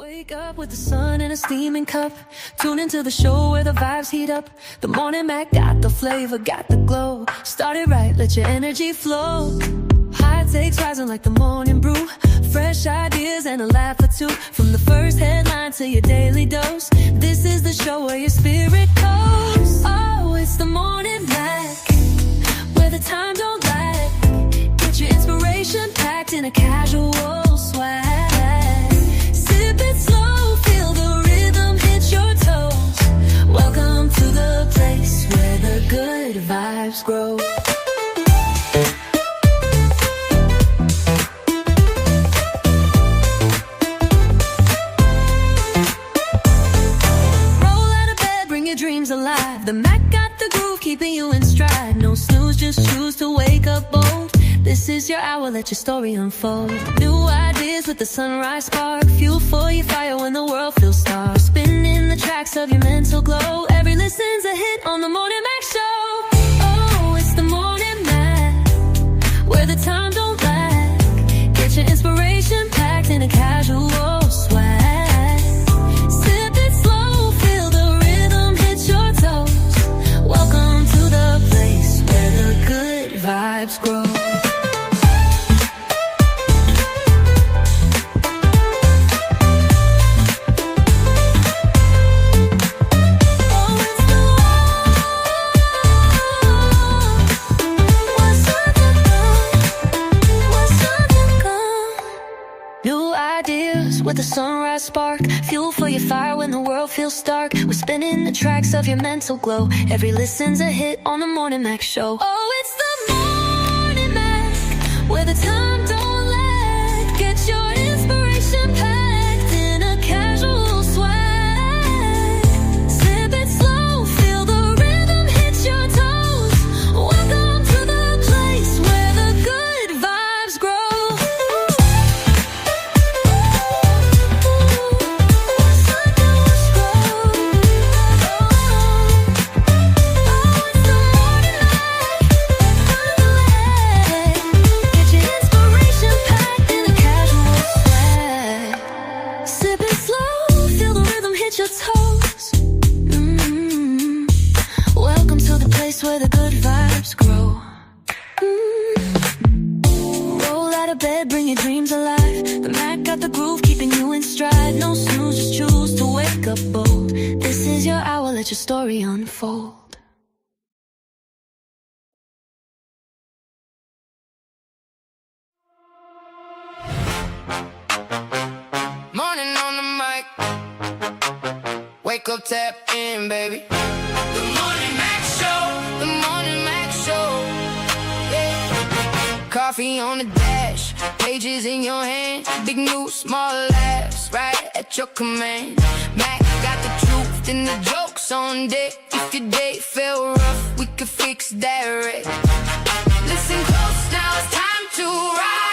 Wake up with the sun in a steaming cup. Tune into the show where the vibes heat up. The Morning Mac got the flavor, got the glow. Start it right, let your energy flow. High takes rising like the morning brew. Fresh ideas and a laugh or two. From the first headline to your daily dose. This is the show where your spirit goes. Oh, it's the Morning Mac, where the time don't lag. Get your inspiration packed in a casual swag. Sip it slow, feel the rhythm hit your toes. Welcome to the place where the good vibes grow. Dreams alive. The Mac got the groove, keeping you in stride. No snooze, just choose to wake up bold. This is your hour, let your story unfold. New ideas with the sunrise spark. Fuel for your fire when the world feels stark. Spinning the tracks of your mental glow. Every listen's a hit on the Morning Mac Show. Oh, it's the Morning Mac, where the time don't lag. Get your inspiration packed in a casual swag. Welcome to the place where the good vibes grow. New ideas with a sunrise spark. Fuel for your fire when the world feels stark. We're spinning the tracks of your mental glow. Every listen's a hit on the Morning Mac Show. Oh, it's the Morning Mac, where the time don't lag. Get your inspiration packed in a casual swag. Sip it slow, feel the rhythm hit your toes. Welcome to the place where the good vibes grow. Your toes. Welcome to the place where the good vibes grow. Roll out of bed, bring your dreams alive. The Mac got the groove, keeping you in stride. No snooze, just choose to wake up bold. This is your hour, let your story unfold. Morning on the mic. Wake up, tap in, baby. The Morning Mac Show. The Morning Mac Show. Yeah. Coffee on the dash, pages in your hand. Big news, small laughs, right at your command. Mac got the truth and the jokes on deck. If your day felt rough, we could fix that right. Listen close, now it's time to ride.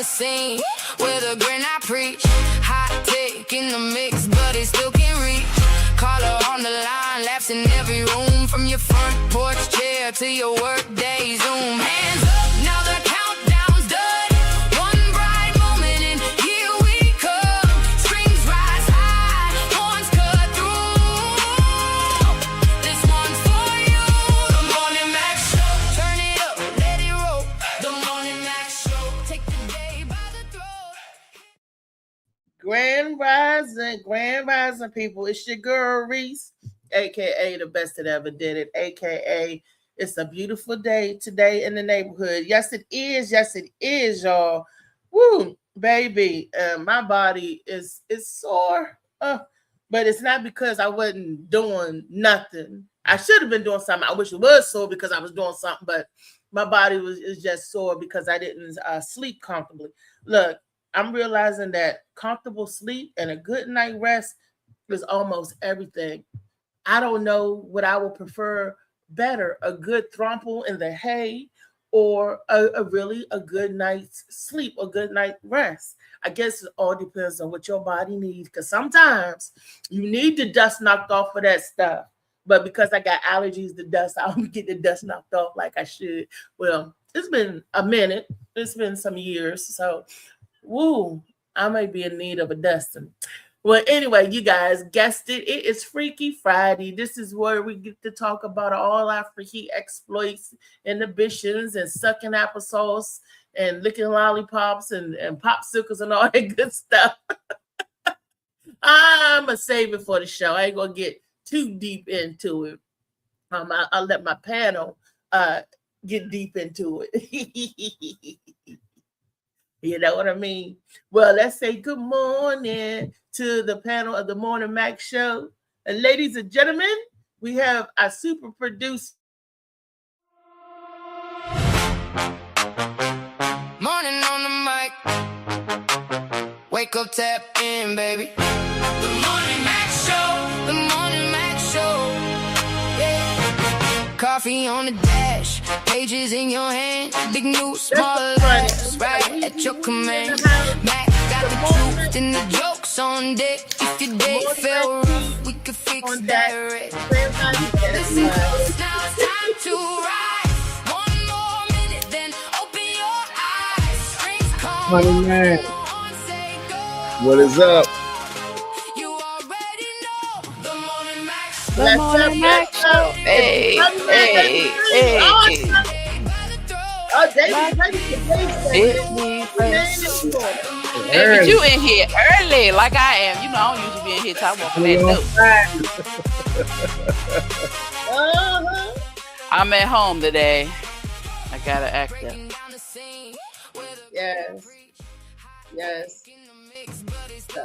Scene with a grin I preach. Hot take in the mix, but it still can't reach. Caller on the line, laughs in every room. From your front porch chair to your work day Zoom. Hands up, now the countdown's done. One bright moment and here we come. Strings rise high, horns cut through. This one's for you. The Morning Mac Show. Turn it up, let it roll. The Morning Mac Show. Take the day by the throat. Grand rising, people. It's your girl Reese, aka the best that ever did it, aka it's a beautiful day today in the neighborhood. Yes, it is, y'all. Woo, baby. My body is sore, but it's not because I wasn't doing nothing. I should have been doing something. I wish it was sore because I was doing something, but my body is just sore because I didn't sleep comfortably. Look, I'm realizing that comfortable sleep and a good night rest is almost everything. I don't know what I would prefer better, a good thromple in the hay or a really a good night's sleep, a good night rest. I guess it all depends on what your body needs because sometimes you need the dust knocked off of that stuff. But because I got allergies to dust, I don't get the dust knocked off like I should. Well, it's been a minute. It's been some years. So, woo, I may be in need of a dusting. Well, anyway, you guys guessed it. It is Freaky Friday. This is where we get to talk about all our freaky exploits, inhibitions, and sucking applesauce and licking lollipops and popsicles and all that good stuff. I'm going to save it for the show. I ain't going to get too deep into it. I'll let my panel get deep into it. You know what I mean? Well, let's say good morning to the panel of the Morning Mac Show. And ladies and gentlemen, we have our super producer. Morning on the mic. Wake up, tap in, baby. The Morning Mac Show. The Morning Mac Show. Yeah. Coffee on the dash. Pages in your hand. Big news, small letters. Right at your command. Mac got the truth and the jokes on deck. If your day fell rough, we could fix that wreck. Listen close, now it's time to rise. One more minute, then open your eyes. Strings come Morning, man. on, say go. What is up? You already know the Morning Mac Show. Let's Morning Mac Show. Hey, hey, hey. By the throat. Oh, David, Hey, but you in here early like I am. You know, I don't usually be in here talking about that dope. I'm at home today. I gotta act up. Yes. Yes. So,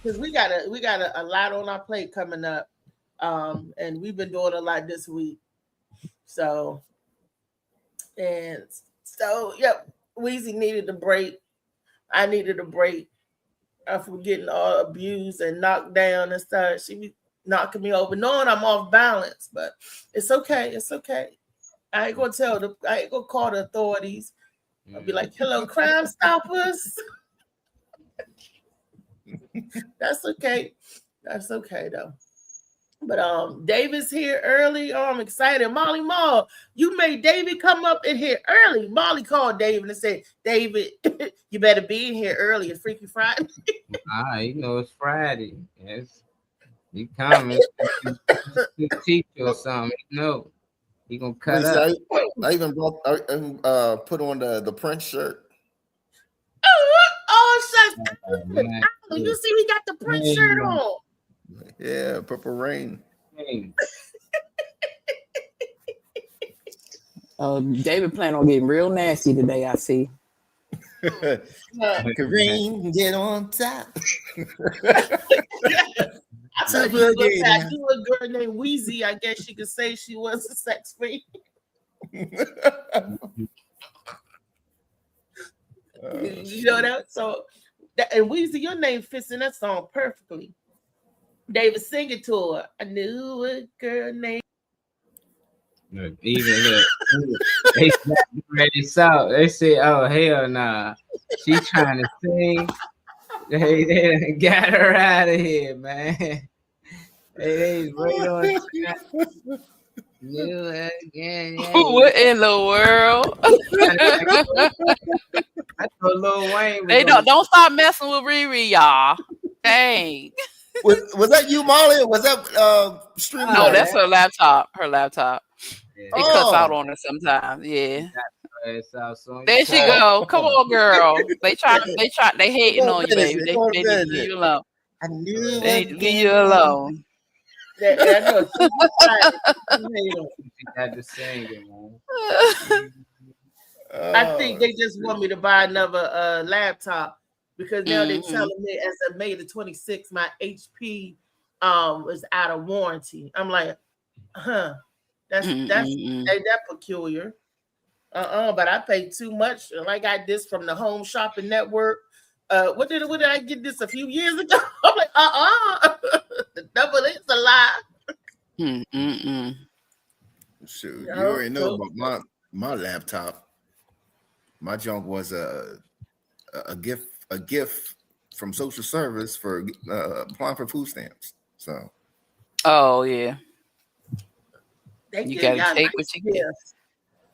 because we got a lot on our plate coming up. And we've been doing a lot this week. So, yep, Weezy needed a break. I needed a break from getting all abused and knocked down and stuff. She be knocking me over, knowing I'm off balance, but it's okay. It's okay. I ain't gonna call the authorities. I'll be like, hello, Crime Stoppers. That's okay. That's okay though. But David's here early. Oh, I'm excited. Molly Mall, you made David come up in here early. Molly called David and said, David, you better be in here early. It's Freaky Friday. You know it's Friday. Yes. You coming to teach you or something. You know. He gonna cut up. I even put on the Prince shirt. Oh, shucks. Man. You see, we got the Prince shirt on. Yeah, Purple Rain. Hey. David plan on getting real nasty today, I see. Kareem, get on top. I knew a girl named Weezy. I guess you could say she was a sex fiend. You know that? So, and Weezy, your name fits in that song perfectly. David sing it to her. I knew a girl named. Look, even they ready so they say, "Oh hell nah, she trying to sing." They done got her out of here, man. They right on. New again. What in the world? I thought Lil Wayne. They don't stop messing with Riri, y'all. Dang. Was that you, Molly? Or was that streaming? No, that's her laptop. Her laptop. Yeah. It cuts out on her sometimes. Yeah. So There she go. Come on, girl. They hating on you, baby. They need to leave you alone. I knew They need to leave you alone. I had to sing it, man. I think they just want me to buy another laptop because now they're telling me as of May the 26th, my HP is out of warranty. I'm like, that's that peculiar. But I paid too much. And I got this from the Home Shopping Network what did I get this a few years ago? I'm like, the double is a lie. Shoot, No, you already know so- about my laptop. My junk was a gift from social service for applying for food stamps. So Oh yeah, They you give gotta y'all take nice what you get. gifts.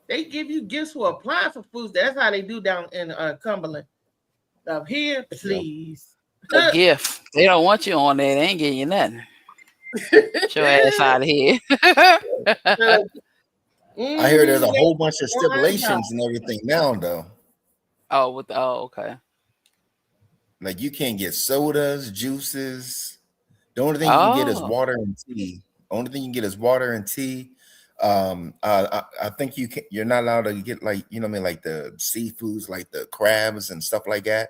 They give you gifts for applying for food. That's how they do down in Cumberland. Up here, please. A gift. They don't want you on there. They ain't getting you nothing. Get your ass out of here. I hear there's a Mm, whole bunch of yeah. stipulations and everything now, though. Okay. Like you can't get sodas, juices. The only thing you can get is water and tea. Only thing you can get is water and tea. I think you're not allowed to get like what I mean, like the seafoods, like the crabs and stuff like that.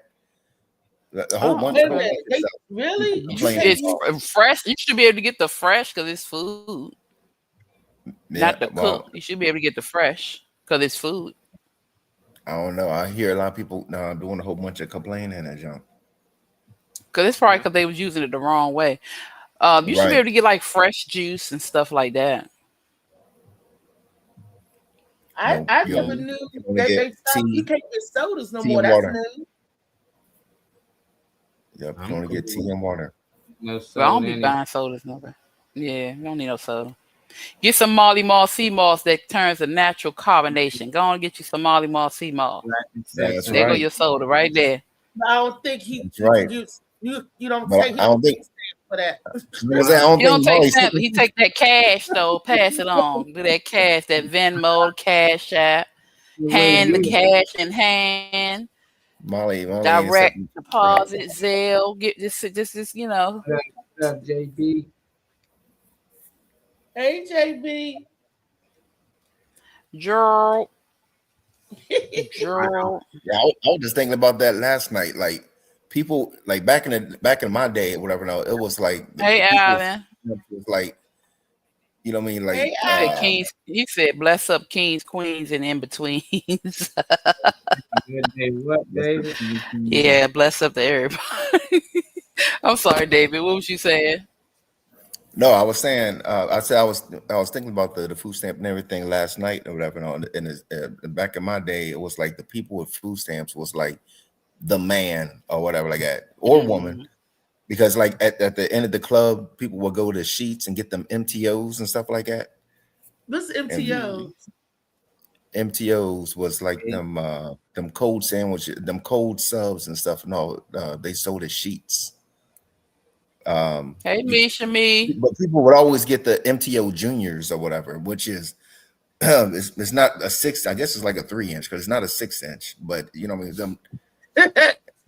The whole bunch Wait of a minute. stuff. Really? I'm You playing can't It's get- fresh. You should be able to get the fresh because it's food, not the well, cook. You should be able to get the fresh because it's food. I don't know. I hear a lot of people doing a whole bunch of complaining and junk. Because it's probably because they was using it the wrong way. You should be Right. able to get like fresh juice and stuff like that. I No, you never only- knew you only that get they stopped. tea- You can't get sodas no tea more. and That's water. new. Yep, I'm you only get cool. tea and water. No But I don't soda be in it. buying sodas never. Yeah, you don't need no soda. Get some Molly Mall sea moss that turns a natural carbonation. Go on and get you some Molly Mall sea moss. That's There go right. your soda right there. I don't think he. That's right. You don't But take. He I don't think- for that. I don't He don't think take Molly's that. He take that cash though. Pass it on. Do that cash, that Venmo, Cash App. Hand the cash in hand. Molly ain't Direct something- deposit, Zelle. Get this. What's up, JB? Hey, JB. Gerald. Yeah, I was just thinking about that last night. Like people, like back in my day, whatever. No, it was like Hey, people- Alvin. it was like, you know what I mean? Like, Hey, Hey, Alvin. Kings. He said, "Bless up, Kings, Queens, and in betweens." Good day, what, baby? Yeah, bless up to everybody. I'm sorry, David. What was you saying? no, I was saying, I said I was thinking about the food stamp and everything last night or whatever. And back in my day, it was like the people with food stamps was like the man or whatever like that, or woman. Because like at the end of the club, people will go to Sheets and get them MTOs and stuff like that. What's MTO? MTOs was like them cold sandwiches, them cold subs and stuff. No, they sold at Sheets. Hey, Misha, me. But people would always get the MTO Juniors or whatever, which is it's not a 6. I guess it's like a 3-inch because it's not a 6-inch. But you know, what I mean, them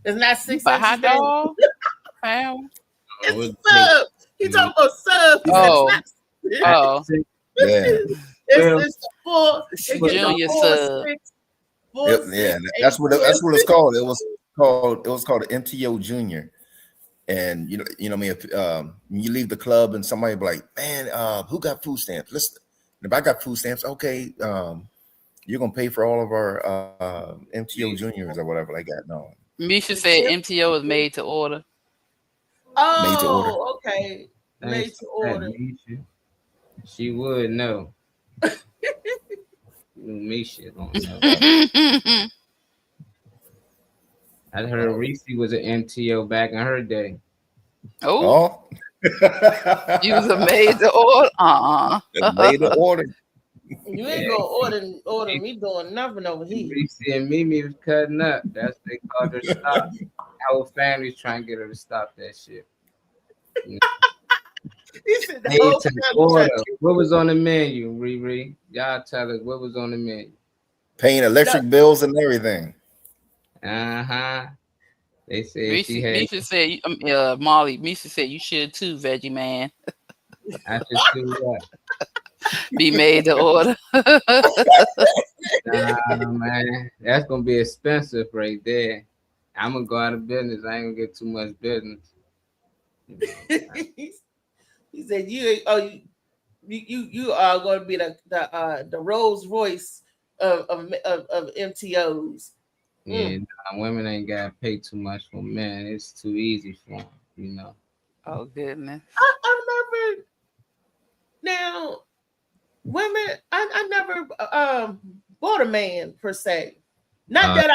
It's not 6 But hot inches. baby. dog. Pound. It's sub. He talking about sub. He Oh. said it's Oh, yeah. it's the full. It gets the Junior 4, sub. 6, 4, Yep, 6, yeah, 8, that's what 12, it's called. It was called an MTO Junior. And you know what I mean, if you leave the club and somebody be like, man, who got food stamps? Listen, if I got food stamps, okay, you're gonna pay for all of our MTO Juniors or whatever like that. No, Misha said MTO is made to order. Made to order. Oh, okay. Made Thanks to for that, order. Misha. She would know. Misha don't know. I heard Reese was an MTO back in her day. Oh, oh, you was a made to order. made to order. You ain't gonna order me doing nothing over here. Reese and Mimi was cutting up. That's what they called her stop. Our family's trying to get her to stop that shit. He said the Made whole to family order. tried to- What was on the menu, Riri? Y'all tell us what was on the menu. Paying electric bills and everything. Uh-huh. They said she had Misha said, Molly, Misha said you should too, Veggie Man. I just do what? Be made to order. Nah, man. That's gonna be expensive right there. I'm gonna go out of business. I ain't gonna get too much business. He said you are going to be the Rolls Royce of MTOs. Yeah, women ain't gotta pay too much for men. It's too easy for them, you know. Oh goodness. I remember now women. I never bought a man per se. Not that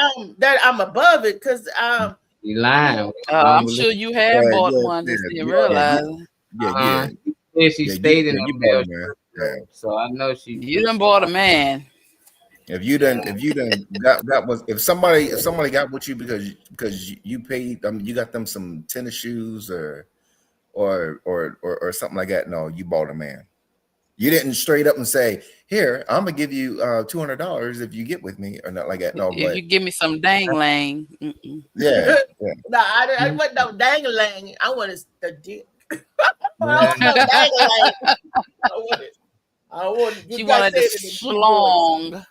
I'm above it, because You lying. I'm sure you have bought one, just didn't realize. Yeah. Yeah, she stayed in you the bought bed, a man. Yeah. so I know she. You done bought a man. If you done if somebody got with you because you paid you got them some tennis shoes or something like that. No, you bought a man. You didn't straight up and say, "Here, I'm gonna give you $200 if you get with me," or not like that. No, If but you give me some dang-lang. yeah. no, I wasn't no dang-a-lang. I wanted the dick. Yeah. I wanted. She wanted the schlong.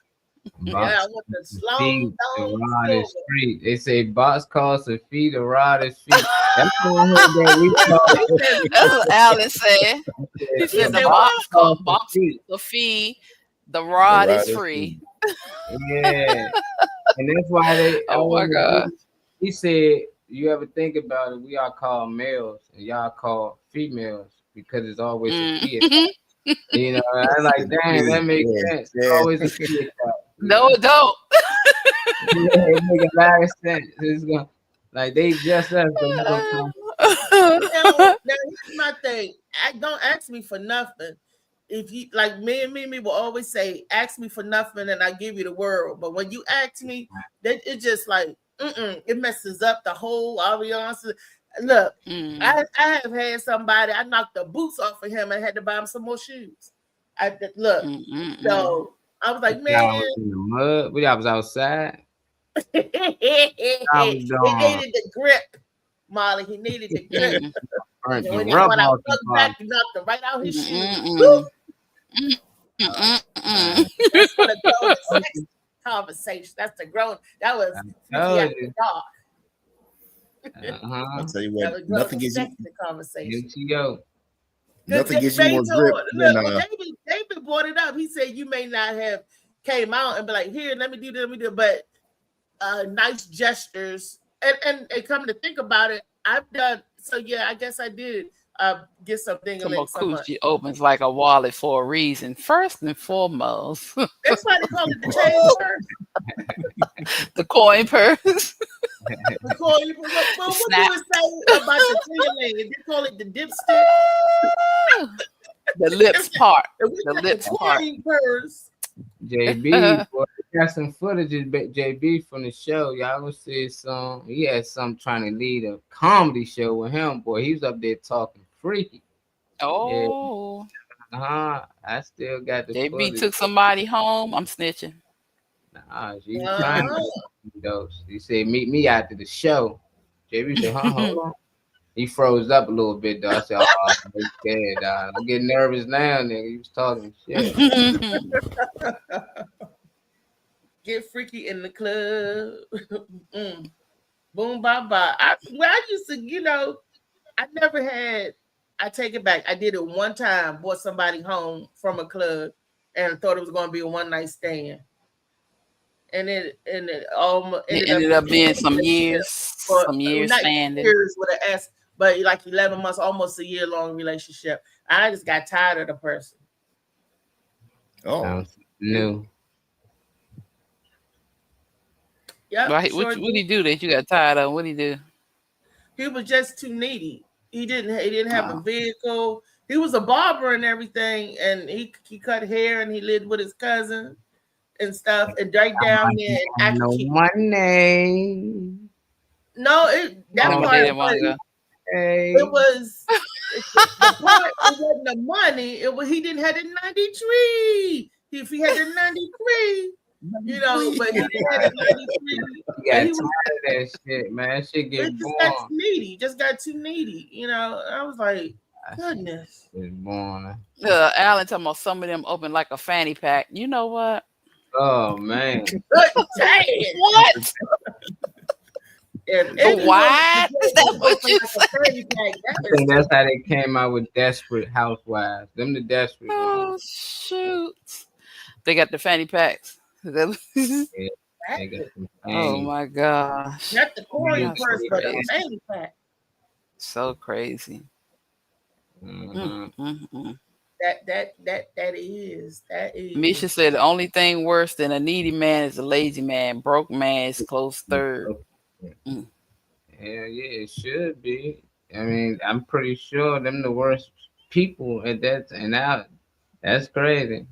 Yeah, I want the Feet, the long rod is free. They say box costs a fee, the rod is free. That's what we call That's what Alan said. He said the box costs a fee, the rod is free. Yeah. And that's why they oh my God. He said, you ever think about it, we all call males and y'all call females because it's always a fee. You know, I like, dang, that makes sense. It's always a fee. No, it don't. It make a lot of sense. It's gonna, like they just us. Now here's my thing. Don't ask me for nothing. If you like me and Mimi will always say, ask me for nothing and I give you the world. But when you ask me, that it's just like it messes up the whole ambiance. Look, I have had somebody, I knocked the boots off of him and had to buy him some more shoes. So I was like, man, was in the mud. We was outside. he needed the grip, Molly. He needed the grip. When I looked back, he knocked him right out his shoes. That's for the grown sex conversation. That's the grown. That was dog. I'll tell you what, nothing gives you conversation. Nothing gives you more grip than David brought it up. He said you may not have came out and be like, here, let me do this, but nice gestures. And come to think about it, I've done so. Yeah, I guess I did get something. Coochie opens like a wallet for a reason. First and foremost, that's why they call it the chain purse, the coin purse. The coin purse. Well, what do you say about the cleaning? They call it the dipstick. The lips part. The lips part. Purse. JB, boy, got some footage of JB from the show. Y'all gonna see some. He had some trying to lead a comedy show with him. Boy, he was up there talking freaky. Oh, yeah. I still got the. JB footage. Took somebody home. I'm snitching. Nah, she was trying to. Those. He said, "Meet me after the show." JB said, "Hold on." He froze up a little bit though. I said, "Oh, I'm scared, dog. I'm getting nervous now, nigga." He was talking shit. Get freaky in the club. Boom, bye bye. I used to, I never had. I take it back. I did it one time. Brought somebody home from a club, and thought it was going to be a one night stand. And it almost ended up being some years standing. Years with an S. But like 11 months, almost a year-long relationship. I just got tired of the person. Oh, new. Yeah. Right. What did he do that you got tired of? What did he do? He was just too needy. He didn't have a vehicle. He was a barber and everything, and he cut hair and he lived with his cousin and stuff. And right down there, money. No, that part. It was the part. It wasn't the money. He didn't have the 93. If he had the 93, but he didn't have the 93. Got tired of that shit, man. That shit get boring. Got too needy. Just got too needy. I was like, goodness. It's boring. Alan talking about some of them open like a fanny pack. You know what? Oh man. What? Why? Is that what you say? I think that's how they came out with Desperate Housewives. Them the desperate ones. Shoot. They got the fanny packs. Yeah. They got some Oh things. my gosh. Not the Corey That's so first, but the crazy. fanny pack. So crazy. Mhm. That is. Misha said the only thing worse than a needy man is a lazy man. Broke man is close third. Mm. Hell yeah, it should be. I mean, I'm pretty sure them the worst people at that, and now that's crazy.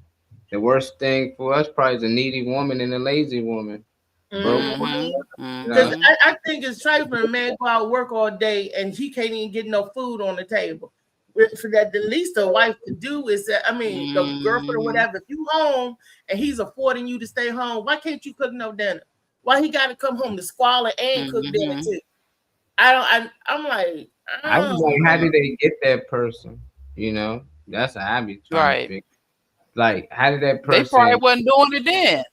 The worst thing for us probably is a needy woman and a lazy woman. Broke woman, you Because know. Mm-hmm. I think it's trifling when a man go out work all day and he can't even get no food on the table. For that, the least a wife could do is that, I mean, the girlfriend or whatever, if you home and he's affording you to stay home, why can't you cook no dinner? Why he got to come home to squalor and cook dinner Mm-hmm. too? I'm like, I was like, how did they get that person? You know, that's how I be trying to Right. figure. Like, how did that They probably person, wasn't doing it then.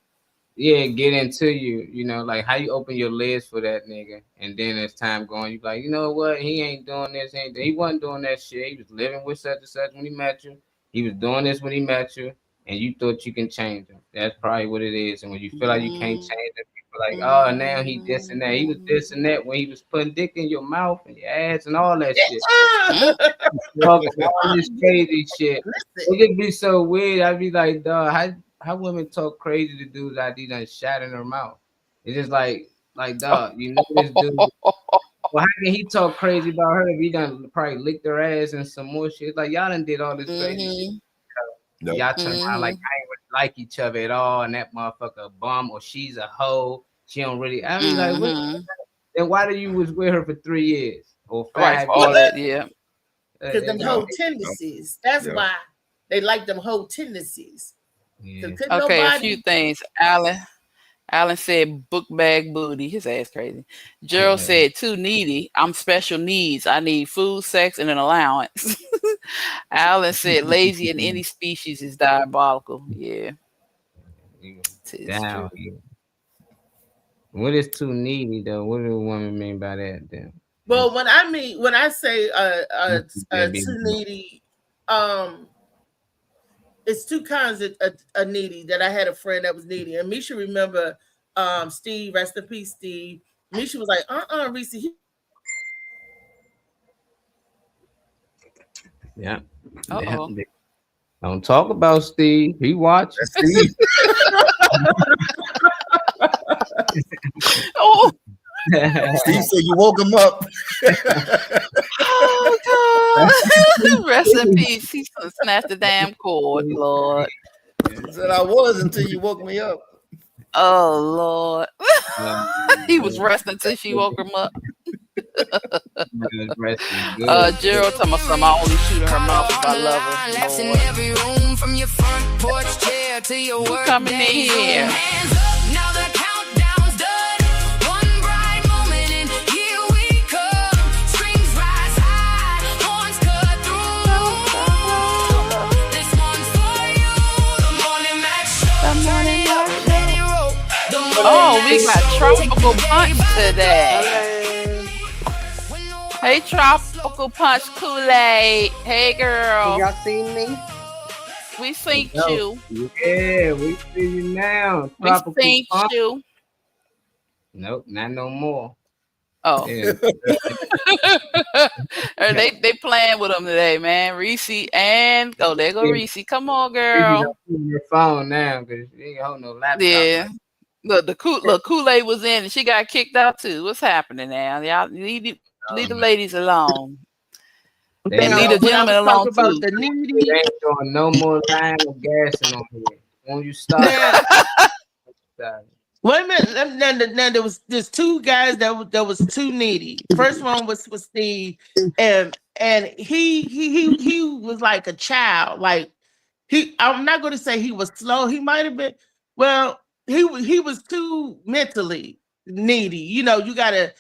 yeah, get into you? You know, like how you open your lids for that nigga, and then as time going, you like, you know what? He ain't doing this, he wasn't doing that shit. He was living with such and such when he met you. He was doing this when he met you, and you thought you can change him. That's probably what it is. And when you feel like you can't change him, people like, oh, now he this and that. He was this and that when he was putting dick in your mouth and your ass and all that shit. Talking all this crazy shit. It just be so weird. I'd be like, dog, how women talk crazy to dudes that he done shot in her mouth? It's just like dog, you know this dude. Well, how can he talk crazy about her if he done probably licked her ass and some more shit? Like y'all done did all this crazy shit. Nope. Y'all turn around like I ain't really like each other at all, and that motherfucker a bum or she's a hoe. She don't really. I mean, like, what? Then why do you was with her for 3 years or 5 Right, years? for all that, yeah. because them whole tendencies. That's why they like them whole tendencies. Yeah. Okay, a few things. Alan said book bag booty. His ass crazy. Gerald said too needy. I'm special needs. I need food, sex, and an allowance. Alan said lazy in any species is diabolical. Yeah. It's Down true. here. What is too needy though? What do women mean by that then? Well, when I say too needy, it's two kinds of needy. That I had a friend that was needy, and Misha remember Steve, rest in peace, Steve. Misha was like, Reese, Yeah. Uh-oh. Don't talk about Steve. He watched. Steve. Oh. Steve said you woke him up. Oh God! Rest in peace. He snatched the damn cord, Lord. He said I was until you woke me up. Oh Lord. He was resting until she woke him up. Gerald talking about something. I only shoot in her mouth if I love her. Laughs in every room from your front porch chair to your work coming in day here. Zoom. Hands up, now the countdown's done. One bright moment and here we come. Strings rise high, horns cut through. This one's for you. The Morning Max Show. Turn it up, let it roll. The Oh, Morning we Max got Show. Tropical Punch today. Hey, Tropical Punch Kool-Aid. Hey, girl. Y'all seen me? We seen you. Yeah, we see you now. We seen you. Nope, not no more. Oh. Yeah. they playing with them today, man. Reese and there go Reese. Come on, girl. Your phone now because you ain't hold no laptop. Yeah. Look, the Kool-Aid was in and she got kicked out too. What's happening now? Y'all leave the ladies alone. And leave the gentlemen alone too. The needy. They ain't doing no more line of gassing on here. When you stop. Wait a minute. Now there's two guys that was too needy. First one was Steve, and he was like a child. Like I'm not going to say he was slow. He might have been. Well, he was too mentally needy. You know, you gotta.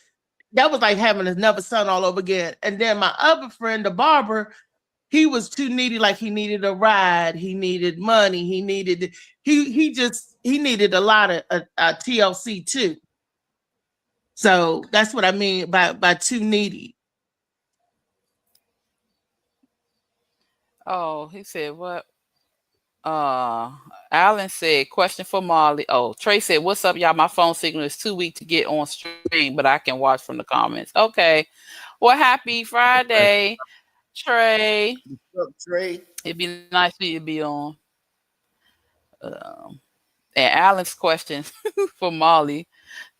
That was like having another son all over again. And then my other friend, the barber, he was too needy. Like he needed a ride. He needed money. He needed. He needed a lot of TLC too. So that's what I mean by too needy. Oh, he said what? Alan Alan said, question for Marley. Oh, Trey said, what's up, y'all? My phone signal is too weak to get on stream, but I can watch from the comments. Okay. Well, happy Friday, Trey. What's up, Trey? It'd be nice for you to be on. And Alan's question for Molly,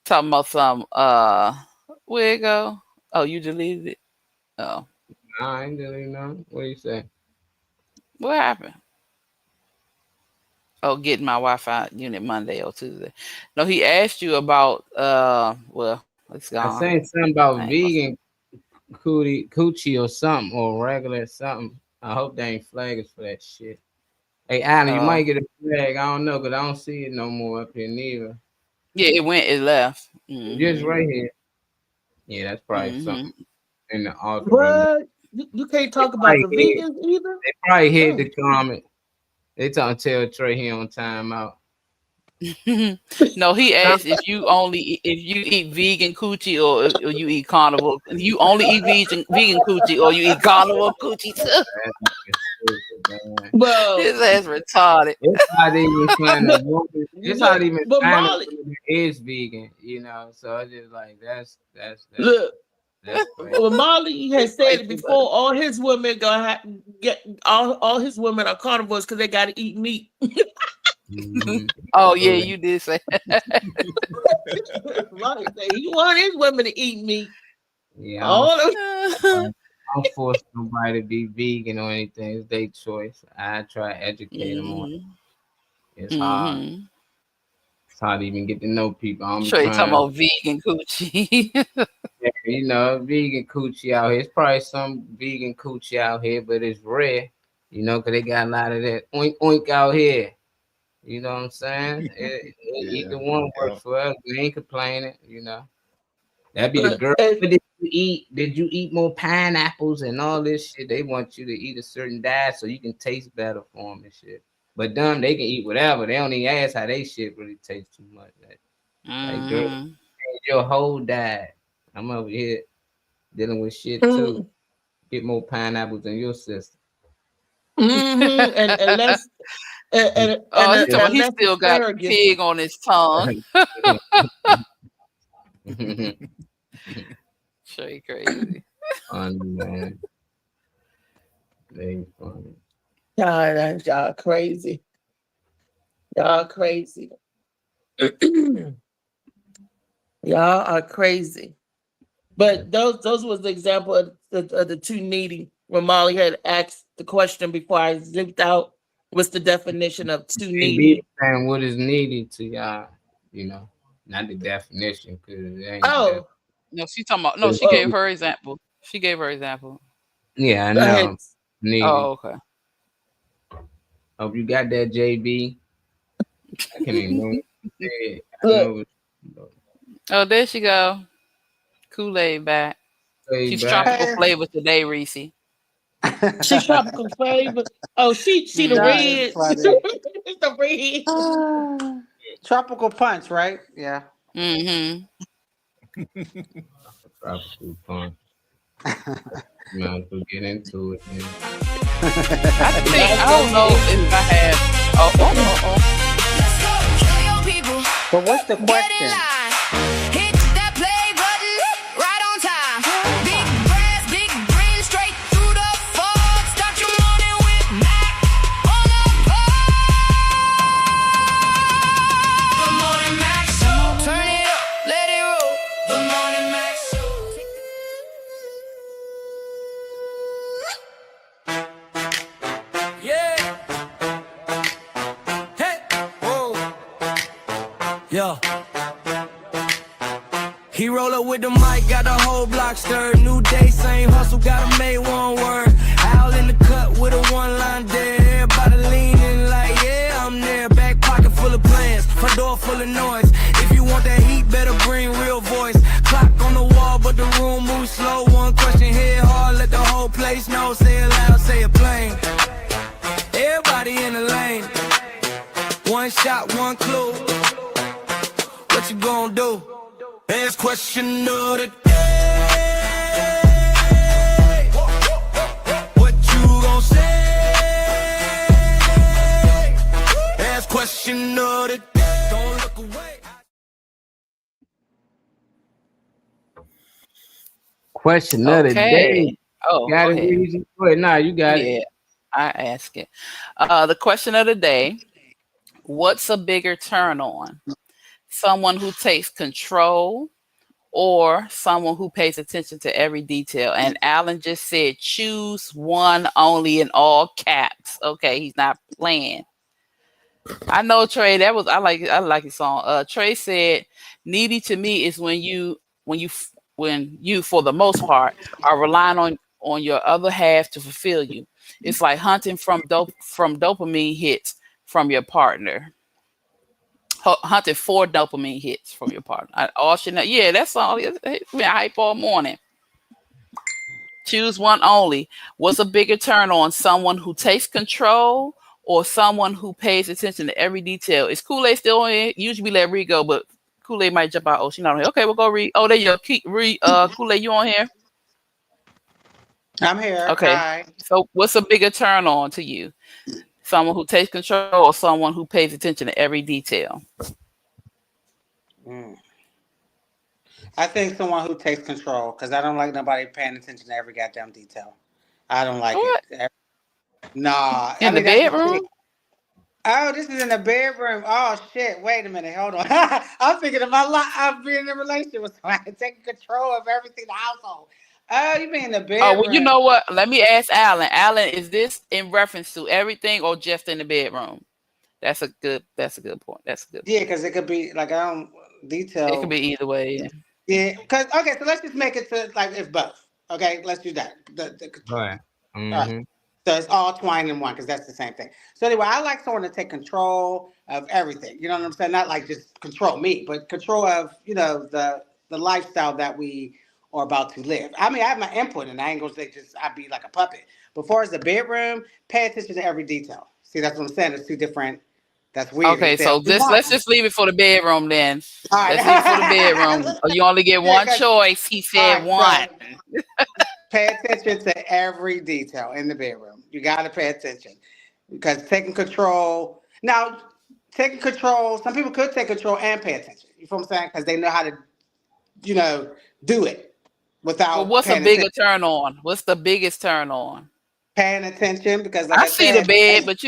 talking about some, where it go? Oh, you deleted it? Oh. Nah, I ain't deleting nothing. What do you say? What happened? Oh, getting my Wi-Fi unit Monday or Tuesday. No, he asked you about well, it's gone. I saying something about vegan coochie or something, or regular something. I hope they ain't flag us for that shit. Hey, Alan, you might get a flag. I don't know, because I don't see it no more up here neither. Yeah, it left. Just right here. Yeah, that's probably something in the author. What? You can't talk about the vegans either? They probably hit the comment. They trying to tell Trey he on timeout. No, he asked if you eat vegan coochie or you eat carnivore. You only eat vegan coochie or you eat carnivore coochie too. Well, His ass retarded. It's how they even find a woman. It's how they even But find a Molly- woman that is vegan, you know. So it's just like that's look. crazy. Well, Molly has said it before. All his women gonna get all his women are carnivores because they got to eat meat. Mhm. Oh yeah, you did say that. Molly said he want his women to eat meat. Yeah, All of I don't force nobody to be vegan or anything. It's their choice. I try to educate them on it. It's hard. It's hard to even get to know people. I'm Sure, you trying, talking about vegan coochie. you know, vegan coochie out here. It's probably some vegan coochie out here, but it's rare, you know, because they got a lot of that oink oink out here. You know what I'm saying? Either one works for us. We ain't complaining, you know. That'd be the girl. What did you eat? Did you eat more pineapples and all this shit? They want you to eat a certain diet so you can taste better for them and shit. But them, they can eat whatever. They don't even ask how they shit really tastes too much. Like girl, change your whole diet. I'm over here dealing with shit too. Get more pineapples in your system. and less. He still got a pig on his tongue. Straight crazy. Funny, man. They funny. Y'all crazy. Y'all crazy. Y'all are crazy. But those was the example of the two needy. When Molly had asked the question before I zipped out, what's the definition of two needy? And what is needy to y'all? You know, not the definition, because it ain't. Oh. No, she talking about. No, she gave her example. She gave her example. Yeah, I know. Needy. Oh, okay. Hope you got that, JB. I can't even know. Oh, there she go. Kool-Aid back. She's tropical flavor today, Reese. She's tropical flavor. Oh, she the red. It's the red. Tropical punch, right? Yeah. Tropical punch. Might as well get into it. Man. I don't know if I have. But what's the question? Hit that play button right on time. Big brass, big grin straight through the fog. Start your morning with Mac on the phone. The Morning Mac Show. Turn it up, let it roll. The Morning Mac Show. Yeah. Hey. Whoa. Yeah. He roll up with the mic, got the whole block stirred. New day, same hustle, gotta make one word. Owl in the cut with a one-line dead. Everybody leaning like, yeah, I'm there. Back pocket full of plans, front door full of noise. If you want that heat, better bring real voice. Clock on the wall, but the room moves slow. One question hit hard, let the whole place know. Say it loud, say it plain. Everybody in the lane. One shot, one clue. What you gonna do? Last question of the day. What you gonna say? Last question. question of the day. Don't look away. Question of the day. Okay. Oh, Got go it, ahead. Weezy? Go ahead. Nah, you got Yeah, it. I ask it. The question of the day: what's a bigger turn on? Someone who takes control or someone who pays attention to every detail? And Alan just said choose one only in all caps. Okay, he's not playing. I know, Trey. That was I like his song. Trey said, "Needy to me is when you for the most part are relying on your other half to fulfill you. It's like hunting from dopamine hits from your partner. Hunting for dopamine hits from your partner. Yeah, that's all. I hype all morning. Choose one only. What's a bigger turn on? Someone who takes control or someone who pays attention to every detail? Is Kool-Aid still on here? Usually we let Reed go, but Kool-Aid might jump out. Oh, she's not on here. Okay, we'll go Reed. Oh, there you go. Kool-Aid, you on here? I'm here. Okay. Hi. So what's a bigger turn on to you? Someone who takes control or someone who pays attention to every detail? I think someone who takes control, because I don't like nobody paying attention to every goddamn detail. I don't like it. Nah. In the bedroom? Oh, this is in the bedroom. Oh shit! Wait a minute. Hold on. I'm thinking of my life. I'm being in a relationship with somebody taking control of everything in the household. Oh, you mean in the bedroom? Oh, well, you know what? Let me ask Alan. Alan, is this in reference to everything or just in the bedroom? That's a good point. Yeah, because it could be like I don't detail. It could be either way. Yeah. Because okay, so let's just make it to like if both. Okay, let's do that. All right. All right. So it's all twined in one because that's the same thing. So anyway, I like someone to take control of everything. You know what I'm saying? Not like just control me, but control of the lifestyle that we are about to live. I mean, I have my input, and I ain't gonna say I'd be like a puppet. But far as the bedroom, pay attention to every detail. See, that's what I'm saying. It's two different. That's weird. Okay, so let's just leave it for the bedroom then. All right. Let's leave it for the bedroom. You only get one choice. He said one. Pay attention to every detail in the bedroom. You got to pay attention because taking control. Now, taking control, some people could take control and pay attention. You feel what I'm saying? Because they know how to, do it without. Well, what's a bigger turn on? What's the biggest turn on? Paying attention because like I see the bed, but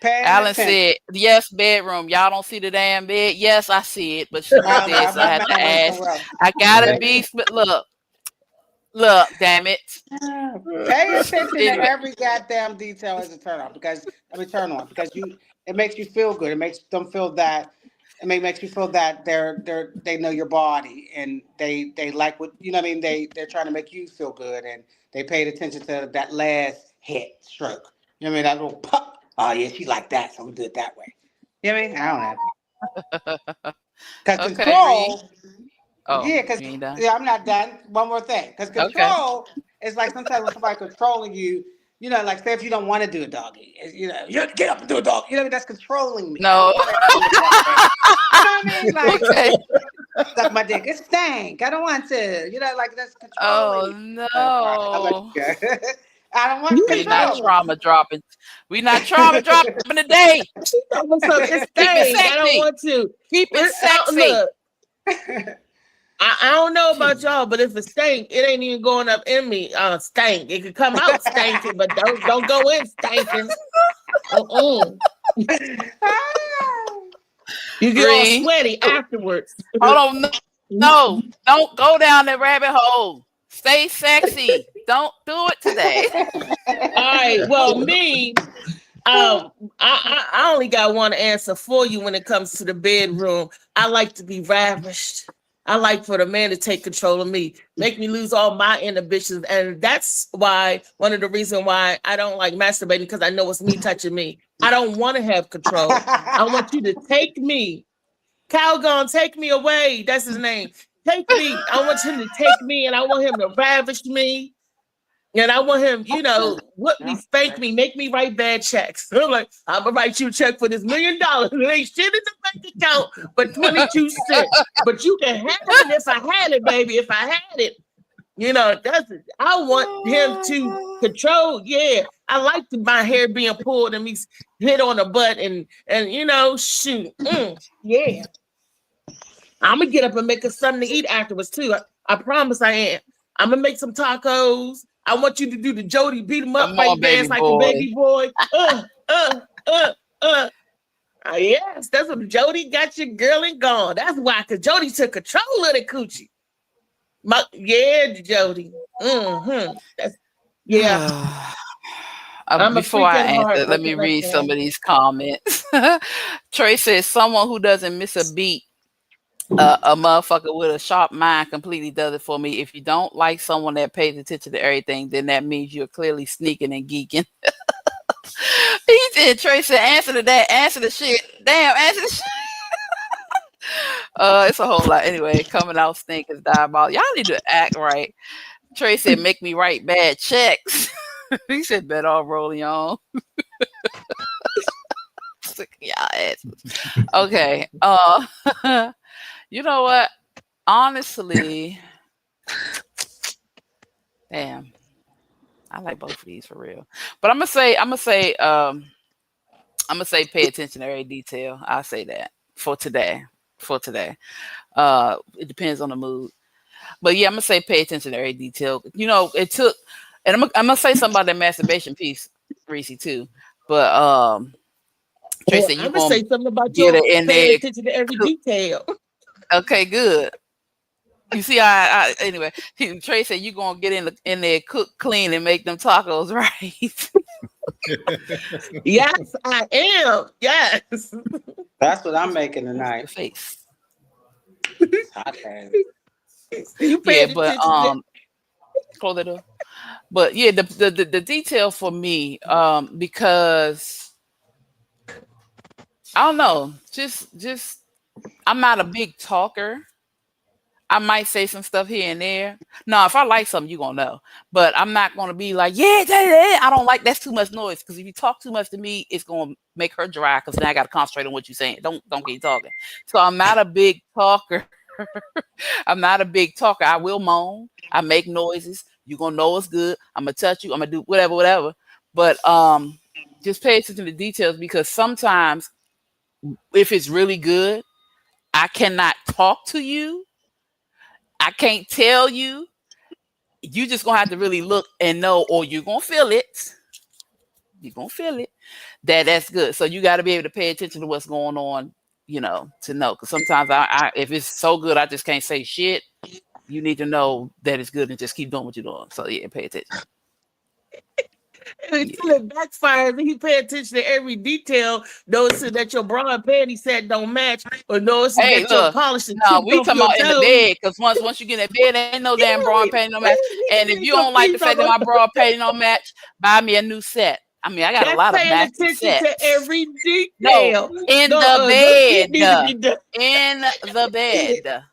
Alan said, yes, bedroom. Y'all don't see the damn bed? Yes, I see it, but she did, so I had to ask. I gotta be, look, damn it. Pay attention to every goddamn detail as a turn on because it makes you feel good. It makes them feel that. It makes you feel that they know your body and they like what you know. What I mean, they're trying to make you feel good and they paid attention to that last hit stroke. You know what I mean? That little pop. Oh yeah, she like that, so we do it that way. You know what I mean? I don't know. Because control. I'm not done. One more thing. Because control is like sometimes when somebody controlling you, like say if you don't want to do a doggy, you get up and do a dog. You know what I mean? That's controlling me. No. You know what I mean? Like, suck my dick. It stank. I don't want to. Like that's controlling. Oh no. I don't want to. We're not trauma dropping. We're not trauma dropping today. It's sexy. I don't want to. Keep it sexy. I don't know about y'all, but if it stank, it ain't even going up in me. Stank. It could come out stinking, but don't go in stinking. You get all sweaty afterwards. Hold on, no, don't go down that rabbit hole. Stay sexy. Don't do it today. All right. Well, me, I only got one answer for you when it comes to the bedroom. I like to be ravished. I like for the man to take control of me, make me lose all my inhibitions. And that's why one of the reasons why I don't like masturbating, because I know it's me touching me. I don't want to have control. I want you to take me. Calgon, take me away. That's his name. Take me. I want him to take me and I want him to ravish me. And I want him, whip me, spank me, make me write bad checks. I'm like, I'm going to write you a check for this $1 million. It ain't shit in the bank account but 22 cents. But you can have it if I had it, baby. If I had it. You know, I want him to control. Yeah, I like my hair being pulled and me hit on the butt and you know, shoot. Yeah. I'm gonna get up and make us something to eat afterwards too. I promise I am. I'm gonna make some tacos. I want you to do the Jody beat him up like dance like a baby boy. Yes, that's what Jody got your girl and gone. That's why, because Jody took control of the coochie. Jody. That's before I answer, let me read some of these comments. Trey says, someone who doesn't miss a beat, a motherfucker with a sharp mind completely does it for me. If you don't like someone that pays attention to everything, then that means you're clearly sneaking and geeking. He said, Trey said, answer to that, answer the shit. Damn, answer the shit. It's a whole lot. Anyway, coming out stink is diabolical. Y'all need to act right. Trey said, make me write bad checks. He said, bet all rolling on. Y'all asses. Okay. You know what? Honestly, damn, I like both of these for real. But I'm gonna say, pay attention to every detail. I'll say that for today. It depends on the mood. But yeah, I'm gonna say pay attention to every detail. You know, it took, and I'm gonna say something about that masturbation piece, Reese, too. But Tracy, I'm gonna say something about you paying attention to every detail. Okay, good. You see, I anyway. Trey said you gonna get in there, cook, clean, and make them tacos, right? Yes, I am. Yes, that's what I'm making tonight. Face. Hot Yeah, but close the door. But yeah, the detail for me, because I don't know, just I'm not a big talker. I might say some stuff here and there. No, if I like something, you're gonna know. But I'm not gonna be like, yeah, I don't like, that's too much noise. Because if you talk too much to me, it's gonna make her dry. Because now I gotta concentrate on what you're saying. Don't keep talking. So I'm not a big talker. I'm not a big talker. I will moan. I make noises. You're gonna know it's good. I'm gonna touch you. I'm gonna do whatever. But just pay attention to the details, because sometimes if it's really good, I cannot talk to you. I can't tell you. You just gonna have to really look and know, or you're gonna feel it. You're gonna feel it. That's good. So you got to be able to pay attention to what's going on, you know, to know. Because sometimes I if it's so good, I just can't say shit. You need to know that it's good and just keep doing what you're doing. So yeah, pay attention. Until it backfires and he pay attention to every detail, noticing that your bra and panty set don't match, or noticing that your polish and no, we talking about in the bed, because once you get in bed, there ain't no damn bra and panty no match. And if you don't like the fact that my bra and panty don't match, buy me a new set. I mean, I got a lot of matching sets. To every detail. No, in the bed. In the bed.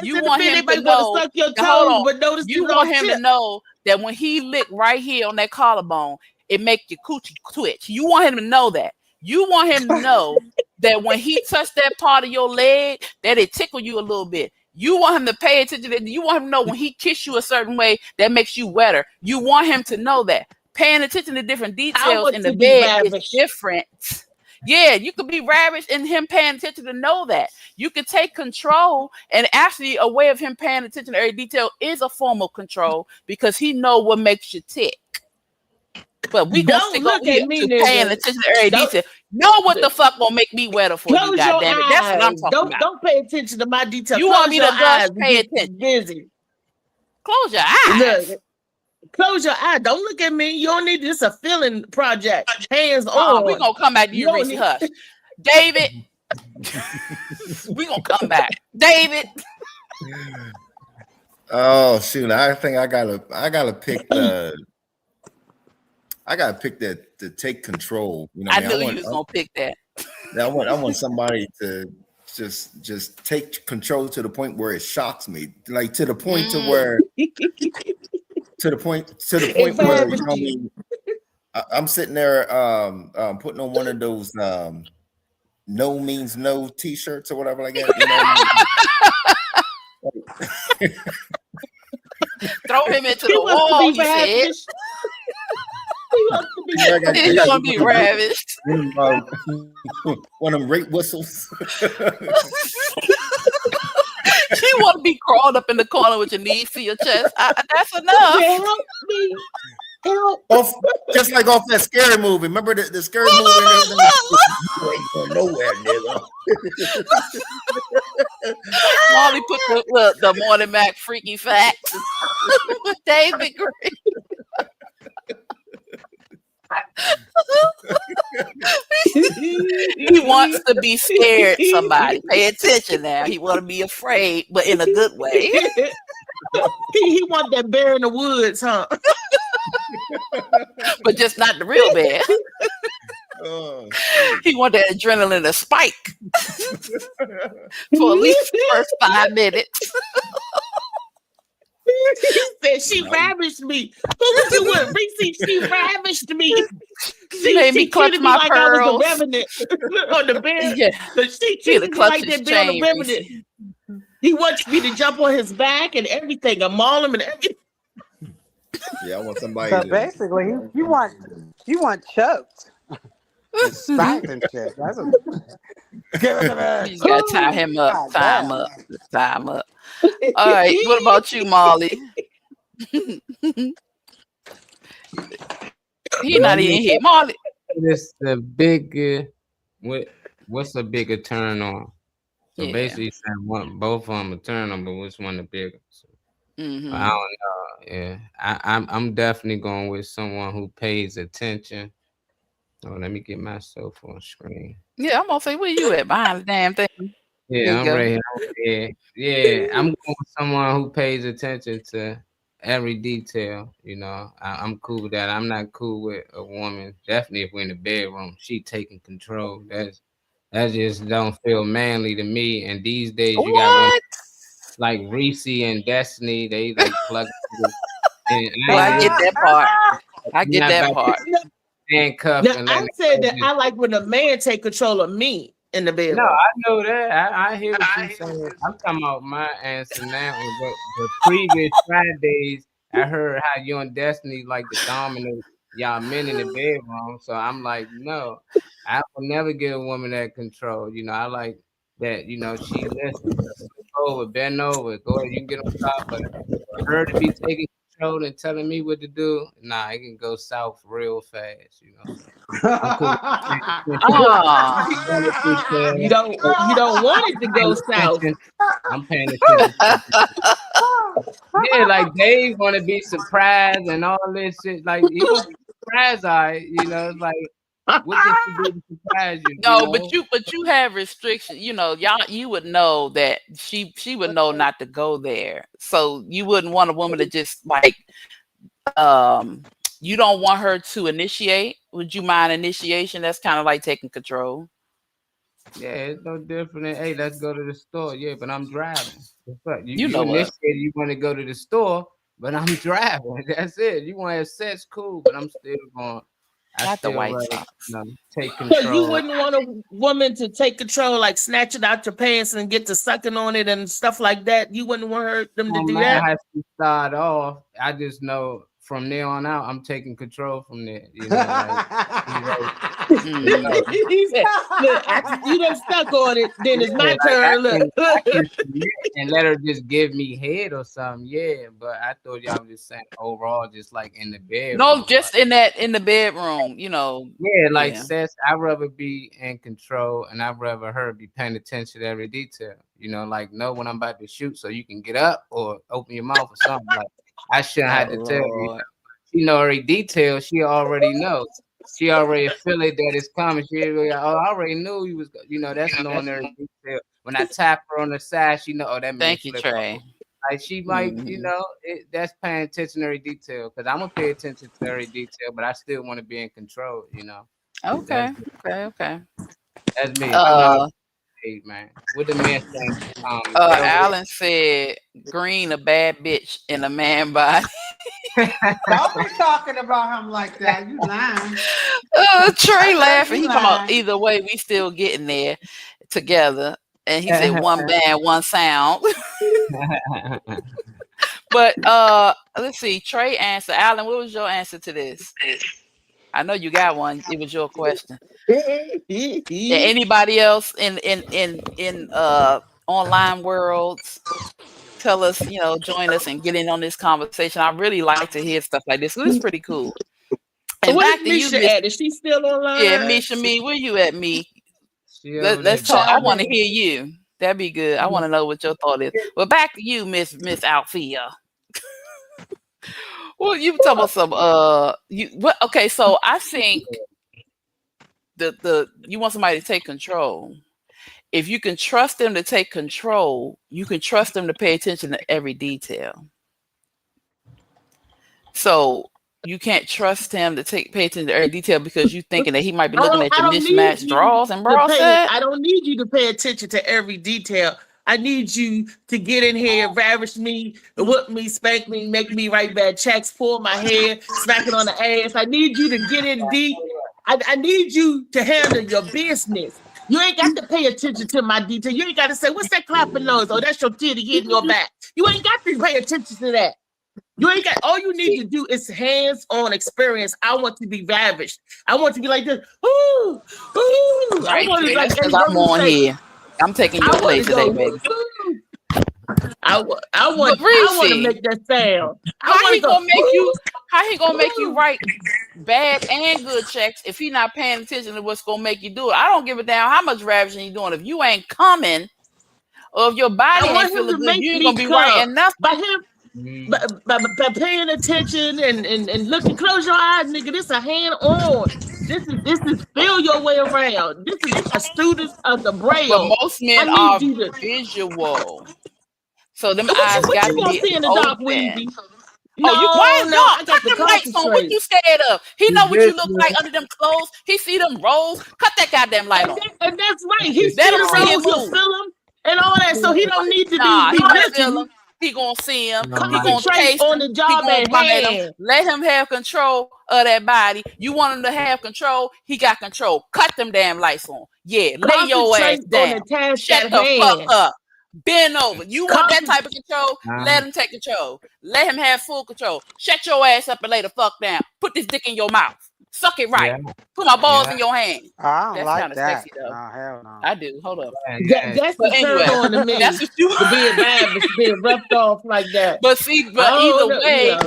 You want him to know. Suck your toes, but notice you want him to know that when he lick right here on that collarbone, it make your coochie twitch. You want him to know that. You want him to know that when he touched that part of your leg, that it tickle you a little bit. You want him to pay attention to that. You want him to know when he kiss you a certain way, that makes you wetter. You want him to know that. Paying attention to different details in the bed is different. Yeah, you could be ravished and him paying attention to know that. You could take control, and actually a way of him paying attention to every detail is a form of control, because he know what makes you tick. But we don't stick on here to paying attention to every detail. Know what the fuck gonna make me wetter for you, goddamn it. That's what I'm talking about. Don't pay attention to my details. You want me to just pay attention? Busy. Close your eyes. Look. Close your eye. Don't look at me. You don't need this. A feeling project. Hands on. We're going to come back to you, Reese. Hush. David. We're going to come back. David. Oh, shoot. I think I gotta pick the to take control. You know, I knew you was going to pick that. I want somebody to just take control to the point where it shocks me. Like to the point to where to the point where, you know, I mean, I'm sitting there putting on one of those no means no t-shirts or whatever like that. You know what I mean? Throw him into He the wants wall, to he be said. ravished. He wants to be He's gonna be ravished. One of them rape whistles. She want to be crawled up in the corner with your knees to your chest. That's enough. help me. Help. Just like off that scary movie. Remember the scary movie? You ain't going nowhere, nigga. Molly put the Morning Mac freaky facts with David Green. He wants to be scared. Somebody pay attention now. He want to be afraid, but in a good way. He want that bear in the woods, huh? But just not the real bear. Oh, He want that adrenaline to spike for at least the first 5 minutes. He said she ravished me. Who was you with? Reese, she ravished me. She made me clutch treated my like pearls. I was a revenant on the bed. Yeah. But she He treated had to me clutch like his that bear on the chain, revenant. He wants me to jump on his back and everything, and maul him and everything. yeah, I want somebody. So to, basically, you want choked, and spanked and shit. That's what. You just gotta tie him up. God Tie him damn. up. Tie him up. All right. What about you, Molly? He not even here. Molly. It's the bigger. What's a bigger turn on? So Yeah. basically, both of them a turn on, but which one the bigger? So, Mhm. I don't know. Yeah, I'm definitely going with someone who pays attention. Oh, let me get myself on screen. Yeah, I'm gonna say, where you at behind the damn thing? There Yeah, you I'm go. right here. Yeah, I'm going with someone who pays attention to every detail. You know, I'm cool with that. I'm not cool with a woman. Definitely, if we're in the bedroom, she taking control. That just don't feel manly to me. And these days, you got women What? like Reese and Destiny. They like plug. And Well, I get that part. I get not that about part. handcuff Now, and I letting said it that I like when a man take control of me in the bedroom. No, I know that. I hear what you're saying. I'm talking about my answer now. But the previous Fridays, I heard how you and Destiny like to dominate y'all men in the bedroom. So I'm like, no, I will never get a woman that control. You know, I like that. You know, she listens. Go over, bend over, go ahead. You can get on top, but for her to be taking control and telling me what to do, nah, it can go south real fast. You know. I'm cool. Ah. You don't want it to go south. I'm paying attention. Yeah, like Dave want to be surprised and all this shit. Like he was surprised, you know. It's like, what did she do to surprise you? No, you know? but you have restrictions. You know, you would know that she would know not to go there. So you wouldn't want a woman to just like you don't want her to initiate. Would you mind initiation? That's kind of like taking control. Yeah, it's no different than, hey, let's go to the store. Yeah, but I'm driving. You know what? initiated, you want to go to the store, but I'm driving. That's it. You want to have sex, cool, but I'm still going. Not the White Sox. Take control. So you wouldn't want a woman to take control, like snatch it out your pants and get to sucking on it and stuff like that. You wouldn't want them to do that. How she start off, I just know from there on out, I'm taking control from there. You know, like, He said, "Look, you done stuck on it. Then it's my turn. Look, I can and let her just give me head or something. Yeah, but I thought y'all was just saying overall, just like in the bedroom. No, just in the bedroom. You know. Yeah, like Yeah. I'd rather be in control, and I'd rather her be paying attention to every detail. You know, like know when I'm about to shoot, so you can get up or open your mouth or something. Like I shouldn't have to tell you. She know every detail. She already knows. She already feel it that it's coming. She already, I already knew you was. You know, that's knowing every detail. When I tap her on the side, she know. Oh, that means Thank you, flip Trey. over. Like she might, you know, that's paying attention to every detail. Because I'm gonna pay attention to every detail, but I still want to be in control. You know. Okay. That's me. Hey, man. What the man saying? Alan said, "Green a bad bitch in a man body." Don't be talking about him like that. You lying. Trey laughing. He come out. Either way, we still getting there together. And he said, "One band, one sound." But let's see. Trey answer. Alan, what was your answer to this? I know you got one. It was your question. Anybody else in online worlds? Tell us, join us and get in on this conversation. I really like to hear stuff like this. It's pretty cool. And Where's back to you, Misha at? Is she still online? Yeah, Misha, where you at, me? Let's talk. I want to hear you. That'd be good. I want to know what your thought is. Well, back to you, Miss Althea. Well, you talking about some okay, so I think you want somebody to take control. If you can trust them to take control, you can trust them to pay attention to every detail. So you can't trust him to pay attention to every detail because you're thinking that he might be looking at your mismatched draws and bra set. I don't need you to pay attention to every detail. I need you to get in here, ravish me, whip me, spank me, make me write bad checks, pull my hair, smack it on the ass. I need you to get in deep. I need you to handle your business. You ain't got to pay attention to my detail. You ain't got to say, what's that clapping nose? Oh, that's your titty hitting your back. You ain't got to pay attention to that. You ain't got, all you need to do is hands-on experience. I want to be ravished. I want to be like this. Ooh, ooh. Right, I want to like I'm on here. I'm taking your place today, baby. I want to make that sound. How he gonna make you write bad and good checks if he not paying attention to what's gonna make you do it? I don't give a damn how much ravishing you doing. If you ain't coming, or if your body ain't feeling good, you ain't gonna be writing nothing. By him, by paying attention and looking, close your eyes, nigga. This a hand on. This is feel your way around. This is a student of the braille. But most men are visual. So them eyes got to be in the dark, Weezy? Why not? Cut them lights on. What you scared of? He know what you look like under them clothes. He see them rolls. Cut that goddamn light on. And that's right. He see the rolls, he'll feel them and all that. So he don't need to be looking. He gonna see him. He gonna taste on the job at hand. Let him have control of that body. You want him to have control. He got control. Cut them damn lights on. Yeah, lay your ass down. Shut the fuck up. Bend over. You want that type of control? Let him take control. Let him have full control. Shut your ass up and lay the fuck down. Put this dick in your mouth. Suck it right. Yeah. Put my balls in your hand. I don't like that. Sexy, though. No, hell no. I do. Hold up. That's the turn on to me. That's what you being bad, being roughed off like that. But see, either way,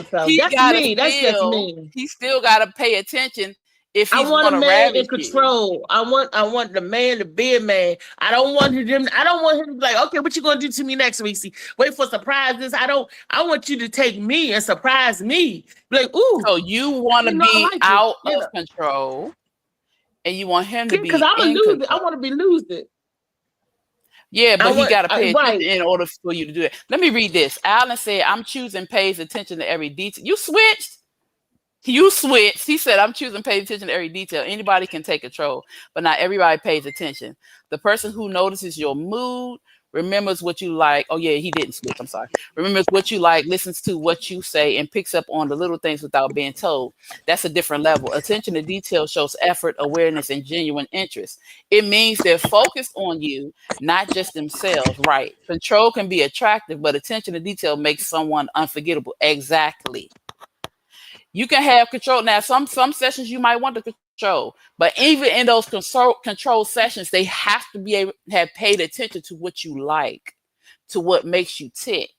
he still got to pay attention. If he's I want a man in control. I want the man to be a man. I don't want him to be like, okay, what you gonna do to me next week? See, wait for surprises. I want you to take me and surprise me. Like, ooh. So you want to be out of control, and you want him to be because I'm a loser. I want to be losing. Yeah, but he got to pay attention in order for you to do it. Let me read this. Alan said, "I'm choosing pays attention to every detail." You switched. He said, I'm choosing pay attention to every detail. Anybody can take control, but not everybody pays attention. The person who notices your mood, remembers what you like. Oh, yeah, he didn't switch. I'm sorry. Remembers what you like, listens to what you say, and picks up on the little things without being told. That's a different level. Attention to detail shows effort, awareness, and genuine interest. It means they're focused on you, not just themselves, right? Control can be attractive, but attention to detail makes someone unforgettable. Exactly. You can have control. Now, some sessions you might want to control, but even in those control sessions, they have to be able to have paid attention to what you like, to what makes you tick.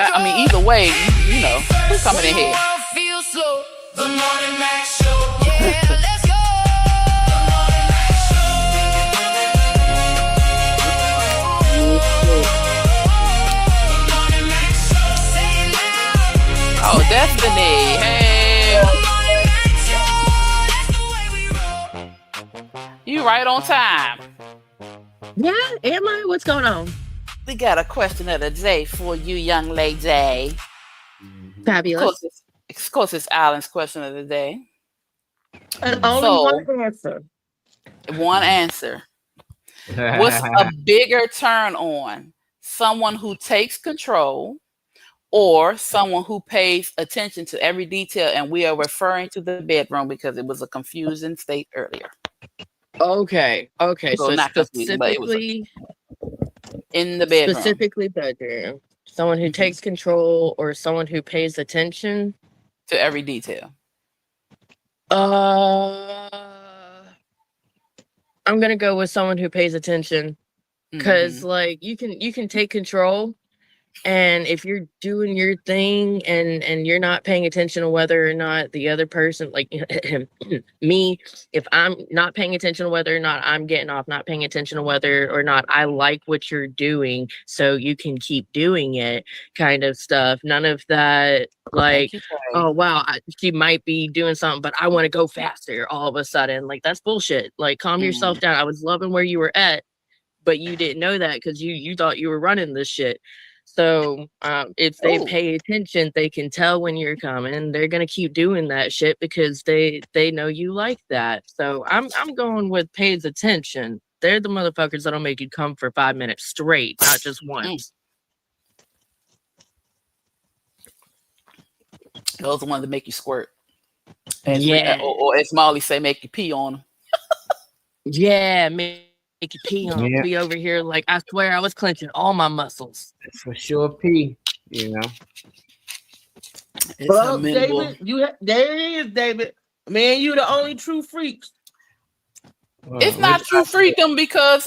Either way, you know, who's coming in here? Oh, Destiny. Hey. You right on time. Yeah, am I? What's going on? We got a question of the day for you, young lady. Fabulous. Of course, it's Alan's question of the day. And only one answer. One answer. What's a bigger turn on? Someone who takes control, or someone who pays attention to every detail? And we are referring to the bedroom because it was a confusing state earlier. Okay. So not specifically, In the bedroom. Specifically bedroom. Someone who takes control or someone who pays attention to every detail. I'm gonna go with someone who pays attention, because like you can take control, and if you're doing your thing and you're not paying attention to whether or not the other person, like me, if I'm not paying attention to whether or not I'm getting off, not paying attention to whether or not I like what you're doing, so you can keep doing it, kind of stuff. None of that, like, oh wow, she might be doing something, but I want to go faster all of a sudden. Like, that's bullshit. Like, calm yourself down. I was loving where you were at, but you didn't know that because you thought you were running this shit. So if they pay attention, they can tell when you're coming. They're gonna keep doing that shit because they know you like that. So I'm going with pays attention. They're the motherfuckers that'll make you come for 5 minutes straight, not just once. Those are the ones that make you squirt. Or as Molly say, make you pee on them. Yeah, make you pee on me over here. Like, I swear I was clenching all my muscles. For sure, pee. You know. Well, David, there it is, David. Man, you the only true freaks. It's not true freakum because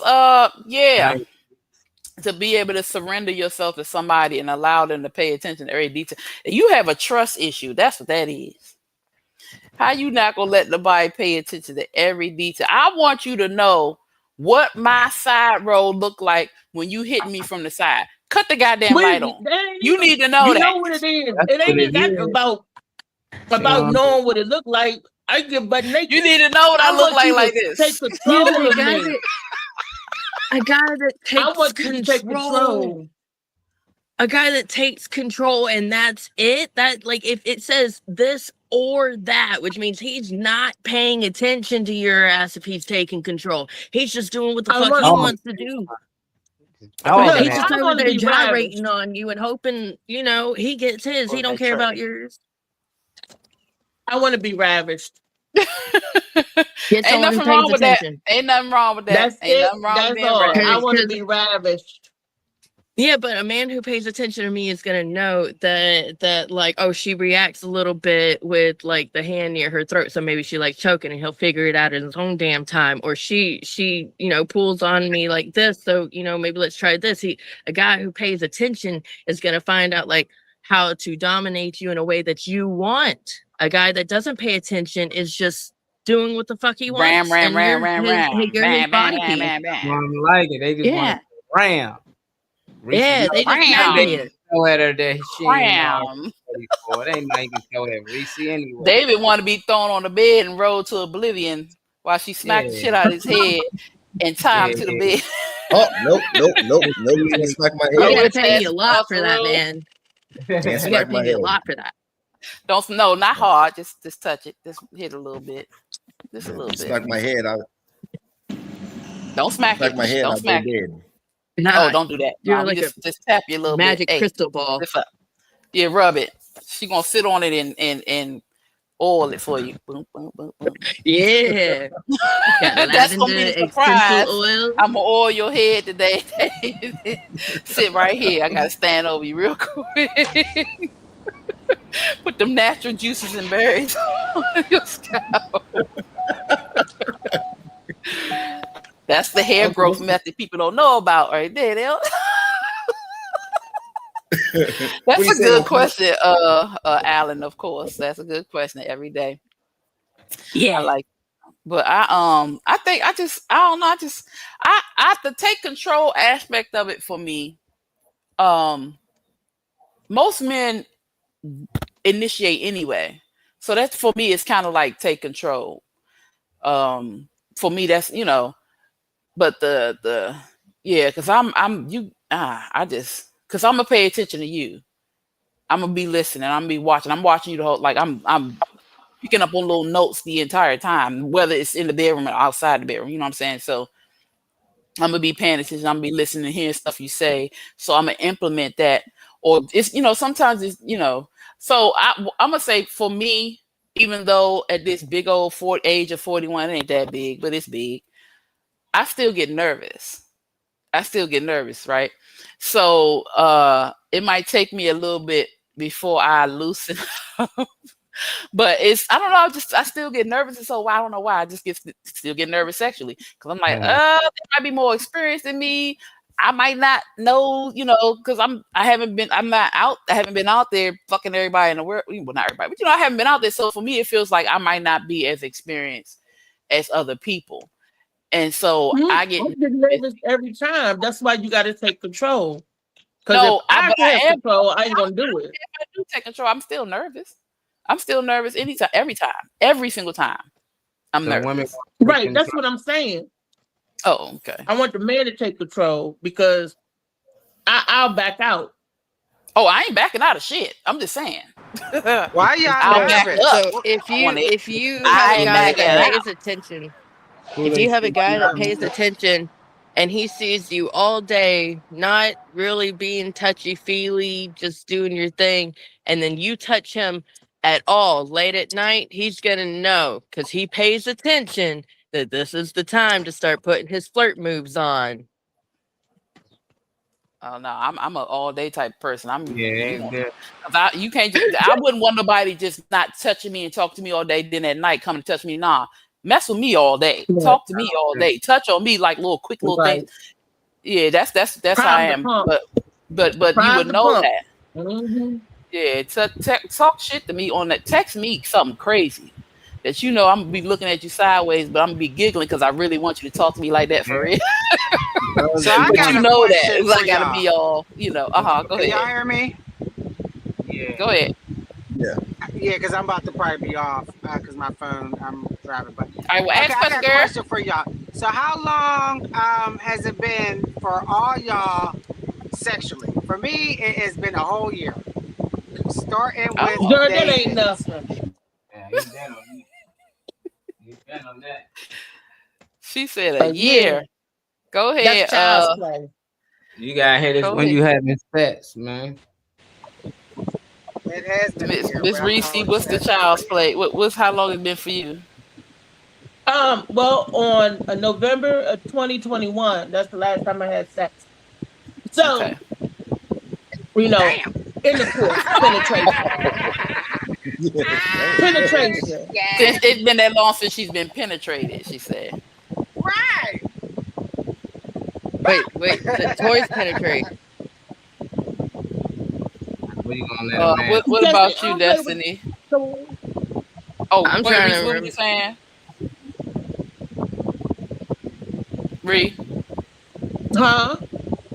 to be able to surrender yourself to somebody and allow them to pay attention to every detail. You have a trust issue. That's what that is. How you not gonna let nobody pay attention to every detail? I want you to know what my side road look like when you hit me from the side. Cut the goddamn light on. You need to know that. You know what it is. It ain't that about knowing what it look like. I get butt naked. You need to know what I look like this. Take control of me. A guy that takes control. A guy that takes control, and that's it. That, like, if it says this or that, which means he's not paying attention to your ass if he's taking control. He's just doing what the fuck he wants to do. He's just over there gyrating on you and hoping, he gets his. He don't care about yours. I want to be ravished. Ain't nothing wrong with that. Ain't nothing wrong with that. That's it. That's all. I want to be ravished. Yeah, but a man who pays attention to me is gonna know that like, oh, she reacts a little bit with like the hand near her throat, so maybe she like choking, and he'll figure it out in his own damn time. Or she pulls on me like this, so maybe let's try this. A guy who pays attention is gonna find out like how to dominate you in a way that you want. A guy that doesn't pay attention is just doing what the fuck he wants. Ram. Like it. They just want to ram. Yeah, they just throw at her that she they might even throw at Reese anyway. David want to be thrown on the bed and rolled to oblivion while she smacked the shit out of his head and tie him to the bed. Oh, nope. You can't smack my head. You gotta pay me a lot for that, man. You gotta pay me a lot for that. Not hard. Just touch it. Just hit a little bit. Just a little bit. Smack my head out. Don't smack it. My head. Don't smack it. Nah, don't do that. You're like just tap your little magic bit. crystal ball. Yeah, rub it. She gonna sit on it and oil it for you. Boom, boom, boom, boom. Yeah. That's gonna be the surprise. I'm gonna oil your head today. Sit right here. I gotta stand over you real quick. Put them natural juices and berries on your scalp. That's the hair growth method people don't know about right there. That's a good question, Alan. Of course, that's a good question every day. Yeah, I like. But I think I don't know. I the take control aspect of it for me. Most men initiate anyway, so that's for me. It's kind of like take control. For me, that's but because because I'm gonna pay attention to you. I'm gonna be listening. I'm gonna be watching. I'm watching you the whole. Like I'm picking up on little notes the entire time, whether it's in the bedroom or outside the bedroom. You know what I'm saying? So I'm gonna be paying attention. I'm gonna be listening and hearing stuff you say. So I'm gonna implement that. Or it's sometimes it's So I'm gonna say for me, even though at this big old age of 41, it ain't that big, but it's big. I still get nervous. I still get nervous, right? So it might take me a little bit before I loosen up. But I don't know, I still get nervous, and so I don't know why I just still get nervous sexually, because I'm like, they might be more experienced than me. I might not know, because I haven't been out there fucking everybody in the world. Well, not everybody, but I haven't been out there. So for me, it feels like I might not be as experienced as other people, and so I get nervous every time. That's why you got to take control. Because no, if I have control, I ain't gonna do it. If I do take control, I'm still nervous. I'm still nervous anytime, every single time. I'm nervous. Right, that's what I'm saying. Oh, okay. I want the man to take control because I'll back out. Oh, I ain't backing out of shit. I'm just saying. Why y'all nervous? So if you have a guy that pays attention, if you have a guy that pays attention and he sees you all day, not really being touchy-feely, just doing your thing, and then you touch him at all late at night, he's gonna know, because he pays attention, that this is the time to start putting his flirt moves on. Oh no, I'm an all day type person. You can't. I wouldn't want nobody just not touching me and talk to me all day. Then at night come and touch me. Nah, mess with me all day. Talk to me all day. Touch on me like quick little things. Yeah, that's how I am. But you would know that. Mm-hmm. Yeah, talk shit to me on that. Text me something crazy that I'm gonna be looking at you sideways, but I'm gonna be giggling because I really want you to talk to me like that for real. So I got that. I gotta be all, Go Can ahead. y'all hear me? Yeah. Go ahead. Yeah. Yeah, because I'm about to probably be off because my phone, I'm driving. But all right, well, ask I got a girl. question for y'all. So how long has it been for all y'all sexually? For me, it has been a whole year. Starting with Girl, that ain't nothing. Yeah, you been on me. You been on that. She said a year. Go ahead. That's child's play. You gotta hit it when you having sex, man. It has been Miss Reese, what's the child's play? What's how long it's been for you? Well, on November of 2021, that's the last time I had sex. So, Okay. In the course, penetration. It's been that long since she's been penetrated, she said. Right. Wait, the toys penetrate. What you gonna let what about you, Destiny? I'm trying to what were you saying? Ree? Huh?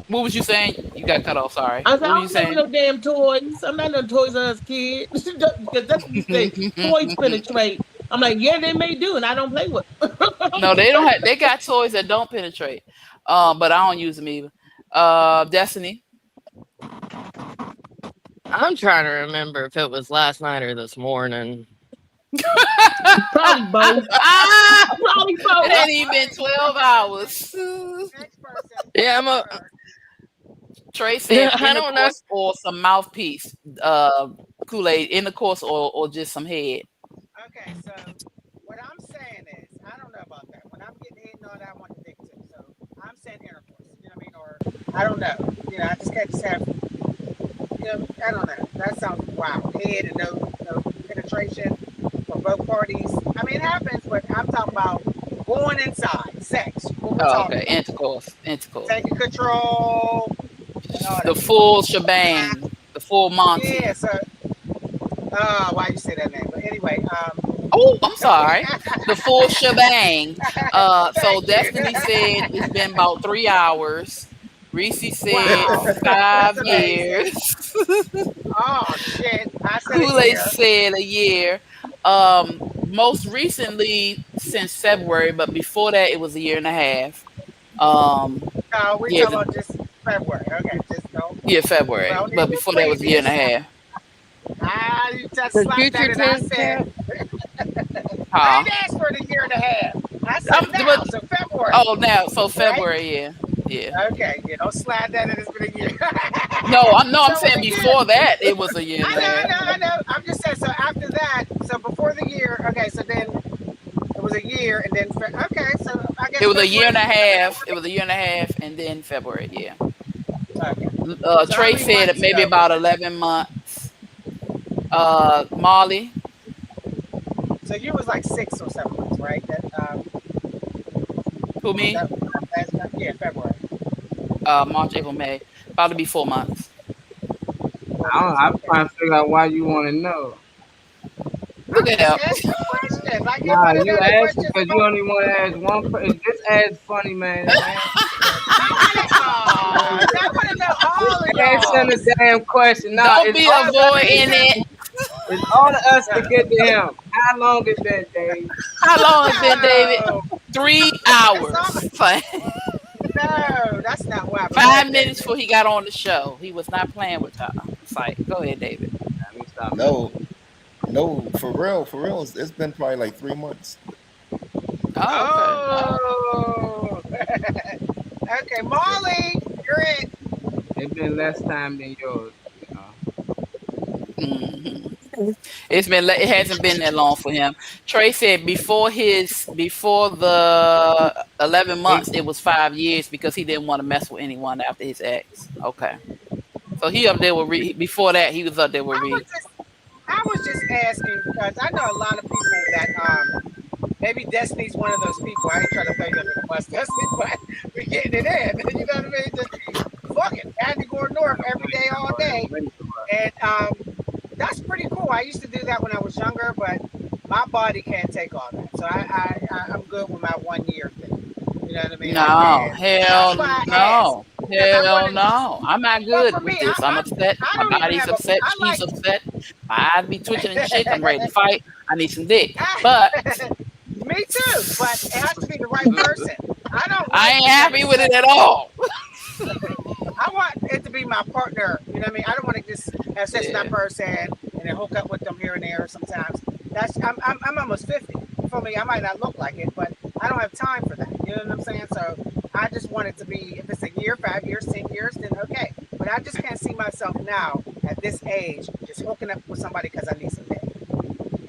What was you saying? You got cut off, sorry. I said, What were you saying? no damn toys. I'm not no Toys R Us kid. Because that's what you say. Toys penetrate. I'm like, yeah, they may do, and I don't play with them. No, they don't have. They got toys that don't penetrate, but I don't use them either. Destiny. I'm trying to remember if it was last night or this morning. Probably both. Probably both. It ain't even been 12 hours. Yeah, I'm a. Trey said, I don't know. or some mouthpiece, Kool-Aid in the course, or just some head. Okay, so what I'm saying is, I don't know about that. When I'm getting hit and all that, I want to dick too. So I'm saying intercourse. You know what I mean? Or I don't know. I just can't just have. I don't know. That sounds wow. Head and no penetration for both parties. I mean, it happens, but I'm talking about going inside, sex. Okay, intercourse. Taking control. The full shebang, the full Monty. Yeah, so why you say that name? But anyway, oh, I'm sorry. The full shebang. So Destiny said it's been about 3 hours. Reese said 5 years. Oh shit! Kool-Aid said a year. Most recently since February, but before that it was a year and a half. No, we're talking about just February. Okay, just go. Yeah, February. But before that was a year and a half. You just slapped that and I said, I didn't ask for the year and a half. I said now, so February. Oh, now, so February, right? Yeah. Okay, don't slide that in. It's been a year. I'm saying before that it was a year and a half. I know. I'm just saying, so after that, so before the year, okay, so then was a year, and then okay. So I guess It was a February- year and a half. It was a year and a half, and then February. Yeah. Okay. Trey how many said months maybe ago? about 11 months. Molly, So you was like 6 or 7 months, right? That who me? yeah, February. March, April, May. Probably be 4 months. I'm trying to figure out why you want to know. Look at that. Ask the question. Like Nah, everybody you got a asked question because you about- only want to ask one person. Just ask funny man. Aw, I want to know all of Ask him y'all. the damn question. Nah, Don't it's be all of us- avoiding it. It's all of us to get to him. How long it been, Dave? How long has been, David? No, 3 hours. no, that's not why. 5 minutes before he got on the show. He was not playing with y'all. It's like, go ahead, David. Let me stop. No, for real. It's been probably like 3 months. Oh, Oh. Okay, Molly, you're in. It's been less time than yours. You know. okay. It hasn't been that long for him. Trey said before the 11 months, it was 5 years because he didn't want to mess with anyone after his ex. Okay. So he up there with Reed. Before that, he was up there with Reed. I was just asking because I know a lot of people that maybe Destiny's one of those people. I ain't trying to throw you under the bus, Destiny, but we're getting it in. You know what I mean? Just fucking had to go north every day, all day, and that's pretty cool. I used to do that when I was younger, but my body can't take all that. So I'm good with my 1 year thing. You know what I mean? No, hell no. I'm not good for me, with this. I'm upset. I My don't even body's have a- upset. I She's like- upset. My eyes be twitching and shit. I'm ready to fight. I need some dick. But Me too, but it has to be the right person. I ain't happy with it at all. I want it to be my partner. You know what I mean? I don't want to just have sex with that person and then hook up with them here and there sometimes. I'm almost 50. For me, I might not look like it, but I don't have time for that. You know what I'm saying? So I just want it to be, if it's a year, 5 years, 10 years, then okay. But I just can't see myself now at this age just hooking up with somebody because I need some dick.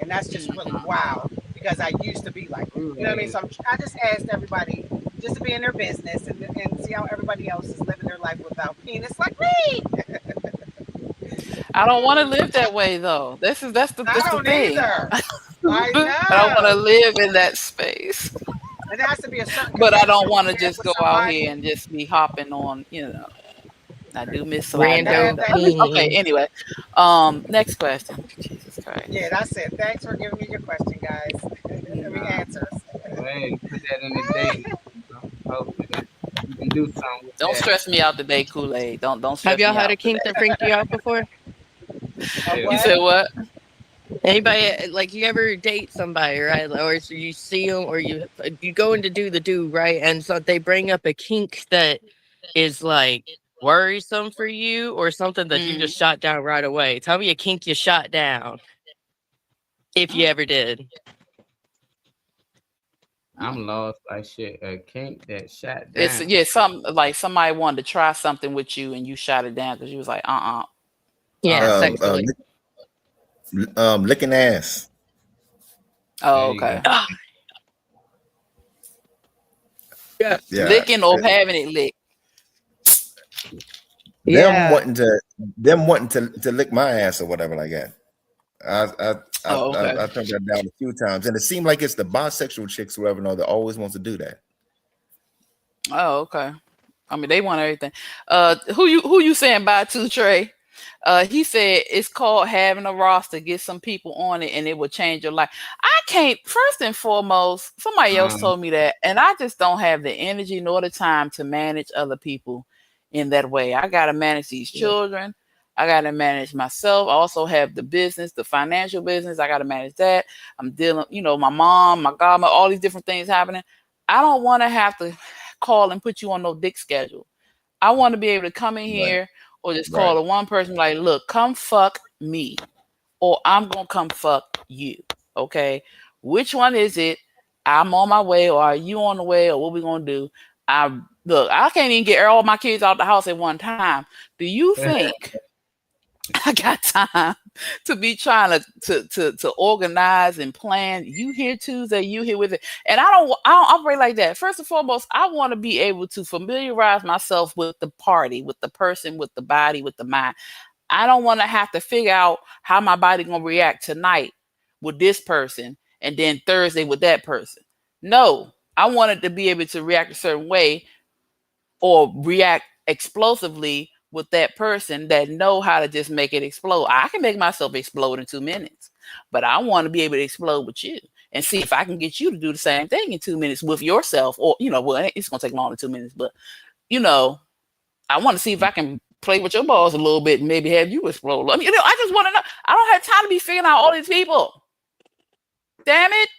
And that's just really wild because I used to be like, you know what I mean? So I just asked everybody just to be in their business and see how everybody else is living their life without penis like me. I don't want to live that way though. That's the I thing. don't either. I know. I don't want to live in that space. And there has to be a certain. But I don't want to connection just with go out somebody. here and just be hopping on, I do miss sliding Random down. peen. Okay, anyway. Next question. Jesus Christ. Yeah, that's it. Thanks for giving me your question, guys. Let me answers. Hey, put that in the day. Hopefully you can do something with Don't that. stress me out today, Kool-Aid. Don't stress Have y'all me had out a kink today. that freaked you out before? You said what? Anybody, like, you ever date somebody, right? Or so you see them, or you go in to do the do, right? And so they bring up a kink that is like worrisome for you, or something that you just shot down right away. Tell me a kink you shot down, if you ever did. I'm lost like shit. A kink that shot down. It's somebody wanted to try something with you and you shot it down because you was like, Yeah, sexually. Licking ass. Oh, okay. Yeah. Licking or having it licked. Them wanting to lick my ass or whatever like that. I turned that down a few times, and it seemed like it's the bisexual chicks, whoever know, that always wants to do that. Oh, okay. I mean, they want everything. Who you saying bye to, Trey? He said it's called having a roster. Get some people on it, and it will change your life. I can't. First and foremost, somebody else told me that, and I just don't have the energy nor the time to manage other people in that way. I got to manage these children. I got to manage myself. I also have the business, the financial business. I got to manage that. I'm dealing, my mom, my godmother, all these different things happening. I don't want to have to call and put you on no dick schedule. I want to be able to come in here or just call the one person like, look, come fuck me, or I'm going to come fuck you. Okay. Which one is it? I'm on my way, or are you on the way, or what we going to do? Look, I can't even get all my kids out the house at one time. Do you think I got time to be trying to organize and plan. You here Tuesday, you here with it, and I don't operate like that. First and foremost, I want to be able to familiarize myself with the party, with the person, with the body, with the mind. I don't want to have to figure out how my body gonna react tonight with this person, and then Thursday with that person. No, I wanted to be able to react a certain way or react explosively with that person that know how to just make it explode. I can make myself explode in 2 minutes, but I want to be able to explode with you and see if I can get you to do the same thing in 2 minutes with yourself. Or, well, it's going to take longer than 2 minutes, but, I want to see if I can play with your balls a little bit and maybe have you explode. I mean, I just want to know. I don't have time to be figuring out all these people. Damn it.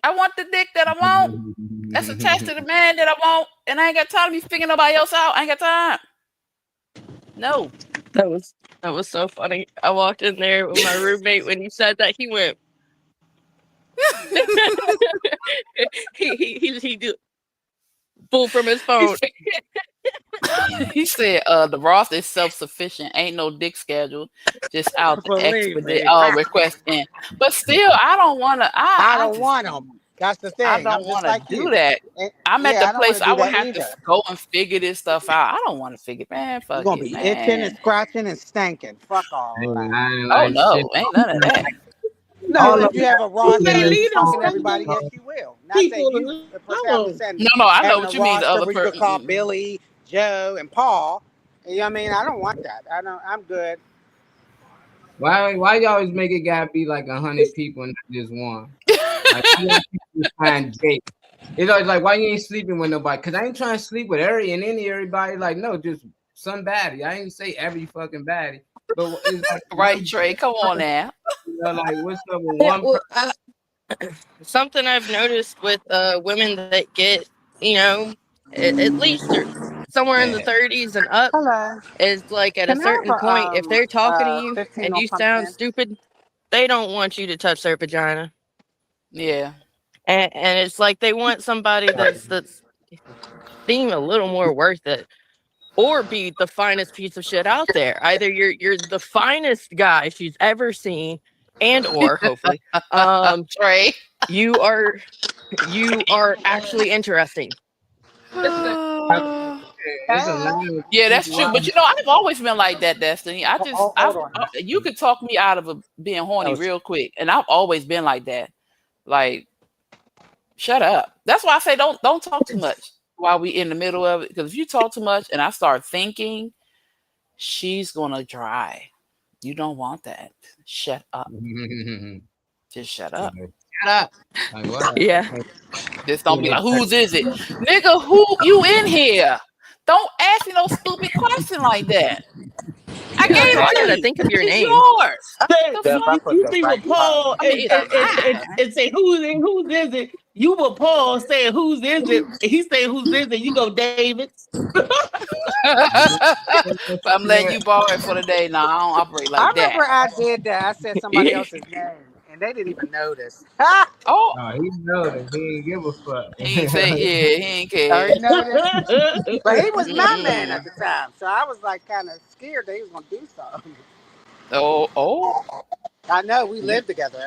I want the dick that I want. That's attached to the man that I want. And I ain't got time to be figuring nobody else out. I ain't got time. No. That was so funny. I walked in there with my roommate when he said that. He went. he do pull from his phone. He said, the roster is self-sufficient. Ain't no dick schedule. Just out to expedite request in. But still, I don't want to. I don't want them. That's the thing. I don't want to do that. I'm at the place I would have to go and figure this stuff out. I don't want to figure, man. Fuck You're gonna be itching and scratching and stinking. Fuck all that. Oh no, ain't none of that. No, if you have a raw fucking everybody, yes, you will. Not saying you. No, I know what you mean. The other person. You could call Billy, Joe, and Paul. You know what I mean? I don't want that. I'm good. Why you always make it gotta be like 100 people and not just one? Like, you want people to find Jake. It's always like, why you ain't sleeping with nobody? Because I ain't trying to sleep with everybody. Like, no, just somebody. I ain't say every fucking baddie. But it's like, right, Trey, come on now. Like, what's up with one something I've noticed with women that get, at least somewhere in the 30s and up, is like at a certain point, if they're talking to you and you sound stupid, they don't want you to touch their vagina. Yeah. And it's like they want somebody that's seem a little more worth it, or be the finest piece of shit out there. Either you're the finest guy she's ever seen, and or hopefully, Trey, you are actually interesting. Yeah, that's true. But I've always been like that, Destiny. You could talk me out of being horny real quick, and I've always been like that. Like, shut up. That's why I say don't talk too much while we in the middle of it. Because if you talk too much and I start thinking, she's gonna dry. You don't want that. Shut up. Just shut up. Shut up. Like, what? Yeah. Just don't be like, whose is it? Nigga, who you in here? Don't ask me no stupid question like that. I gave it to you. Think of your name. Yours. You see what Paul and say whose is it? You will Paul saying whose is it? He saying whose is it? You go David. I'm letting you borrow it for the day. No, I don't operate like that. I remember I did that. I said somebody else's name, and they didn't even notice. Oh, he noticed. He didn't give a fuck. He ain't say he ain't care. But he was my man at the time, so I was like kind of scared that he was gonna do something. Oh. I know we lived together.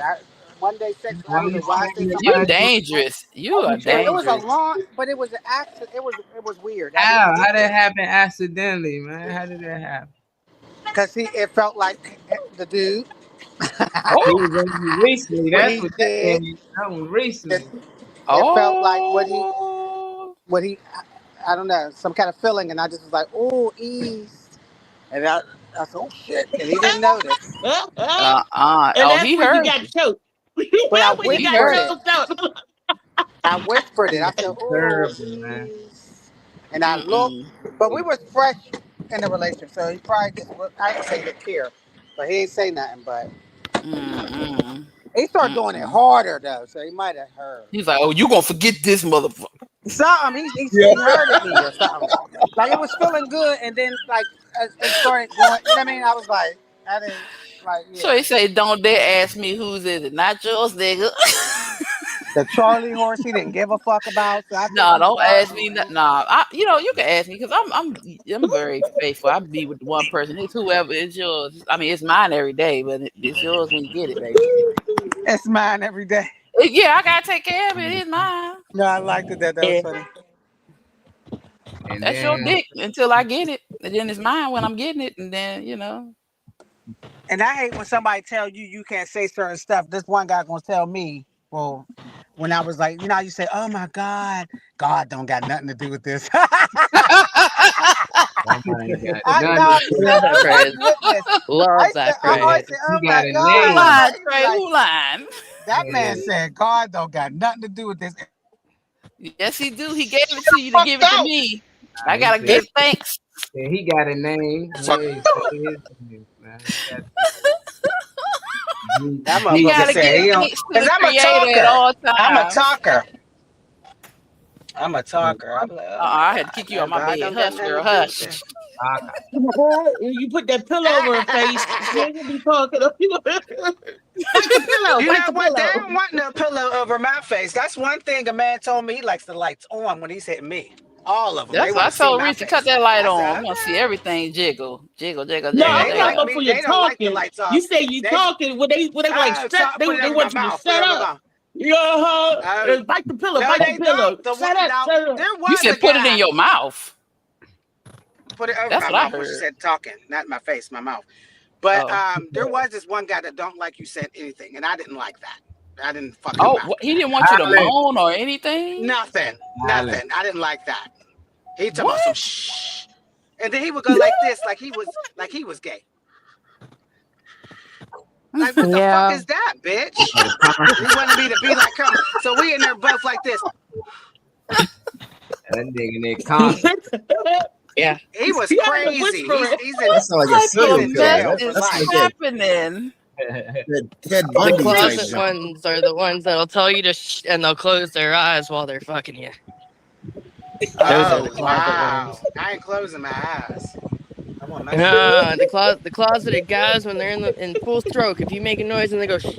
One day, sex. You dangerous. You are dangerous. It was a long, but it was an accident. It was weird. How did that happen accidentally, man? How did that happen? Because it felt like the dude. Recently, that's what that was recently. It felt like what he, I don't know, some kind of feeling, and I just was like, oh, ease, and I said, oh shit, and he didn't notice. And he heard. You got choked. But I whispered it. I whispered it. I said, oh, and I looked, but we were fresh in the relationship, so he probably just, I didn't say he care, but he ain't say nothing, but he started doing it harder though, so he might have heard. He's like, oh, you gonna forget this motherfucker. Something, he heard at me or something. Like it was feeling good, and then like it started going, you know what I mean? I was like, I didn't, like, yeah. So he say, don't dare ask me whose is it, not yours, nigga. The Charlie horse he didn't give a fuck about. So I think No, he don't started ask me. Nah, you know, you can ask me because I'm very faithful. I be with the one person. It's whoever. It's yours. I mean, it's mine every day, but it's yours when you get it, baby. It's mine every day. Yeah, I gotta take care of it. It's mine. No, I liked it. That was Yeah. funny. And That's your then dick until I get it, and then it's mine when I'm getting it, and then you know. And I hate when somebody tell you can't say certain stuff. This one guy gonna tell me, well, when I was like, you know, you say, "Oh my God, God don't got nothing to do with this." somebody I got know. Love that phrase. I Love that always phrase. say, "Oh He my got a God." Who name. lying, He's Trey? like, Who lying? that man said, "God don't got nothing to do with this." Yes, he do. He gave it to you to give it to me. I He gotta said- give thanks. said he got a name. He Fuck. ain't say his name, man. That You motherfucker gotta said, give he don't- thanks to 'Cause the I'm a Creator at all talker. I'm a times. talker. I'm a talker. I'm like, oh I my had to kick God, you out my God bed. don't got Hush, nothing girl, to do with hush. this. You put that pillow over her face. She ain't gonna be talking. Bite the pillow. You Bite know the what? They pillow. don't want no pillow over my face. That's one thing a man told me. He likes the lights on when he's hitting me. All of them. That's They why I want to see told my Reese to face. cut that light I on. said, We want to see okay. everything jiggle, jiggle, jiggle, No, jiggle, I'm They talking like jiggle. about me. for your They don't like the talking. lights off. You say you They- talking when they like shut. Put it They over want my you to mouth. Put shut it over up. my mouth. Yeah, bite the pillow. No, Bite they the pillow. don't. Shut up. Now, Shut up. there You was a said put it guy. in your mouth. Put it over That's my what I mouth. When she heard. said talking, not my face, my mouth. But Oh. there was this one guy that don't like you said anything, and I didn't like that. I didn't fuck him Oh, after he that. didn't want you to Island. moan or anything. Nothing. Island. Nothing. I didn't like that. He talking What? about some shh. And then he would go like this, like he was gay. Like, what the fuck is that, bitch? He wanted me to be like him. So we in there both like this. That nigga Nick constant. Yeah. He was He had to crazy. whisper it. He's in That sounds like a What serial the in killer. jail mess for is That's life. like that happening? Ted The Bundy type closet jump. ones are the ones that'll tell you to shh and they'll close their eyes while they're fucking you. Those are the Oh, closet wow. ones. I ain't closing my eyes. I want my The closeted guys when they're in full stroke, if you make a noise and they go shh,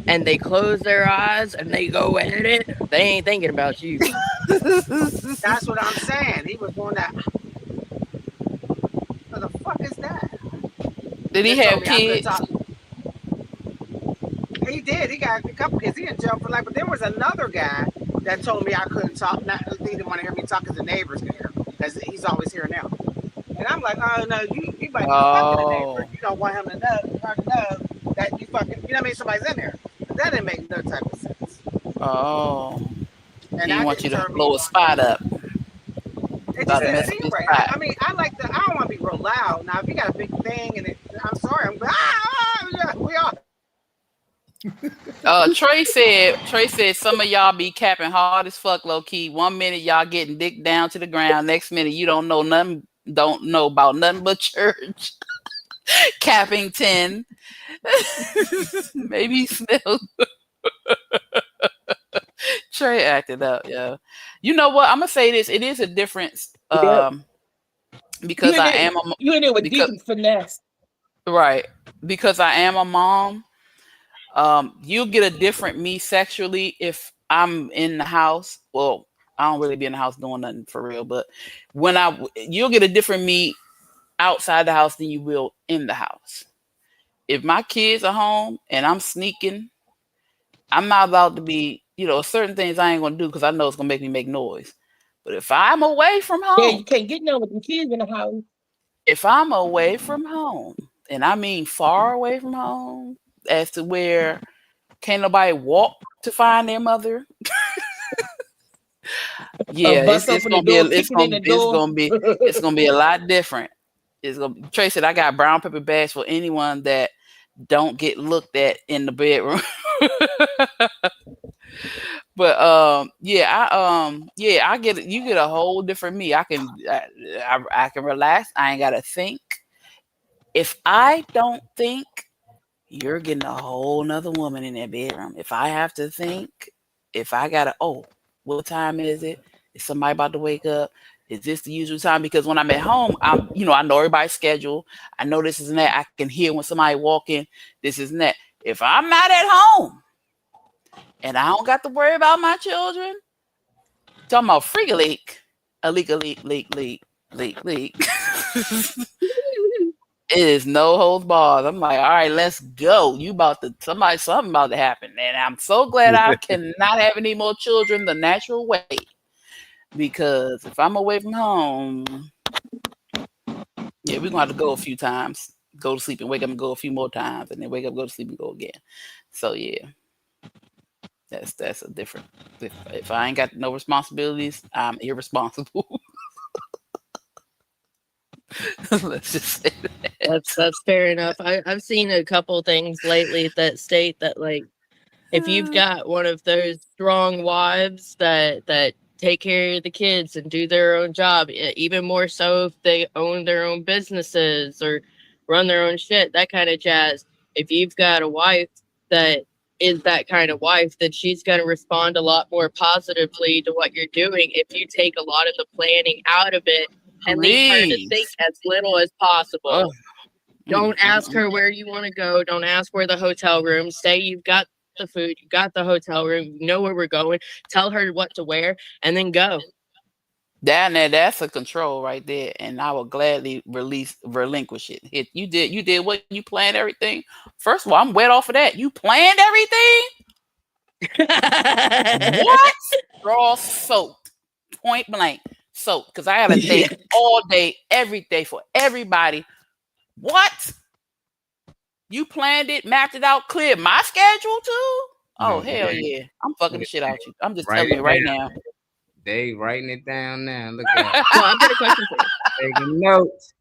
and they close their eyes and they go at it, they ain't thinking about you. That's what I'm saying. He was doing that. What the fuck is that? Did he Just have told me I couldn't kids? talk. He did. He got a couple kids. He in jail for life. But there was another guy that told me I couldn't talk. Not, he didn't want to hear me talk because the neighbors can hear because he's always here now. And I'm like, oh no, you might be fucking a neighbor. You don't want him to know that you fucking. You know what I mean? Somebody's in there. That didn't make no type of sense. Oh, And he didn't want you to determined- blow a spot up. It Thought just it didn't messed seem his right. spot. I mean, I like the. I don't want to be real loud. Now, if you got a big thing and I'm sorry, I'm yeah, we are. Trey said some of y'all be capping hard as fuck, low key. 1 minute y'all getting dick down to the ground. Next minute you don't know about nothing but church. Capping 10. Maybe still. Trey acted up, yeah. You know what? I'm gonna say this. It is a difference. Because I am a You in there with because- deep finesse. right. Because I am a mom. You'll get a different me sexually if I'm in the house. Well, I don't really be in the house doing nothing for real, but you'll get a different me outside the house than you will in the house. If my kids are home and I'm sneaking, I'm not allowed to be, certain things I ain't gonna do because I know it's gonna make me make noise. But if I'm away from home, Yeah, you can't get none with the kids in the house. if I'm away from home, and I mean far away from home, as to where can't nobody walk to find their mother. Yeah, bust it's open the gonna be door, it's kicking in the door. gonna be a lot different. Trey said I got brown paper bags for anyone that don't get looked at in the bedroom. But I get it. You get a whole different me. I can relax. I ain't gotta think. If I don't think, you're getting a whole nother woman in that bedroom. If I have to think, if I gotta, what time is it? Is somebody about to wake up? Is this the usual time? Because when I'm at home, I know everybody's schedule. I know this is and that. I can hear when somebody walking. This is and that. If I'm not at home, and I don't got to worry about my children. Talking about freak a leak. It is no holds barred. I'm like, all right, let's go. Something about to happen. And I'm so glad I cannot have any more children the natural way. Because if I'm away from home, yeah, we're gonna have to go a few times. Go to sleep and wake up and go a few more times, and then wake up, go to sleep and go again. So yeah. That's a different. If I ain't got no responsibilities, I'm irresponsible. Let's just say that. That's fair enough. I've seen a couple things lately that state that, like, if you've got one of those strong wives that take care of the kids and do their own job, even more so if they own their own businesses or run their own shit, that kind of jazz. If you've got a wife that is that kind of wife, then she's going to respond a lot more positively to what you're doing if you take a lot of the planning out of it and leave her to think as little as possible. Don't ask her where you want to go. Don't ask where the hotel room. Say you've got the food, you got the hotel room, you know where we're going. Tell her what to wear, and then go. That's a control right there, and I will gladly relinquish it. You did what you planned everything. First of all, I'm wet off of that. You planned everything. What? Raw soaked, point blank soaked. Because I had a day all day, every day for everybody. What? You planned it, mapped it out, cleared my schedule too? Oh hell yeah! I'm fucking the shit out you. I'm just telling you right now. They writing it down now. Look at it. Well, I've got a question for you. Taking notes.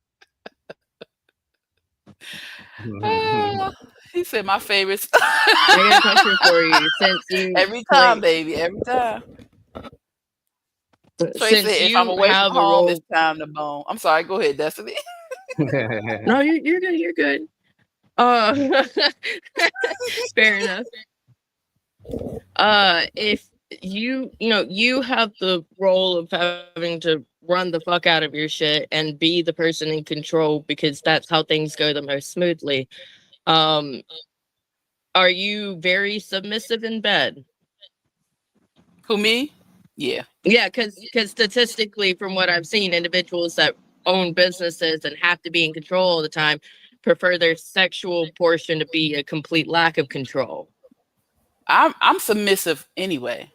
He said my favorites. I got a question for you. Since you every time, baby, every time. Tracy, if I'm away from home, it's time to bone. I'm sorry. Go ahead, Destiny. No, you're good. You're good. Fair enough. If you have the role of having to run the fuck out of your shit and be the person in control because that's how things go the most smoothly. Are you very submissive in bed? Who, me? Yeah. Yeah, because statistically, from what I've seen, individuals that own businesses and have to be in control all the time prefer their sexual portion to be a complete lack of control. I'm submissive anyway,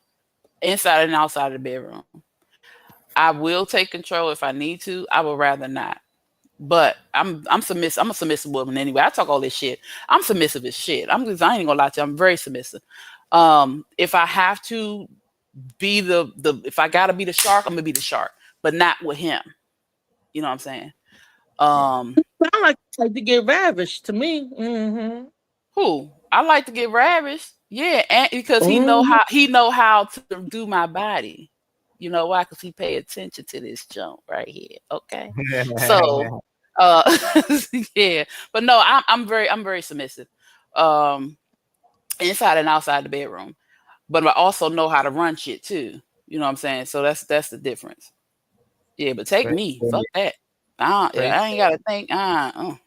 inside and outside of the bedroom. I will take control if I need to. I would rather not. But I'm submissive. I'm a submissive woman anyway. I talk all this shit. I'm submissive as shit. I ain't gonna lie to you. I'm very submissive. If I have to be if I gotta be the shark, I'm gonna be the shark, but not with him. You know what I'm saying? I like to get ravished to me. Mm-hmm. Who? I like to get ravished. Yeah, and because he know how to do my body. You know why? Because he pay attention to this junk right here. Okay. So yeah. But no, I'm very submissive. Inside and outside the bedroom. But I also know how to run shit too. You know what I'm saying? So that's the difference. Yeah, but take me. Fuck that. I ain't gotta think. I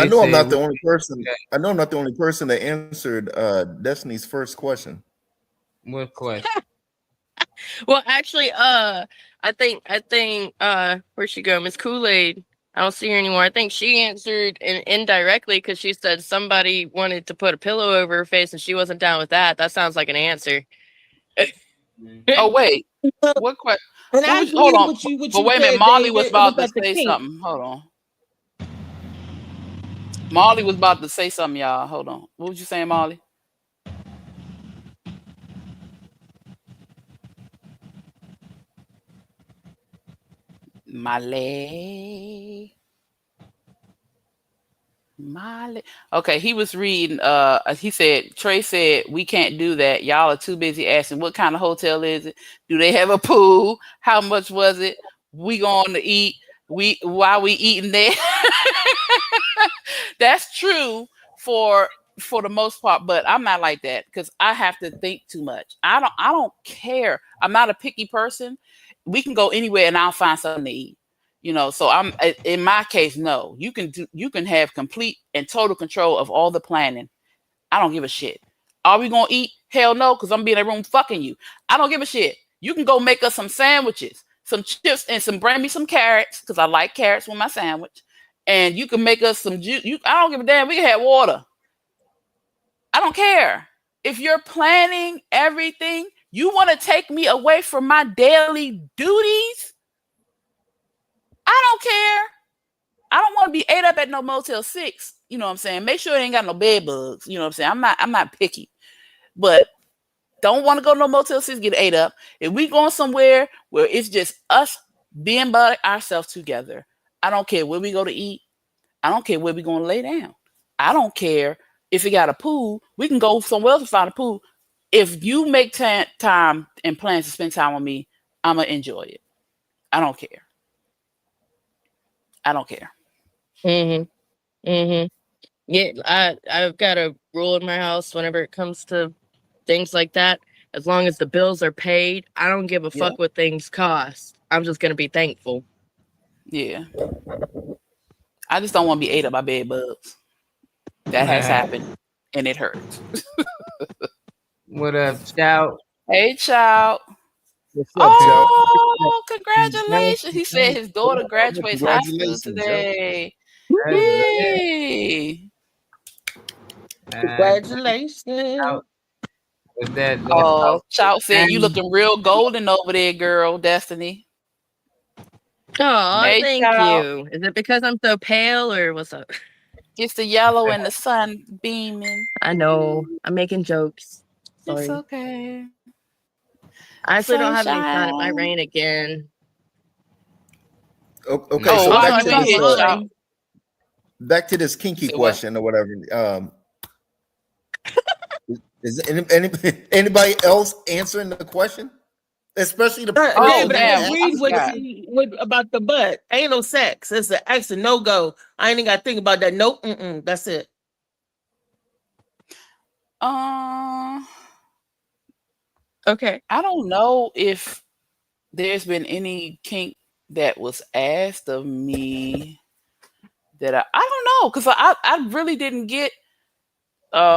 know I'm not the only person. I know I'm not the only person that answered Destiny's first question. What question? Well, actually, I think where'd she go? Miss Kool-Aid. I don't see her anymore. I think she answered indirectly because she said somebody wanted to put a pillow over her face and she wasn't down with that. That sounds like an answer. Oh wait, what question? Hold on. But wait a minute, Molly was about to say something. Hold on. Molly was about to say something, y'all. Hold on. What was you saying, Molly? Molly. Okay, he was reading. He said, Trey said, we can't do that. Y'all are too busy asking what kind of hotel is it? Do they have a pool? How much was it? We going to eat? Why we eating there? That's true for the most part, but I'm not like that because I have to think too much. I don't care. I'm not a picky person. We can go anywhere and I'll find something to eat. You know, so I'm in my case, no. You can have complete and total control of all the planning. I don't give a shit. Are we gonna eat? Hell no, because I'm gonna be in that room fucking you. I don't give a shit. You can go make us some sandwiches, some chips, and bring me some carrots, because I like carrots with my sandwich. And you can make us some juice. I don't give a damn. We can have water. I don't care. If you're planning everything, you want to take me away from my daily duties? I don't care. I don't want to be ate up at no Motel 6. You know what I'm saying? Make sure it ain't got no bed bugs. You know what I'm saying? I'm not picky. But don't want to go to no Motel 6, get ate up. If we going somewhere where it's just us being by ourselves together, I don't care where we go to eat. I don't care where we going to lay down. I don't care if we got a pool. We can go somewhere else and find a pool. If you make time and plans to spend time with me, I'm going to enjoy it. I don't care. I don't care. Yeah, I've got a rule in my house whenever it comes to things like that. As long as the bills are paid, I don't give a fuck what things cost. I'm just gonna be thankful. Yeah. I just don't want to be ate up by bed bugs. That has happened, and it hurts. What up, Shout? Hey, child. What's up, Joe? Oh, congratulations. He said his daughter graduates high school Congratulations, today. Yo. Yay. Congratulations. Was that Oh, Chout said you looking real golden over there, girl, Destiny. Oh, Hey, thank child. you. Is it because I'm so pale or what's up? It's the yellow and the sun beaming. I know. I'm making jokes. Sorry. It's okay. I actually don't have any sun. It might Sunshine. rain again. Okay, Oh, so I back know to you this, hit Chout. back to this kinky Say what? question or whatever. Is anybody else answering the question? Especially the Yeah, Oh, but I damn. agreed with Yeah. you about the butt. Ain't no sex. It's an X and no go. I ain't even got to think about that. Nope. That's it. Okay. I don't know if there's been any kink that was asked of me that I don't know, because I really didn't get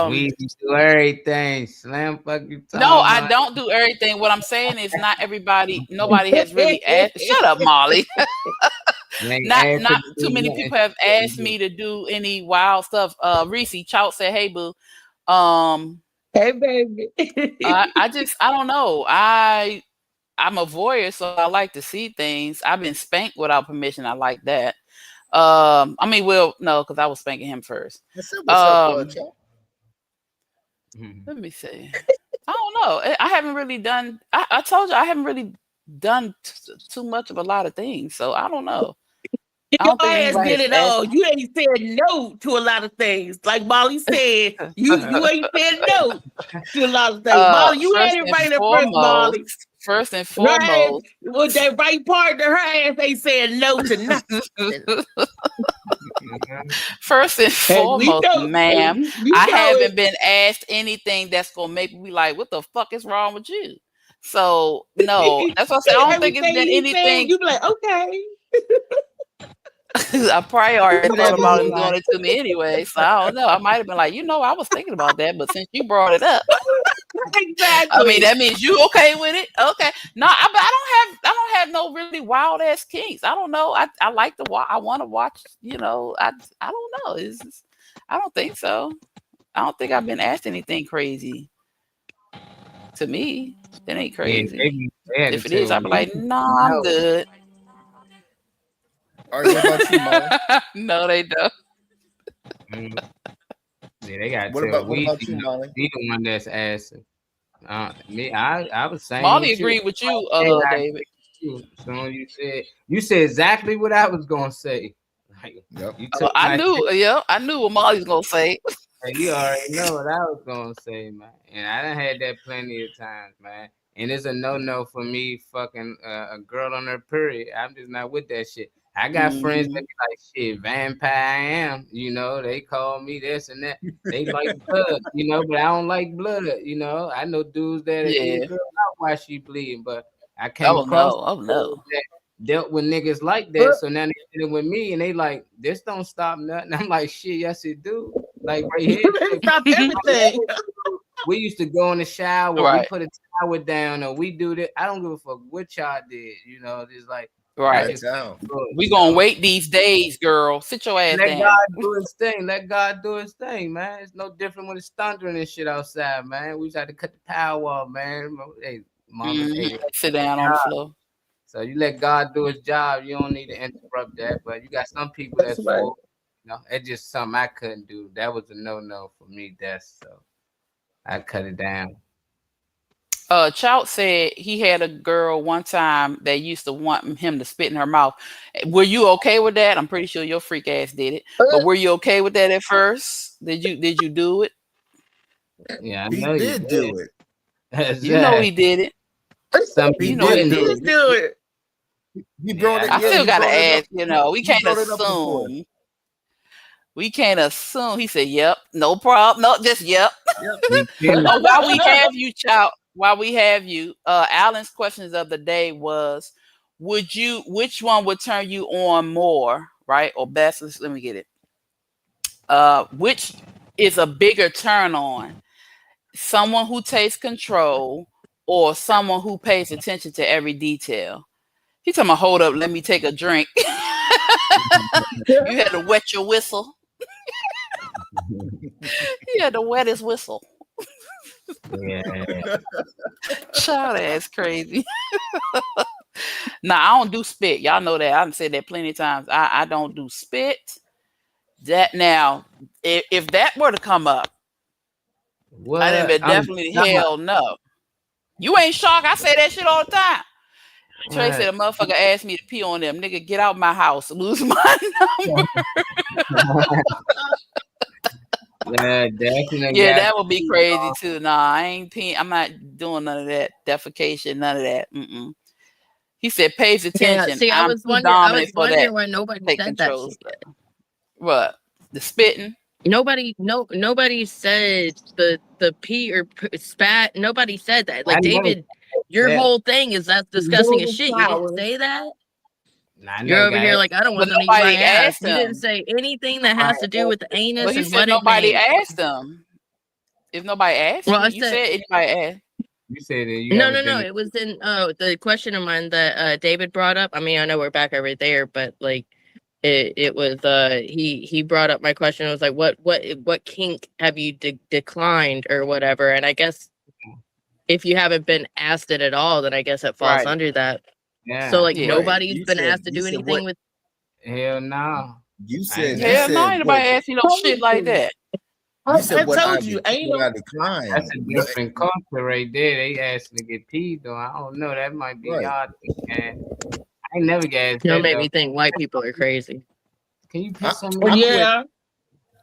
we do everything. Slam fuck you. no, I don't do everything. What I'm saying is nobody has really asked. Shut up, Molly. Not too many people have asked me to do any wild stuff. Reese Chout said, "Hey boo." Hey baby. I don't know. I'm a voyeur, so I like to see things. I've been spanked without permission. I like that. No, because I was spanking him first. What's up, Joe? Let me see. I don't know. I haven't really done. I told you I haven't really done too much of a lot of things, so I don't know. I Your don't think ass anybody did has it asked all. me. You ain't said no to a lot of things. Like Molly said, you ain't said no to a lot of things. Molly, you had it right at first, Molly. First and Her ass, foremost, with that right partner, her ass ain't saying no to nothing. first and And we foremost, know, ma'am, you I know haven't it. been asked anything that's gonna make me be like, what the fuck is wrong with you? So no, that's what I said. I don't think it's Everything been he said, anything. you be like, okay. I probably already thought Whatever about you him doing like. it to me anyway. So I don't know. I might have been like, I was thinking about that, but since you brought it up, Exactly. I mean, that means you okay with it. Okay. No, but I don't have no really wild ass kinks. I don't know. I like to watch. I want to watch. I don't know. I don't think so. I don't think I've been asked anything crazy. To me, that ain't crazy. If it is, I'll be like, nah, I'm good. All right, what about you, Molly? No, they don't. Yeah, they got. What about you, Molly? Be the one that's asking. Me, I was saying. Molly agreed with you, David. So you said exactly what I was gonna say. Like, Yep. I knew what Molly's gonna say. You already know what I was gonna say, man. And I done had that plenty of times, man. And it's a no for me fucking a girl on her period. I'm just not with that shit. I got friends that be like, shit, vampire I am. They call me this and that. They like blood, but I don't like blood, I know dudes that eat girl out while she bleeding, but I came across that dealt with niggas like that. So now they dealing with me and they like, this don't stop nothing. I'm like, shit, yes it do. Like right here. Stop everything. we used to go in the shower, we Right. put a towel down, or we do this. I don't give a fuck what y'all did. You know, it's like I Right. just Down. We gonna wait these days, girl. Sit your ass let down. God do his thing. Let God do his thing, man. It's no different when it's thundering and shit outside, man. We just had to cut the power off, man. Hey, mama, hey, Sit down on the floor. so you let God do his job. You don't need to interrupt that. But you got some people that's That's right. full. You know, it's just something I couldn't do. That was a no for me. That's so I cut it down. Chout said he had a girl one time that used to want him to spit in her mouth. Were you okay with that? I'm pretty sure your freak ass did it. But were you okay with that at first? Did you do it? Yeah, I He know you did do it. You know he did it. Some He You know did he do did. it. Do it. He brought it. I Yeah, still he gotta brought it up. ask, you know, we He can't brought it up before. assume. We can't assume. He said, "Yep, no problem. No, just yep." Yep. Oh, while we have you, Chout, while we have you, Alan's questions of the day was, which one would turn you on more, right? Or best, let me get it. Which is a bigger turn on? Someone who takes control or someone who pays attention to every detail? He's talking about, hold up, let me take a drink. You had to wet your whistle. You had to wet his whistle. Yeah. Child ass crazy. Nah, I don't do spit. Y'all know that. I've said that plenty of times. I don't do spit. That now, if that were to come up, What? I didn't definitely hell no. You ain't shocked. I say that shit all the time. Trey said a motherfucker asked me to pee on them. Nigga, get out my house. Lose my number. Yeah, definitely. Yeah, that would be crazy too. Nah, I ain't peeing. I'm not doing none of that. Defecation, none of that. Mm-mm. He said pays attention. Yeah, see, I I'm was too wondering. I dominant was for that. wondering why nobody Take said that control shit. stuff. What? The spitting? Nobody said the pee or spat. Nobody said that. Like, I never David, your said whole thing is that's disgusting as Golden shit. You didn't showers. say that. I You're never over got here it. like, I don't want But them to eat my nobody ass. asked You didn't him. say anything that has to do with the anus But he and said what it nobody made. asked him. If nobody asked Well, you, I you said said anybody asked. You said that you no, ever no. been It was in the question of mine that David brought up. I mean, I know we're back over there, but like it was he brought up my question. It was like, what kink have you declined or whatever? And I guess if you haven't been asked it at all, then I guess it falls Right. under that. Yeah. So like Yeah. nobody's You been said- asked to you do said anything what? with. Hell no. You I said ain't you Hell no, said ain't what? nobody asked you no shit like that. You said I what told you, ain't what I no. declined. That's a different culture right there. They asking to get peed on. I don't know. That might be Right. y'all thing, man. I ain't never got asked You know, that made though. me think white people are crazy. Can you piss on I me? quit. Yeah.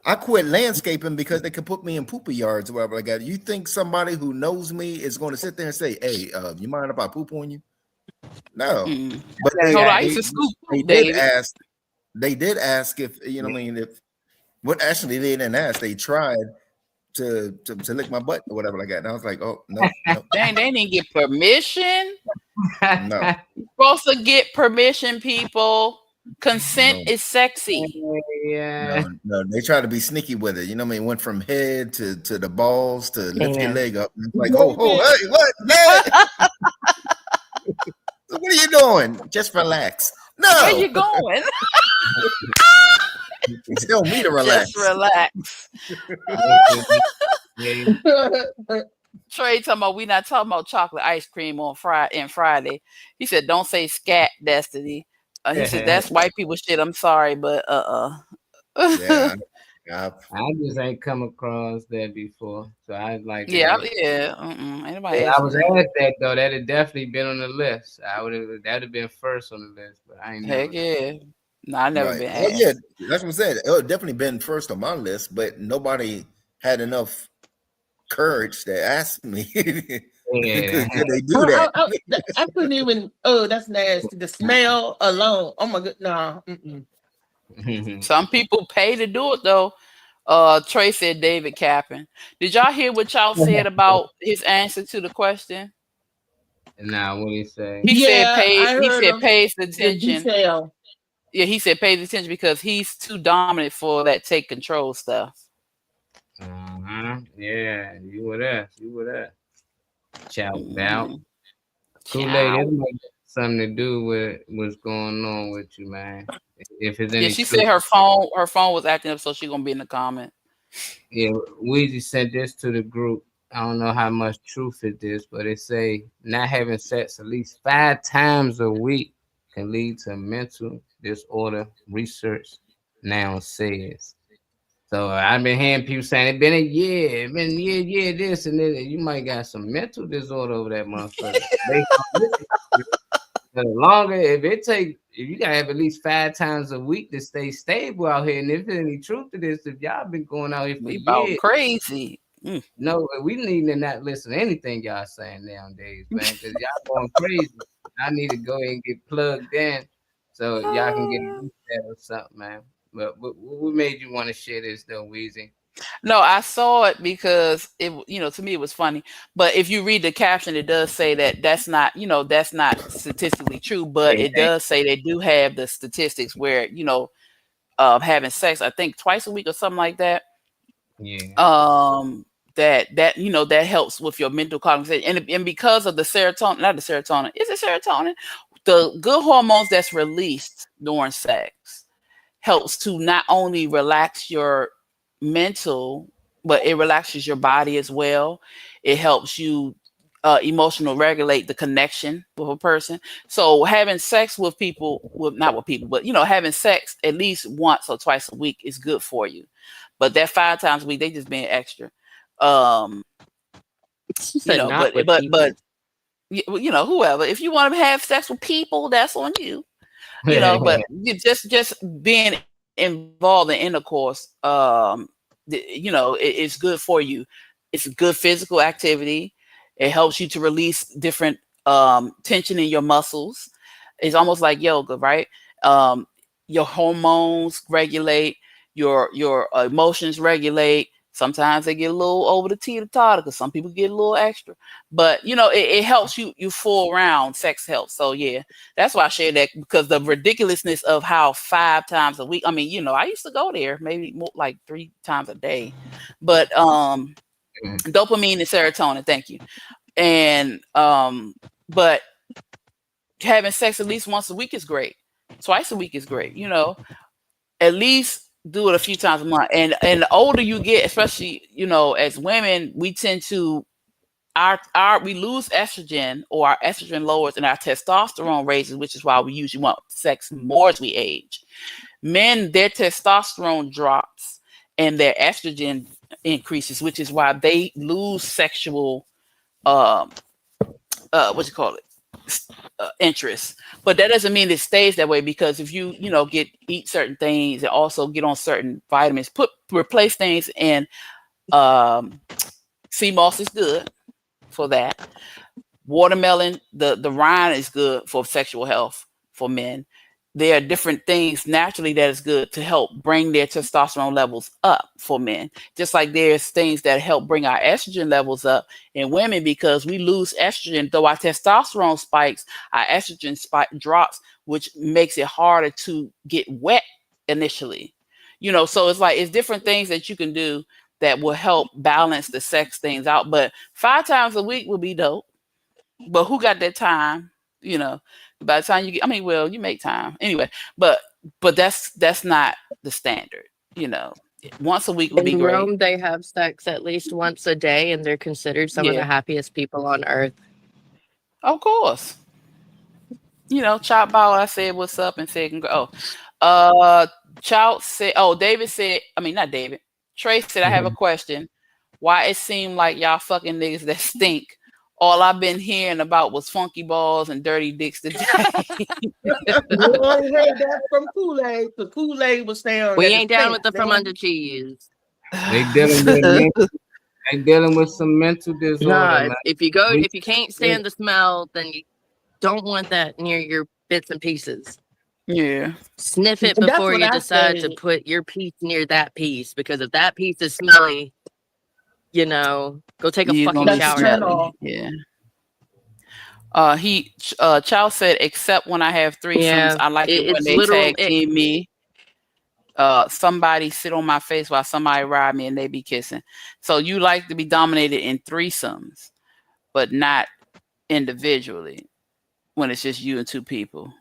I quit landscaping because they could put me in pooper yards or whatever. Like that. You think somebody who knows me is going to sit there and say, "Hey, you mind if I poop on you?" No. Mm. But Hold on, I used to scoop they poop, did David. ask. They did ask if you know. What I mean, if what actually they didn't ask. They tried to lick my butt or whatever like that. And I was like, "Oh no, no, Dang, they didn't get permission. no." You're supposed to get permission, people. Consent No. is sexy. Yeah. No, they try to be sneaky with it. You know what I mean? Went from head to the balls to lift your Amen. leg up. And it's like, oh, hey, what? Hey. What are you doing? Just relax. No, Where you going? tell me to relax. Just relax. Yeah. Trey talking about we not talking about chocolate ice cream on Friday. He said, "Don't say scat, Destiny." He said, "That's white people shit. I'm sorry, but Yeah, I just ain't come across that before. So I like yeah, it. yeah. Anybody Yeah, ask I was me that? asked that though. That had definitely been on the list. That'd have been first on the list, but I ain't Heck never. yeah. No, I never right. been Oh asked. yeah, that's what I said. It would definitely been first on my list, but nobody had enough courage to ask me. Yeah. Could they do that? I couldn't even. Oh, that's nasty. The smell alone. Oh my god, no. Mm-mm. Some people pay to do it though. Trey said David capping. Did y'all hear what y'all said about his answer to the question? Nah, what do you say? He said Yeah, pay. I He heard said him. pays The attention. detail. Yeah, he said pays attention because he's too dominant for that take control stuff. Yeah, you were there. You were there. Chopped out. Mhm. Kool-Aid, Ciao. it might got something to do with what's going on with you, man. If there's Yeah, any she said truth. her phone was acting up, so she gonna be in the comment. Yeah, Weezy sent this to the group. I don't know how much truth it is, but it say not having sex at least 5 times a week can lead to mental disorder. Research now says. So I've been hearing people saying it been a year, it been a year, this and then you might got some mental disorder over that motherfucker. Based on this, the longer if you gotta have at least 5 times a week to stay stable out here, and if there's any truth to this, if y'all been going out here for We about years, crazy. no, we need to not listen to anything y'all saying nowadays, man, because y'all going crazy. I need to go ahead and get plugged in so y'all can get a reset or something, man. But what made you want to share this though, Weezy? No, I saw it because it, to me it was funny. But if you read the caption, it does say that that's not statistically true. But it does say they do have the statistics where having sex, I think twice a week or something like that. Yeah. That helps with your mental cognition, and because of the serotonin, not the serotonin, is it serotonin? The good hormones that's released during sex helps to not only relax your mental, but it relaxes your body as well. It helps you emotional regulate the connection with a person. So having sex with people, not with people, but having sex at least once or twice a week is good for you. But that 5 times a week, they just being extra. She said not with but people. whoever. If you want to have sex with people, that's on you. But you just being involved in intercourse, it's good for you. It's a good physical activity. It helps you to release different tension in your muscles. It's almost like yoga, right? Your hormones regulate, your emotions regulate. Sometimes they get a little over the teeter-totter because some people get a little extra. But it helps you fool around. Sex helps. So yeah, that's why I share that, because the ridiculousness of how 5 times a week. I mean, I used to go there maybe more like 3 times a day. But dopamine and serotonin, thank you. And but having sex at least once a week is great. Twice a week is great. At least do it a few times a month. And the older you get, especially as women, we tend to we lose estrogen, or our estrogen lowers and our testosterone raises, which is why we usually want sex more as we age. Men, their testosterone drops and their estrogen increases, which is why they lose sexual interest. But that doesn't mean it stays that way, because if you eat certain things and also get on certain vitamins, replace things, and sea moss is good for that. Watermelon, the rind is good for sexual health for men. There are different things naturally that is good to help bring their testosterone levels up for men. Just like there's things that help bring our estrogen levels up in women, because we lose estrogen. Though our testosterone spikes, our estrogen drops, which makes it harder to get wet initially. So it's different things that you can do that will help balance the sex things out. But 5 times a week would be dope. But who got that time? By the time you make time anyway. But that's not the standard. Once a week would be In great. Rome, they have sex at least once a day, and they're considered some of the happiest people on earth. Of course. Chop Ball, I said what's up and said Chow said, David said, not David. Trey said, I have a question. Why it seemed like y'all fucking niggas that stink? All I've been hearing about was funky balls and dirty dicks today. You only heard that from Kool-Aid, because Kool-Aid was saying we ain't down with the from under cheese. They dealing with some mental disorder. No, if you can't stand the smell, then you don't want that near your bits and pieces. Yeah. Sniff it before you decide to put your piece near that piece, because if that piece is smelly, go take a fucking shower. Yeah. Chow said, except when I have threesomes, I like it when they tag team me. somebody sit on my face while somebody ride me and they be kissing. So you like to be dominated in threesomes, but not individually when it's just you and two people.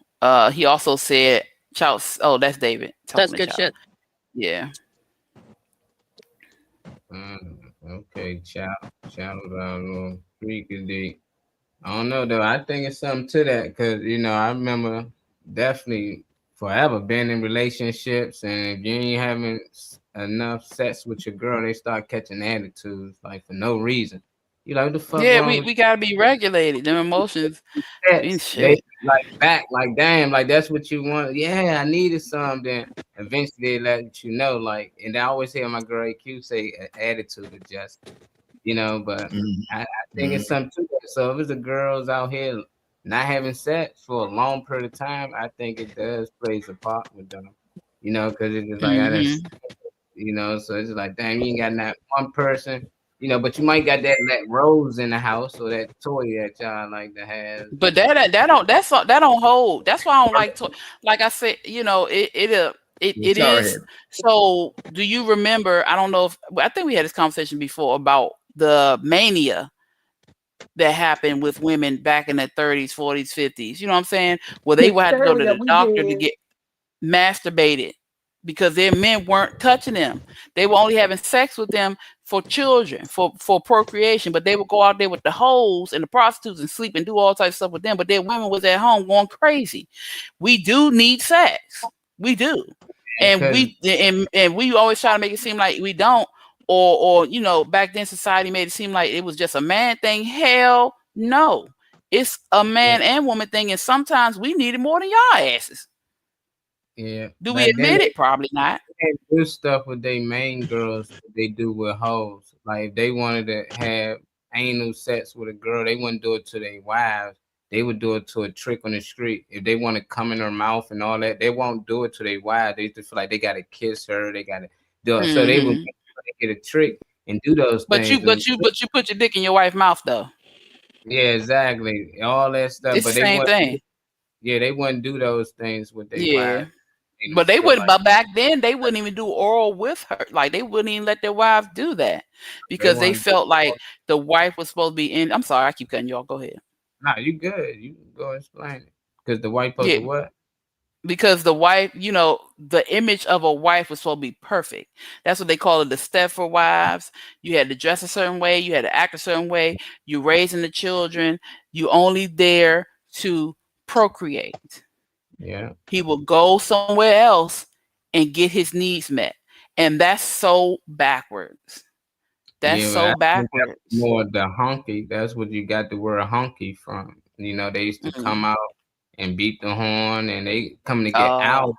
He also said, Charles. Oh, that's David. That's talking to good Charles. shit. Yeah. Okay, shout out freaky dick. I don't know though. I think it's something to that because I remember definitely forever being in relationships, and if you ain't having enough sex with your girl, they start catching attitudes like for no reason. You like, what the fuck Yeah, wrong with we gotta be regulated. Them emotions. that? Shit. They like back, like damn, like that's what you want. Yeah, I needed some. Then eventually they let you know, like, and I always hear my girl AQ say attitude adjustment. But I think it's something to that. So if it's the girls out here not having sex for a long period of time, I think it does plays a part with them. Because it's just like so it's like, damn, you ain't got not one person. But you might got that rose in the house or that toy that y'all like to have. But that don't hold. That's why I don't like to. Like I said, it is. So do you remember? I don't know if I think we had this conversation before about the mania that happened with women back in the 30s, 40s, 50s. You know what I'm saying? Where they would have to go to the doctor to get masturbated because their men weren't touching them. They were only having sex with them for children, for procreation, but they would go out there with the hoes and the prostitutes and sleep and do all types of stuff with them, but their women was at home going crazy. We do need sex. We do. And we always try to make it seem like we don't, or back then society made it seem like it was just a man thing. Hell no. It's a man and woman thing, and sometimes we need it more than y'all asses. Yeah. Do we admit it? Probably not. They do stuff with their main girls they do with hoes. Like if they wanted to have anal sex with a girl, they wouldn't do it to their wives. They would do it to a trick on the street. If they want to come in her mouth and all that, they won't do it to their wives. They just feel like they gotta kiss her, they gotta do it. So they would get a trick and do those things. But you put your dick in your wife's mouth though. Yeah, exactly. All that stuff. It's but the same thing. Yeah, they wouldn't do those things with their wives. But they wouldn't. But back then, they wouldn't even do oral with her. Like they wouldn't even let their wives do that because they felt like the wife was supposed to be in. I'm sorry, I keep cutting y'all. Go ahead. Nah, you good. You can go explain it. Because the wife supposed to what? Because the wife, the image of a wife was supposed to be perfect. That's what they call it, the Stepford wives. You had to dress a certain way. You had to act a certain way. You raising the children. You only there to procreate. Yeah. He will go somewhere else and get his needs met. And that's so backwards. That's backwards. More the honky. That's what you got the word honky from. They used to come out and beat the horn, and they coming to get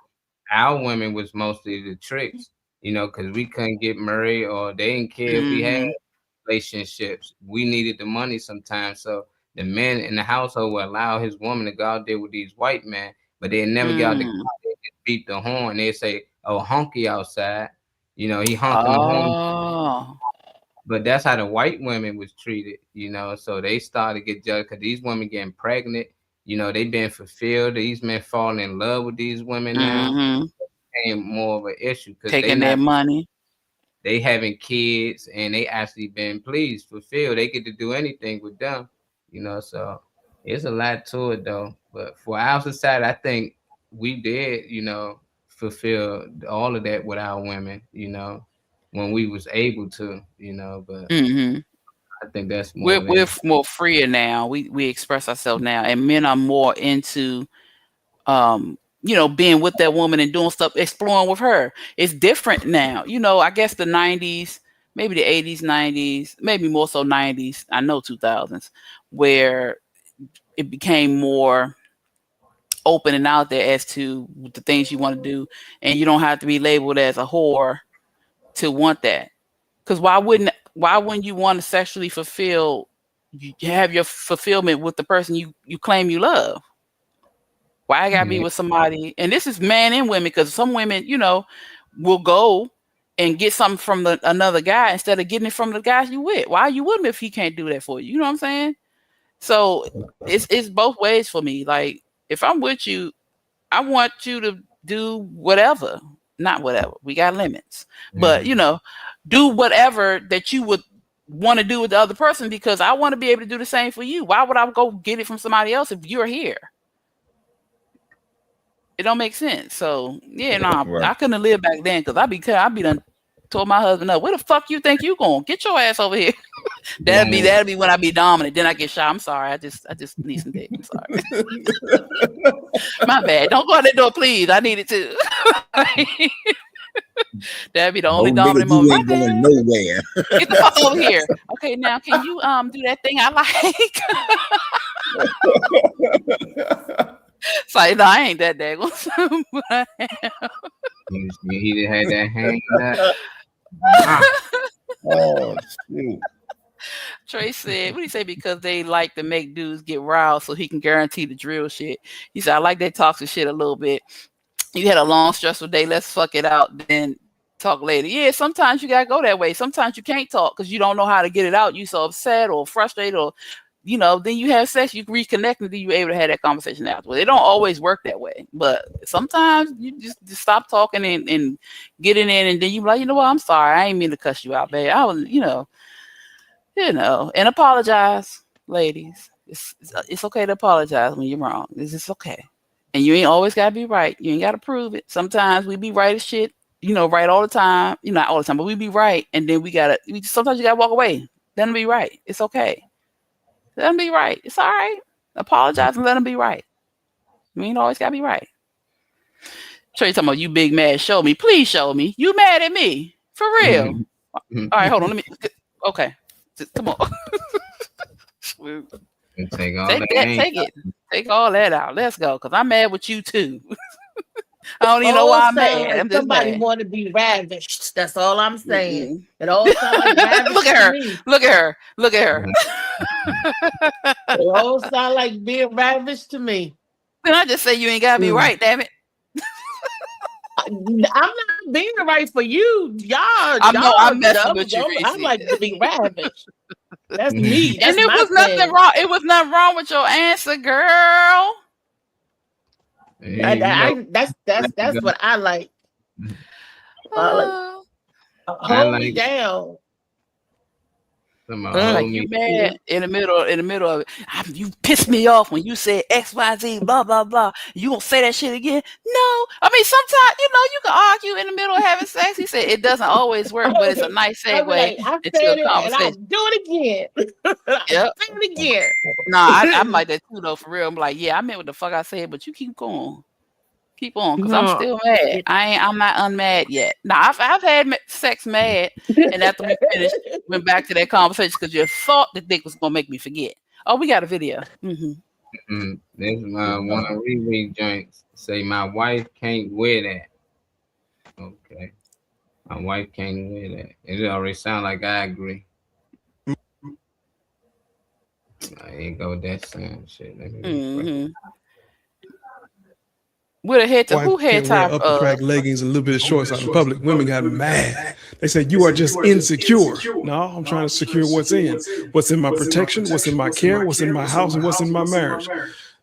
our women was mostly the tricks, because we couldn't get married or they didn't care if we had relationships. We needed the money sometimes. So the men in the household would allow his woman to go out there with these white men, but they'd never get out there and beat the horn. They'd say, oh, honky outside. He honking the horn. But that's how the white women was treated, so they started to get judged because these women getting pregnant, they been fulfilled. These men falling in love with these women now. Became more of an issue because taking their money. They having kids and they actually been pleased, fulfilled. They get to do anything with them, so it's a lot to it though. But for our society, I think we did, fulfill all of that with our women, when we was able to, but I think that's more. We're more freer now. We express ourselves now, and men are more into, being with that woman and doing stuff, exploring with her. It's different now. I guess the 90s, maybe the 80s, 90s, maybe more so 90s. I know 2000s, where it became more open and out there as to the things you want to do, and you don't have to be labeled as a whore to want that. Because why wouldn't you want to sexually fulfill, have your fulfillment with the person you claim you love? Why I gotta be with somebody? And this is man and women, because some women, will go and get something from another guy instead of getting it from the guy you with. Why are you with him if he can't do that for you? You know what I'm saying? So it's both ways for me. Like if I'm with you, I want you to do whatever. not whatever. We got limits, but you know, do whatever that you would want to do with the other person because I want to be able to do the same for you. Why would I go get it from somebody else if you're here? It don't make sense. So yeah, I couldn't have lived back then because I'd be done told my husband up. Where the fuck you think you going? Get your ass over here. that'd be when I be dominant. Then I get shot. I'm sorry. I just need some dick. I'm sorry. My bad. Don't go out that door, please. I need it too. That'd be the only dominant moment. You ain't going nowhere. Get the fuck over here. Okay, now can you do that thing I like? It's like, no, I ain't that daggone. But I am. He had that hand up. Oh, shoot. Trey said, what do you say? Because they like to make dudes get riled so he can guarantee the drill shit. He said, I like that toxic shit a little bit. You had a long, stressful day. Let's fuck it out. Then talk later. Yeah, sometimes you got to go that way. Sometimes you can't talk because you don't know how to get it out. You so upset or frustrated or, you know, then you have sex, you reconnect, and then you're able to have that conversation afterwards. It don't always work that way, but sometimes you just stop talking and get in, and then you be like, you know what, I'm sorry, I ain't mean to cuss you out, babe. I was, you know, and apologize, ladies. It's okay to apologize when you're wrong. It's just okay, and you ain't always gotta be right. You ain't gotta prove it. Sometimes we be right as shit, you know, right all the time. You know, not all the time, but we be right, and then sometimes you gotta walk away. Then be right. It's okay. Let them be right. It's all right. Apologize and let them be right. We ain't always gotta be right. Trey talking about you big mad. Show me. Please show me. You mad at me. For real. All right, hold on. Let me. Okay. Come on. Take it. Take all that out. Let's go. Because I'm mad with you too. I don't even know why I'm mad. I'm just somebody mad. want to be ravished. That's all I'm saying. It all sounds like ravished. Look at her. To me. Look at her. Look at her. It all sound like being ravished to me. Then I just say you ain't gotta be right, damn it. I'm not being right for you. I'm messing with you. I like to be ravished. That's me. That's and it was nothing wrong. It was nothing wrong with your answer, girl. That's what I like. Hold me down. Like you mad in the middle of it. You pissed me off when you said XYZ, blah blah blah. You gonna say that shit again? No. I mean, sometimes you can argue in the middle of having sex. He said it doesn't always work, but it's a nice segue into a conversation. And do it again. Yep. Do it again. Nah, I'm like that too though, for real. I'm like, yeah, I meant what the fuck I said, but you keep going. Keep on, because I'm still mad. I'm not unmad yet. Now I've had sex mad, and after we finished, went back to that conversation because you thought the dick was gonna make me forget. Oh, we got a video. There's one of Riri joints say my wife can't wear that. Okay, my wife can't wear that. It already sound like I agree. I ain't go with that sound shit. With a head to who head top upper crack leggings and a little bit of shorts out in public. Women got mad. They said you are just insecure. No, I'm trying to secure what's in my protection, what's in my care, what's in my house, and what's in my marriage.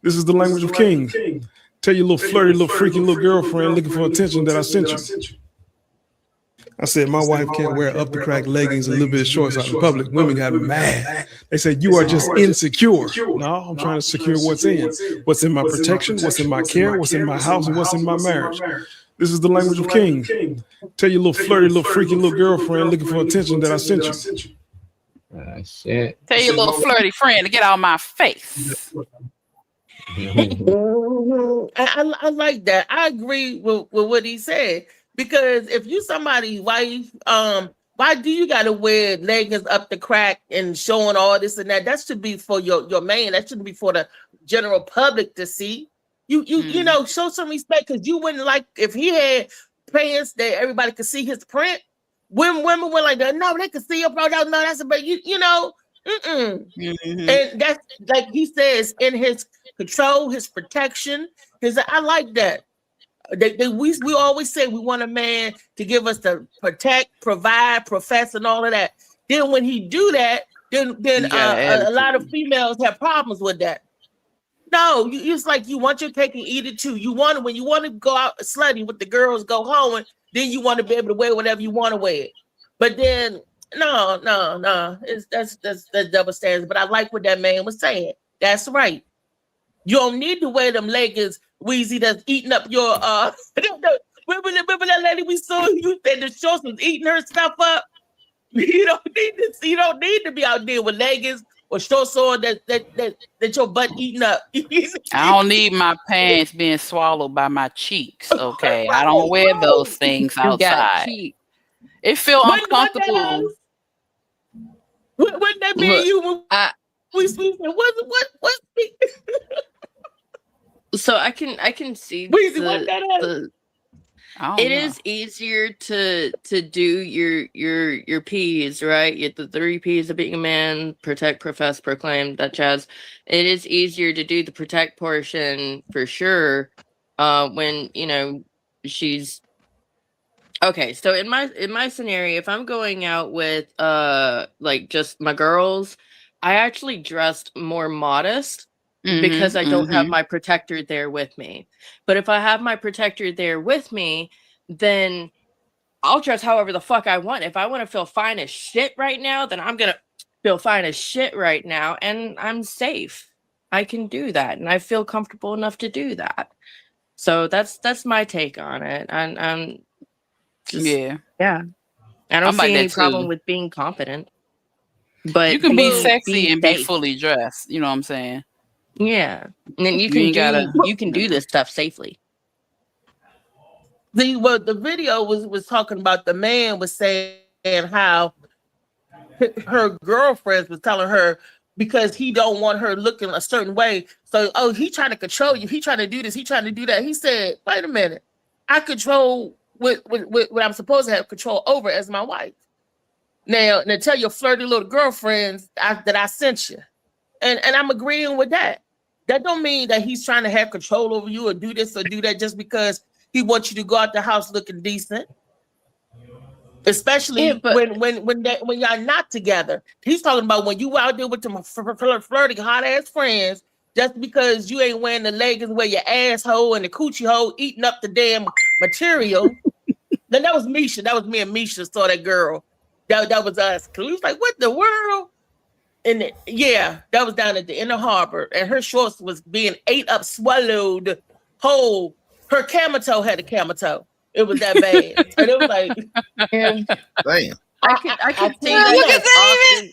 This is the language of kings. Tell your little flirty, little freaky little girlfriend looking for attention that I sent you. I said my wife can't wear up the crack leggings and a little bit of shorts out in public. Women got mad. They said you are just insecure. No, I'm trying to secure what's in my protection, what's in my care, what's in my house, and what's in my marriage. This is the language of kings. Tell your little flirty, little freaky little girlfriend looking for attention that I sent you. Shit. Tell your little flirty friend to get out of my face. I like that. I agree with what he said. Because if you somebody's wife, why do you gotta wear leggings up the crack and showing all this and that? That should be for your man. That shouldn't be for the general public to see. You know, show some respect, because you wouldn't like if he had pants that everybody could see his print. When women were like that, no, they could see your product. No, that's about you know. And that's like he says, in his control, his protection. I like that. We always say we want a man to give us the protect, provide, profess, and all of that. Then when he do that, then a lot of females have problems with that. No, it's like you want your cake and eat it too. You want to, when you want to go out slutty with the girls, go home, and then you want to be able to wear whatever you want to wear. But then no, that's double standards. But I like what that man was saying. That's right. You don't need to wear them leggings, Weezy, that's eating up your remember that lady we saw? You said the shorts was eating her stuff up. You don't need to be out there with leggings or shorts on that your butt eating up. I don't need my pants being swallowed by my cheeks. Okay, I don't wear those things You got outside. cheap. It feel uncomfortable. Wouldn't that be Look, you when I- we speak? What? So I can see Weezy, what that is? the I don't it know. is easier to do your P's, right? The 3 P's of being a man: protect, profess, proclaim, that jazz. It is easier to do the protect portion for sure. When she's okay. So in my scenario, if I'm going out with like just my girls, I actually dressed more modest because I don't have my protector there with me. But if I have my protector there with me, then I'll dress however the fuck I want. If I want to feel fine as shit right now, then I'm gonna feel fine as shit right now, and I'm safe. I can do that, and I feel comfortable enough to do that. So that's my take on it. And I'm just Yeah. I don't I'm like see any that problem too. with being confident. But You can be Well, sexy and be safe. fully dressed. You know what I'm saying? Yeah, and then You ain't gotta. you can do this stuff safely. The video was talking about, the man was saying how her girlfriends was telling her, because he don't want her looking a certain way. So, he trying to control you. He trying to do this. He trying to do that. He said, wait a minute. I control what I'm supposed to have control over as my wife. Now tell your flirty little girlfriends that I sent you. And I'm agreeing with that. That don't mean that he's trying to have control over you or do this or do that just because he wants you to go out the house looking decent. Especially when y'all not together. He's talking about when you out there with them flirty hot ass friends, just because you ain't wearing the leggings where your asshole and the coochie hole eating up the damn material. Then that was Misha. That was me and Misha saw that girl. That was us. Cause we was like, what the world? And that was down at the inner harbor, and her shorts was being ate up, swallowed whole. Her camel toe had a camel toe. It was that bad. And it was like, Damn. I could see Well, that look at often.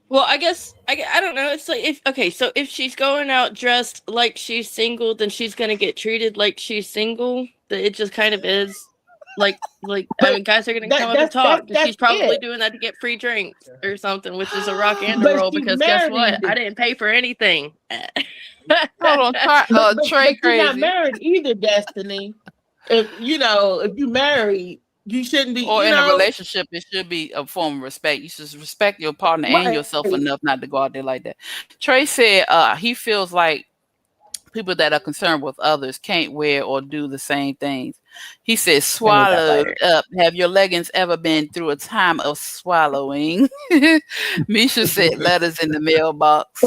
Well, I guess I don't know. It's like so if she's going out dressed like she's single, then she's gonna get treated like she's single. It just kind of is. Like I mean, guys are gonna come up and talk. But she's probably doing that to get free drinks or something, which is a rock and But roll. she's Because guess what? married. I didn't pay for anything. Hold on, Trey you're not crazy. married either, Destiny. If you married, you shouldn't be. Or in a relationship, it should be a form of respect. You should respect your partner and yourself enough not to go out there like that. Trey said he feels like people that are concerned with others can't wear or do the same things. He said, swallowed up. Have your leggings ever been through a time of swallowing? Misha said letters in the mailbox.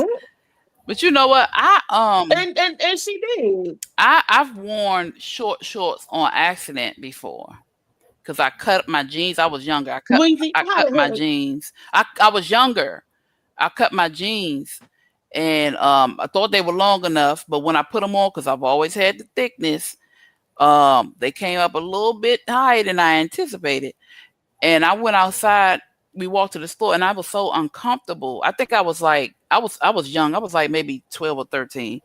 But you know what? And she did. I've worn short shorts on accident before. Because I cut my jeans. I was younger. I cut my jeans. I was younger. I cut my jeans. And I thought they were long enough, but when I put them on, because I've always had the thickness, they came up a little bit higher than I anticipated. And I went outside. We walked to the store, and I was so uncomfortable. I think I was like, I was young. I was like maybe 12 or 13,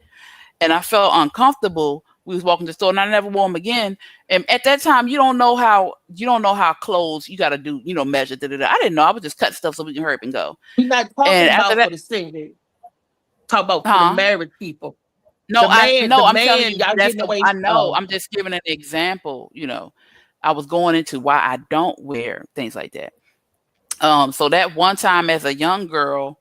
and I felt uncomfortable. We was walking to the store, and I never wore them again. And at that time, you don't know how clothes you got to do, measure. I didn't know. I would just cut stuff so we can hurry up and go. We're not talking about for the single. Talk about for the married people. No, I'm telling you, I know. Oh. I'm just giving an example. I was going into why I don't wear things like that. So that one time as a young girl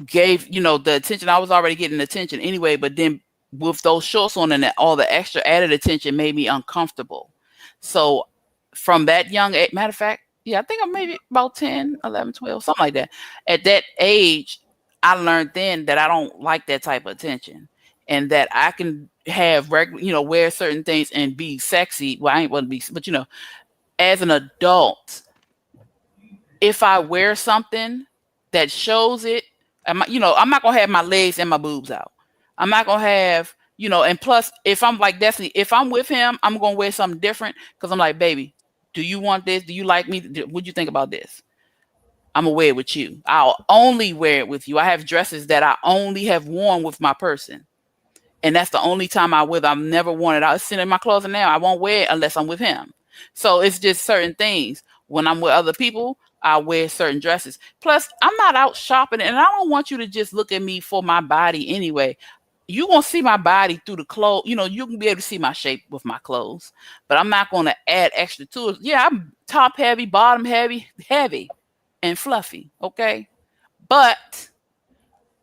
gave, the attention. I was already getting attention anyway, but then with those shorts on and all the extra added attention made me uncomfortable. So from that young age, matter of fact, I think I'm maybe about 10, 11, 12, something like that. At that age, I learned then that I don't like that type of attention, and that I can have regular, wear certain things and be sexy. Well, I ain't want to be, but as an adult, if I wear something that shows it, I'm not gonna have my legs and my boobs out. I'm not gonna have, and plus, if I'm like definitely, if I'm with him, I'm gonna wear something different because I'm like, baby, do you want this? Do you like me? What'd you think about this? I'm gonna wear it with you. I'll only wear it with you. I have dresses that I only have worn with my person, and that's the only time I wear them. I've never worn it out. It's sitting in my closet now. I won't wear it unless I'm with him. So it's just certain things. When I'm with other people, I wear certain dresses. Plus, I'm not out shopping, and I don't want you to just look at me for my body anyway. You gonna see my body through the clothes. You can be able to see my shape with my clothes, but I'm not gonna add extra to it. Yeah, I'm top heavy, bottom heavy, and fluffy. Okay, but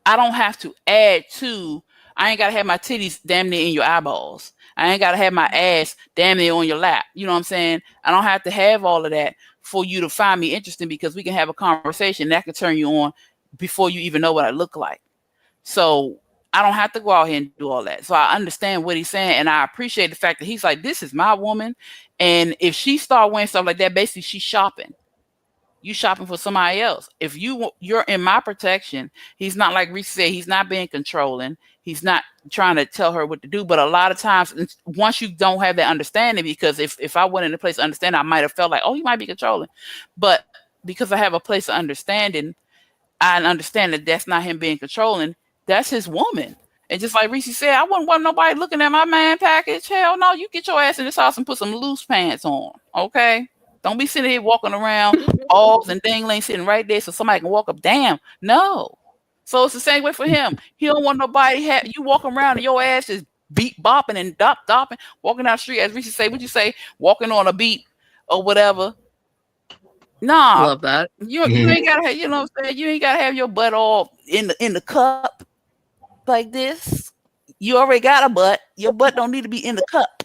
I don't have to add to. I ain't gotta have my titties damn near in your eyeballs. I ain't gotta have my ass damn near on your lap. You know what I'm saying? I don't have to have all of that for you to find me interesting, because we can have a conversation that could turn you on before you even know what I look like. So I don't have to go out here and do all that. So I understand what he's saying, and I appreciate the fact that he's like, this is my woman, and if she start wearing stuff like that, basically she's shopping. You shopping for somebody else. If you're in my protection, he's not, like Reese said, he's not being controlling. He's not trying to tell her what to do. But a lot of times, once you don't have that understanding, because if I went in a place of understanding, I might have felt like, oh, he might be controlling. But because I have a place of understanding, I understand that that's not him being controlling. That's his woman. And just like Reese said, I wouldn't want nobody looking at my man package. Hell no, you get your ass in this house and put some loose pants on. Okay? Don't be sitting here walking around, alls and dingling sitting right there so somebody can walk up. Damn, no. So it's the same way for him. He don't want nobody you walking around and your ass is beat bopping and dopping, walking down the street, as Reese say, what you say, walking on a beat or whatever. Nah, Love that. You ain't gotta have, you know what I'm saying? You ain't gotta have your butt all in the cup like this. You already got a butt. Your butt don't need to be in the cup.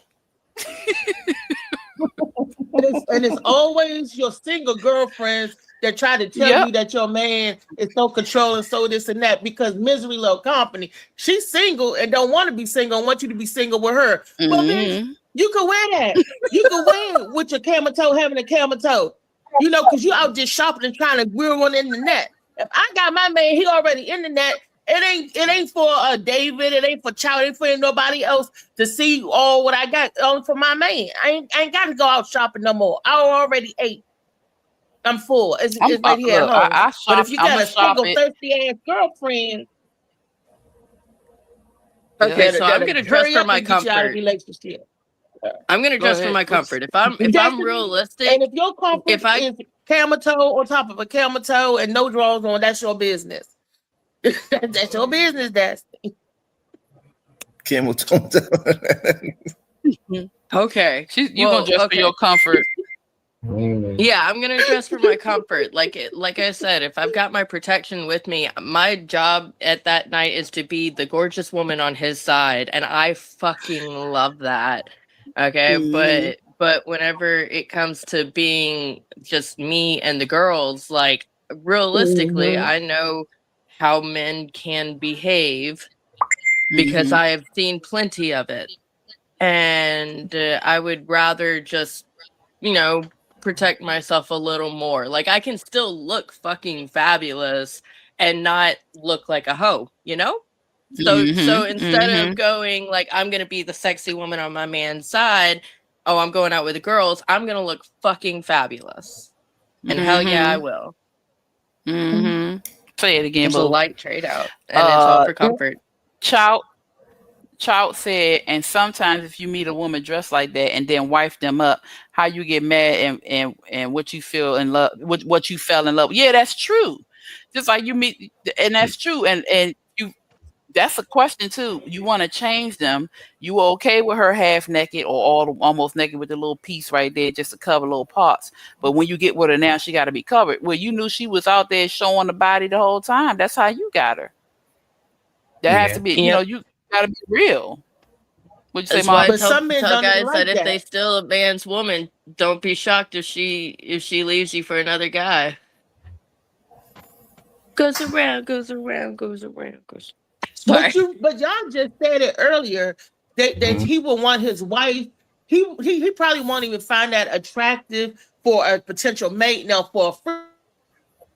And it's always your single girlfriends that try to tell you that your man is so controlling, so this and that, because misery love company. She's single and don't want to be single and want you to be single with her. Well, bitch, you can wear that. You can wear it with your camel toe, having a camel toe. Because you out just shopping and trying to wear one in the net. If I got my man, he already in the net. It ain't for David. It ain't for Child. It ain't for nobody else to see all what I got. Only for my man. I ain't got to go out shopping no more. I already ate. I'm full. It's right here at home. I shop, but if you got a single thirsty ass girlfriend, okay, so I'm gonna dress for my comfort. I'm gonna dress for my comfort. If I'm realistic, and if your comfort is camel toe on top of a camel toe and no drawers on, that's your business. That's your business, Destiny. Camel toe. Okay, you gonna dress for your comfort. Yeah, I'm gonna dress for my comfort. Like I said, if I've got my protection with me, my job at that night is to be the gorgeous woman on his side, and I fucking love that. Okay, but whenever it comes to being just me and the girls, like realistically, I know how men can behave because I have seen plenty of it, and I would rather just protect myself a little more. Like, I can still look fucking fabulous and not look like a hoe, So instead of going like, I'm gonna be the sexy woman on my man's side, I'm going out with the girls, I'm gonna look fucking fabulous. And hell yeah, I will. Say it again. It's a light trade out, and it's all for comfort. Child said, and sometimes if you meet a woman dressed like that and then wife them up, how you get mad and what you feel in love, what you fell in love with. Yeah, that's true. Just like you meet, and that's true. And you, that's a question too. You want to change them. You were okay with her half naked or almost naked with the little piece right there just to cover little parts. But when you get with her now, she got to be covered. Well, you knew she was out there showing the body the whole time. That's how you got her. That has to be, you gotta be real. What'd you say, Mom? But some men tell guys like that if they steal a man's woman, don't be shocked if she leaves you for another guy. Goes around, goes around, goes around, goes. Sorry. But y'all just said it earlier that he would want his wife. He probably won't even find that attractive for a potential mate. Now, for a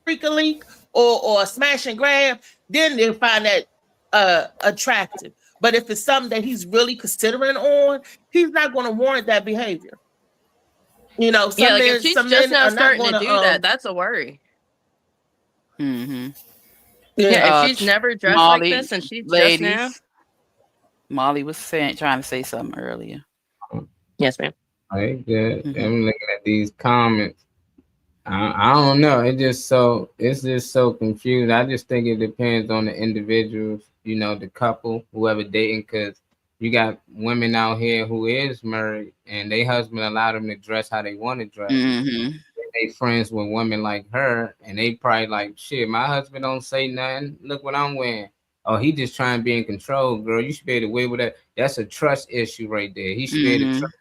freak a leak or a smash and grab, then they'll find that attractive. But if it's something that he's really considering on, he's not going to warrant that behavior. You know, Yeah, like if she's just now starting to do that, that's a worry. Mm-hmm. Yeah, if she's never dressed like this and she's just now. Molly was trying to say something earlier. Yes, ma'am. I'm looking at these comments. I don't know. It's just so confused. I just think it depends on the individuals, you know, the couple, whoever dating, because you got women out here who is married and they husband allow them to dress how they want to dress. Mm-hmm. They friends with women like her, and they probably like, shit, my husband don't say nothing. Look what I'm wearing. Oh, he just trying to be in control, girl. You should be able to wear with that. That's a trust issue right there. He should be able to trust.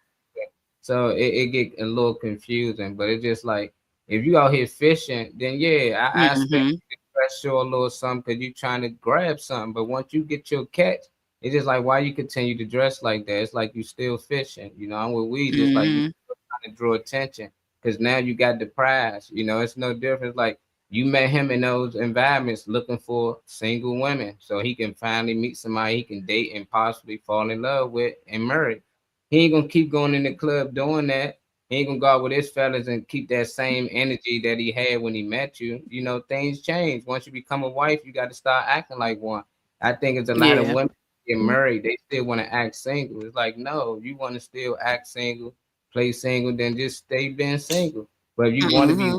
So it get a little confusing, but it's just like, if you out here fishing, then yeah, I expect you to dress you a little something because you trying to grab something. But once you get your catch, it's just like, why you continue to dress like that? It's like you still fishing, you know. I'm with weed, just like you trying to draw attention because now you got the prize. You know, it's no difference. Like you met him in those environments looking for single women, so he can finally meet somebody he can date and possibly fall in love with and marry. He ain't gonna keep going in the club doing that. He ain't gonna go out with his fellas and keep that same energy that he had when he met you. You know, things change. Once you become a wife, you got to start acting like one. I think it's a lot of women get married, they still want to act single. It's like, no, you want to still act single, play single, then just stay being single. But if you want to be,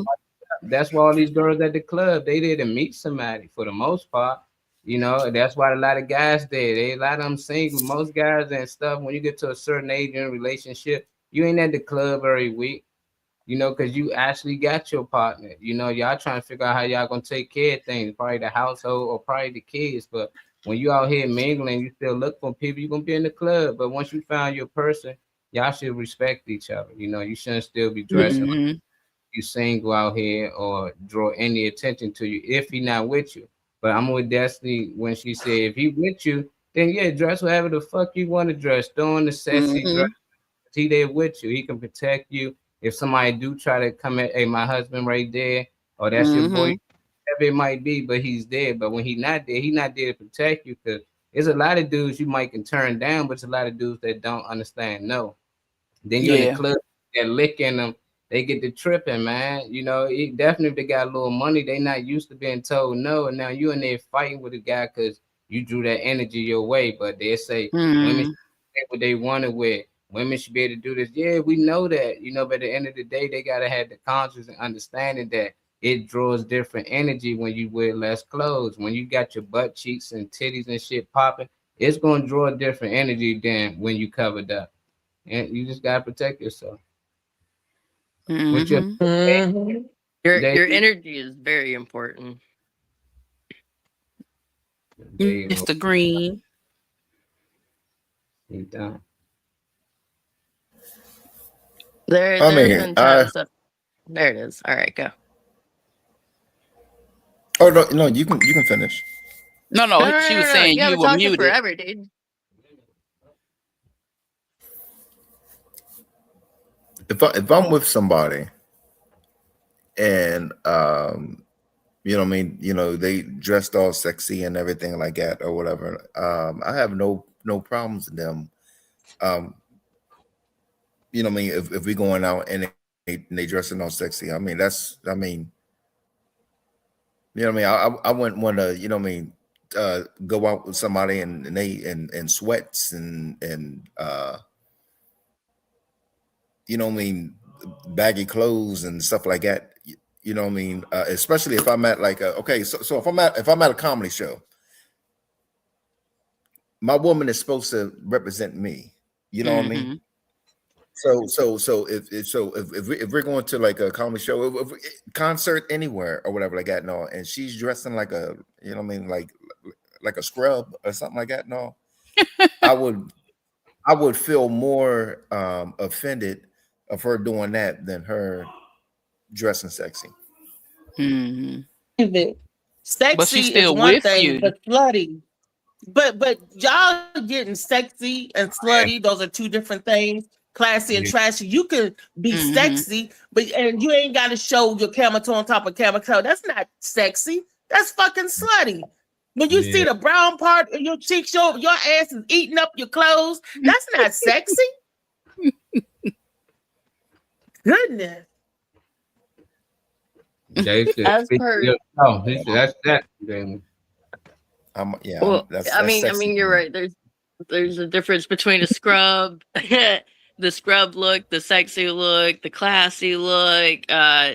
that's why all these girls at the club, they didn't meet somebody for the most part. You know, that's why a lot of guys did. A lot of them single. Most guys and stuff, when you get to a certain age in a relationship, you ain't at the club every week, you know, because you actually got your partner. You know, y'all trying to figure out how y'all gonna take care of things, probably the household or probably the kids. But when you out here mingling, you still look for people, you're gonna be in the club. But once you found your person, y'all should respect each other. You know, you shouldn't still be dressing like you single out here or draw any attention to you if he not with you. But I'm with Destiny when she said, if he with you, then yeah, dress whatever the fuck you want to dress. Throw on the sexy dress. He there with you. He can protect you. If somebody do try to come at, hey, my husband right there, or that's your boy, whatever it might be, but he's there. But when he's not there to protect you, because there's a lot of dudes you might can turn down, but it's a lot of dudes that don't understand no. Then you're in the club, they're licking them. They get to tripping, man. You know, definitely if they got a little money, they not used to being told no. And now you in there fighting with a guy because you drew that energy your way. But they say women should get what they wanted with. Women should be able to do this. Yeah, we know that. You know, but at the end of the day, they gotta have the conscience and understanding that it draws different energy when you wear less clothes. When you got your butt cheeks and titties and shit popping, it's gonna draw a different energy than when you covered up. And you just gotta protect yourself. Your energy is very important. Mr. Green. You done. There it is. All right, go. Oh no, you can finish. No, she was saying you were muted forever, dude. If I'm with somebody and you know what I mean, you know, they dressed all sexy and everything like that or whatever, I have no problems with them. You know what I mean, if we going out and they dressing all sexy, I mean, you know what I mean, I wouldn't want to, you know what I mean, go out with somebody and they in sweats and you know what I mean, baggy clothes and stuff like that. You know what I mean? Especially if I'm at like so if I'm at a comedy show, my woman is supposed to represent me. You know what I mean? So if we're going to like a comedy show, concert anywhere or whatever like that, no, and she's dressing like a, you know what I mean, like a scrub or something like that, no, I would feel more offended of her doing that than her dressing sexy. Sexy is still one with thing, you. but slutty. But y'all getting sexy and slutty, those are two different things. Classy and trashy. You could be Mhm. sexy, and you ain't got to show your camel toe on top of camel toe. That's not sexy. That's fucking slutty. When you see Yeah. the brown part of your cheeks, your ass is eating up your clothes. That's not sexy. Goodness. They should As speak per- to your oh, that's that. Then Well, That's I mean, sexy you're to me. right. There's a difference between a scrub, the scrub look, the sexy look, the classy look,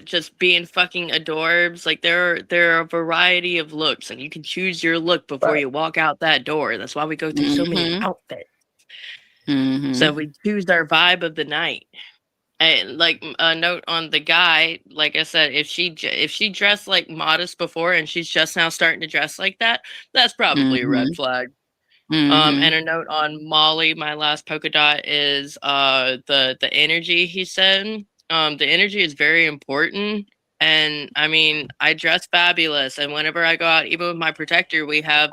just being fucking adorbs. Like there are a variety of looks, and you can choose your look before you walk out that door. That's why we go through so many Mhm. outfits. Mhm. So we choose our vibe of the night. And like a note on the guy, like I said, if she dressed like modest before and she's just now starting to dress like that, that's probably a red Mhm. flag. Mhm. And a note on Molly, my last polka dot, is the energy he said. The energy is very important. And I mean, I dress fabulous, and whenever I go out, even with my protector, we have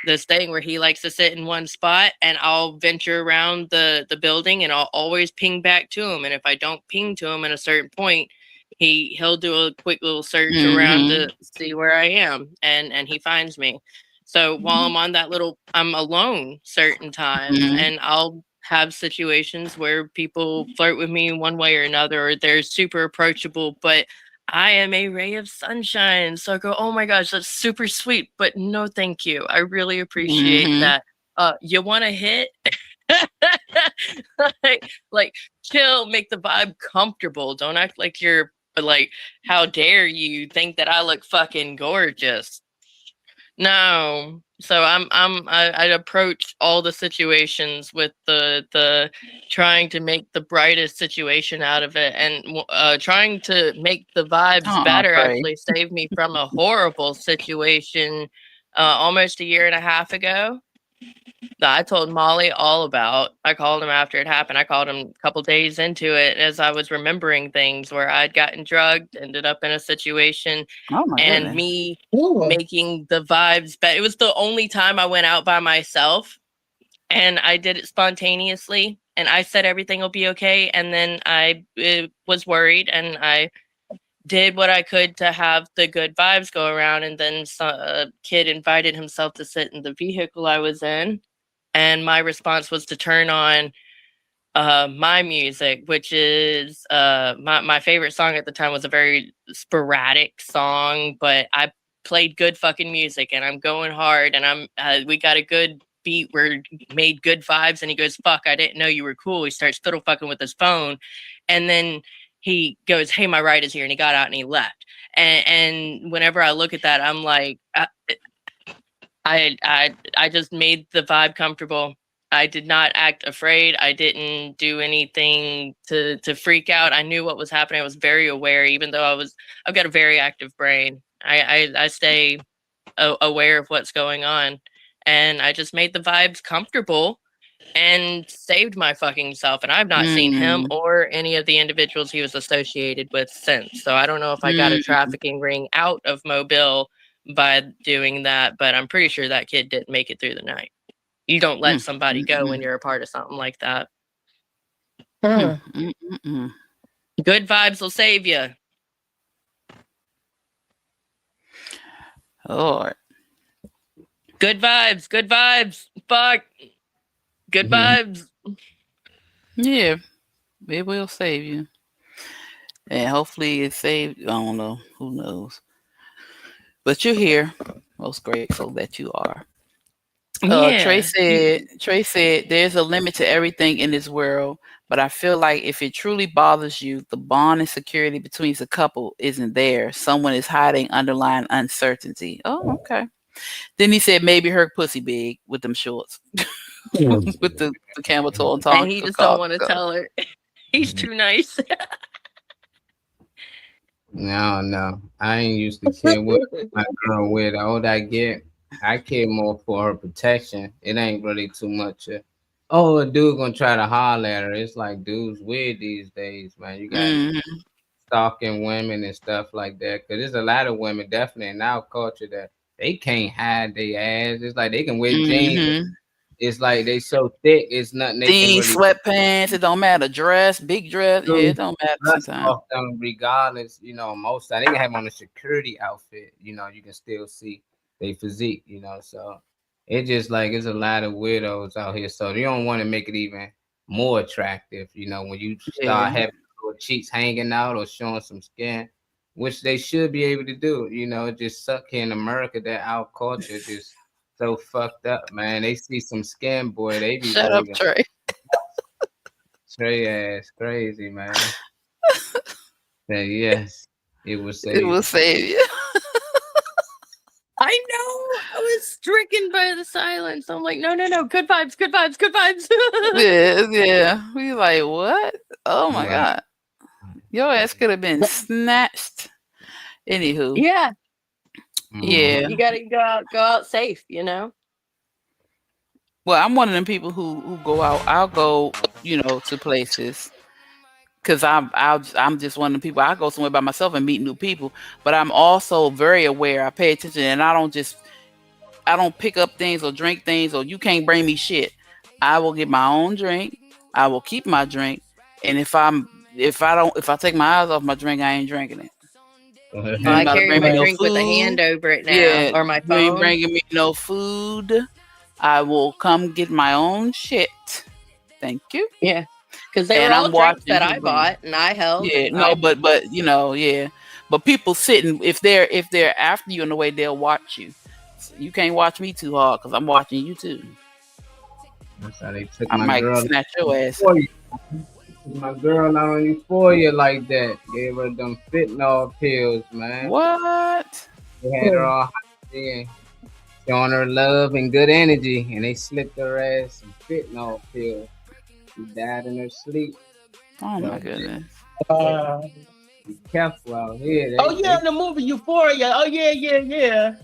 this thing where he likes to sit in one spot, and I'll venture around the building, and I'll always ping back to him. And if I don't ping to him at a certain point, he'll do a quick little search around to see where I am, and he finds me. So while I'm on that I'm alone certain times, Mhm. and I'll have situations where people flirt with me one way or another, or they're super approachable, but I am a ray of sunshine. So I go, oh my gosh, that's super sweet, but no, thank you. I really appreciate Mhm. that. You want to hit? like, chill, make the vibe comfortable. Don't act like you're like, how dare you think that I look fucking gorgeous? No. So I approach all the situations with the trying to make the brightest situation out of it, and trying to make the vibes better Trey. actually saved me from a horrible situation almost a year and a half ago that I told Molly all about. I called him after it happened. I called him a couple days into it as I was remembering things where I'd gotten drugged, ended up in a situation, Oh my and goodness. me Ooh. making the vibes better. It was the only time I went out by myself, and I did it spontaneously, and I said everything will be okay, and then I was worried, and I did what I could to have the good vibes go around, and then a kid invited himself to sit in the vehicle I was in, and my response was to turn on my music, which is my favorite song at the time was a very sporadic song, but I played good fucking music, and I'm going hard, and we got a good beat. We're made good vibes, and he goes, "Fuck, I didn't know you were cool." He starts fiddle fucking with his phone, and then he goes, "Hey, my ride is here," and he got out and he left. And whenever I look at that, I'm like, I just made the vibe comfortable. I did not act afraid. I didn't do anything to freak out. I knew what was happening. I was very aware, even though I've got a very active brain. I stay aware of what's going on, and I just made the vibes comfortable and saved my fucking self. And I've not seen him or any of the individuals he was associated with since. So I don't know if I got a trafficking ring out of Mobile by doing that, but I'm pretty sure that kid didn't make it through the night. You don't let somebody go when you're a part of something like that. Good vibes will save you. Lord. Good vibes. Good vibes. Fuck. Good vibes. Yeah, it will save you. And hopefully it saved. I don't know. Who knows? But you're here. Most grateful that you are. Trey said, there's a limit to everything in this world, but I feel like if it truly bothers you, the bond and security between the couple isn't there. Someone is hiding underlying uncertainty. Oh, okay. Then he said maybe her pussy big with them shorts. With the camel toe on top. And he just don't want to tell her. He's too nice. No. I ain't used to care what my girl wear. The older I get, I care more for her protection. It ain't really too much. A dude gonna try to holler at her. It's like dudes weird these days, man. You got stalking women and stuff like that. Cause there's a lot of women definitely in our culture that they can't hide their ass. It's like they can wear jeans. Mm-hmm. It's like they so thick. It's nothing they can These really sweatpants, it don't matter. Dress, big dress, yeah, it don't matter cut sometimes. off them regardless. You know, most time they can have on a security outfit. You know, you can still see their physique. You know, so it just like it's a lot of weirdos out here. So you don't want to make it even more attractive. You know, when you start having little cheeks hanging out or showing some skin, which they should be able to do. You know, it just suck here in America that our culture just so fucked up, man. They see some skin, boy, they be Shut up, raving. Trey. Trey ass crazy, man. Say yes, it was It will save you. I know. I was stricken by the silence. I'm like, no. Good vibes, good vibes, good vibes. Yeah. We like, what? Oh my Right. God. Your ass could have been snatched. Anywho. Yeah. Yeah. You gotta go out safe, you know? Well, I'm one of them people who go out. I'll go, to places because I'm just one of the people. I go somewhere by myself and meet new people. But I'm also very aware. I pay attention, and I don't pick up things or drink things, or you can't bring me shit. I will get my own drink. I will keep my drink, and if I take my eyes off my drink, I ain't drinking it. I carry my drink with a hand over it now, or my You ain't phone. bringing me no food. I will come get my own shit. Thank you. Yeah, because they And were I'm all drinks watching that I you bring- bought and I held. Yeah, no, but yeah. But people sitting, if they're after you in the way, they'll watch you. You can't watch me too hard because I'm watching you too. That's how they took I my might girl. snatch your ass. For you. My girl not on euphoria like that. Gave her them fentanyl pills, man. What? They had her all hot in, showing her love and good energy, and they slipped her ass some fentanyl pills. She died in her sleep. Oh my goodness. Be careful out here. They- Oh yeah, in the movie Euphoria. Oh yeah.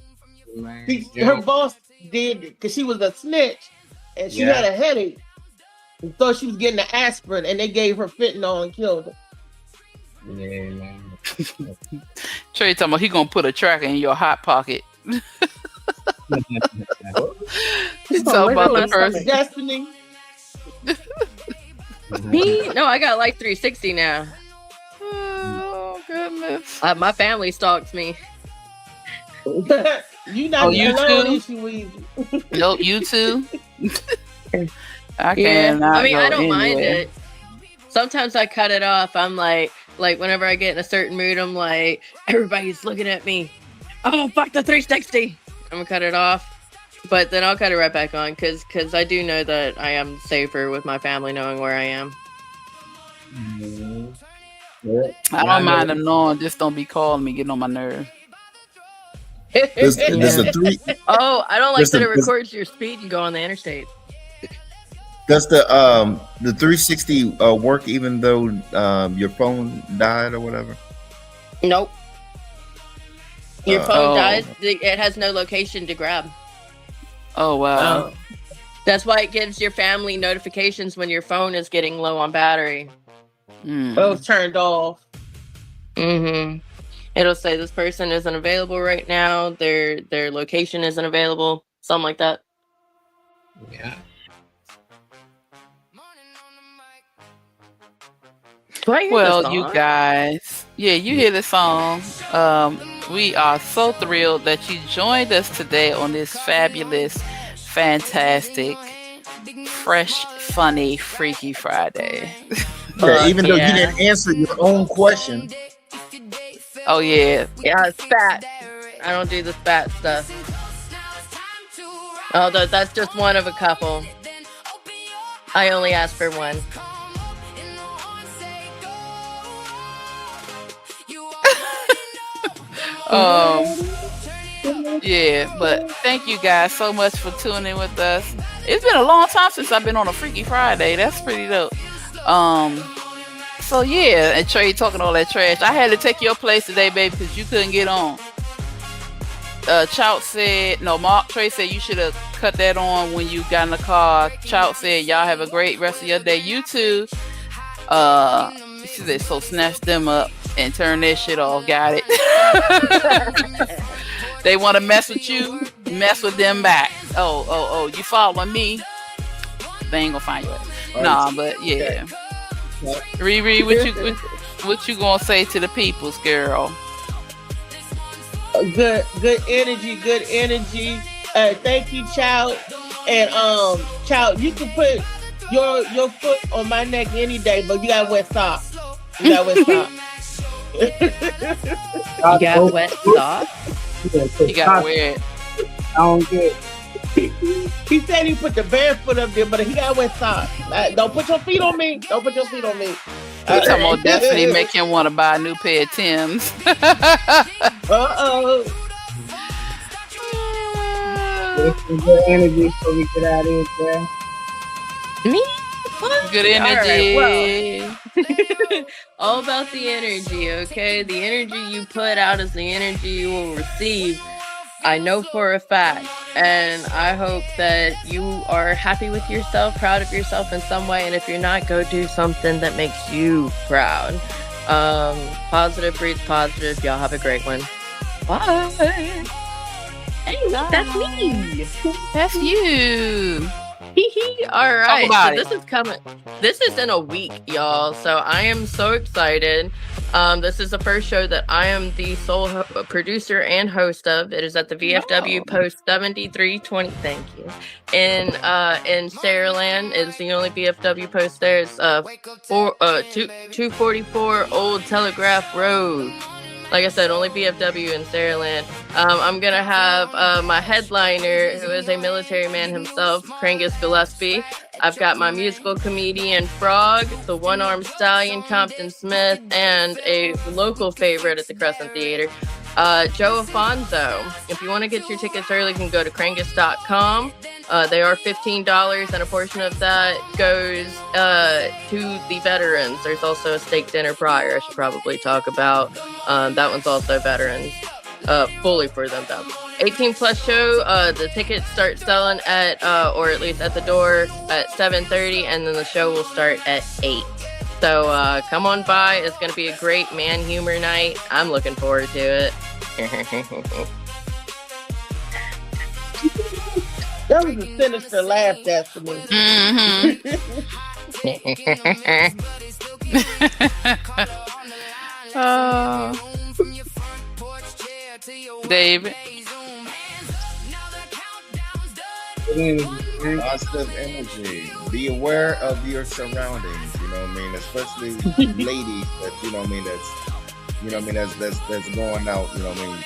man, Her boss did because she was a snitch and she Yeah. had a headache. And thought she was getting an aspirin, and they gave her fentanyl and killed her. Yeah, man. Trey talking about he gonna put a tracker in your hot pocket. He's talking about the person. Destiny. Me? No, I got like 360 now. Oh goodness. My family stalks me. You not Oh, the you alone too? issue either. Nope, you too. I Yeah, cannot. I mean, I go don't mind anywhere. it. Sometimes I cut it off. I'm like whenever I get in a certain mood, I'm like, everybody's looking at me. Oh, fuck the 360. I'm gonna cut it off, but then I'll cut it right back on because I do know that I am safer with my family knowing where I am. I don't mind them knowing. Just don't be calling me, getting on my nerves. There's a three. Oh, I don't like Listen, that it this- records your speed and go on the interstate. Does the 360 work even though your phone died or whatever? Nope. Your phone Oh. dies. It has no location to grab. Oh wow. That's why it gives your family notifications when your phone is getting low on battery. Hmm. Oh, turned off. Mm-hmm. It'll say this person isn't available right now. Their location isn't available. Something like that. Yeah. Do I hear Well, this you song? guys, yeah, you hear the song. We are so thrilled that you joined us today on this fabulous, fantastic, fresh, funny, freaky Friday. Yeah, even though you yeah. didn't answer your own question. Oh yeah, Yeah, spat. I don't do the spat stuff. Although that's just one of a couple. I only asked for one. yeah. But thank you guys so much for tuning in with us. It's been a long time since I've been on a Freaky Friday. That's pretty dope. So yeah, and Trey talking all that trash. I had to take your place today, baby, because you couldn't get on. Chout said, no, Trey said you should have cut that on when you got in the car. Chout said, y'all have a great rest of your day. You too. She said, so snatch them up and turn that shit off. Got it. They want to mess with you, mess with them back. Oh, you following me? They ain't gonna find you. Nah, but yeah. Riri, what you gonna say to the peoples, girl? Good energy. Thank you, child. And child, you can put your foot on my neck any day, but you gotta wear socks. You gotta wear socks. You got wet socks? You gotta wear it. I don't get. He said he put the barefoot up there, but he gotta wear socks. Don't put your feet on me. Don't put your feet on me. You talking about definitely make him want to buy a new pair of Timbs. Uh-oh. Good energy before we get out of here, girl. Me? Good energy. All right, well, all about the energy, okay? The energy you put out is the energy you will receive. I know for a fact, and I hope that you are happy with yourself, proud of yourself in some way, and if you're not, go do something that makes you proud. Positive breeds positive. Y'all have a great one. Bye. Hey, that's me. That's you. All right, about so this is coming. This is in a week, y'all. So I am so excited. This is the first show that I am the sole producer and host of. It is at the VFW Post 7320. Thank you. In Saraland, it's the only VFW post there. It's 244 Old Telegraph Road. Like I said, only VFW in Saraland. I'm going to have my headliner, who is a military man himself, Krangus Gillespie. I've got my musical comedian, Frog, the one-armed stallion, Compton Smith, and a local favorite at the Crescent Theater, Joe Afonso. If you want to get your tickets early, you can go to Krangus.com. They are $15, and a portion of that goes to the veterans. There's also a steak dinner prior I should probably talk about. That one's also veterans, fully for them though. 18 plus show, the tickets start selling at, or at least at the door at 7:30, and then the show will start at 8. So come on by. It's going to be a great man humor night. I'm looking forward to it. That was a sinister laugh, Destiny. David. Positive energy. Be aware of your surroundings. You know what I mean, especially ladies. That you know what I mean. That's that's going out. You know what I mean.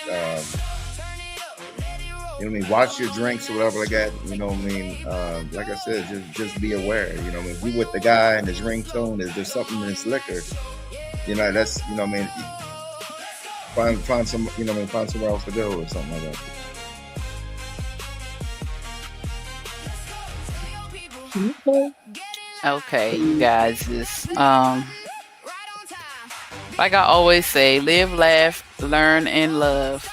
You know what I mean. Watch your drinks or whatever like that. You know what I mean. Like I said, just be aware. You know what I mean. If you with the guy and his ringtone, there's something in his liquor. You know that's you know what I mean. Find some you know what I mean. Find somewhere else to go or something like that. Okay, you guys, this like I always say, live, laugh, learn, and love.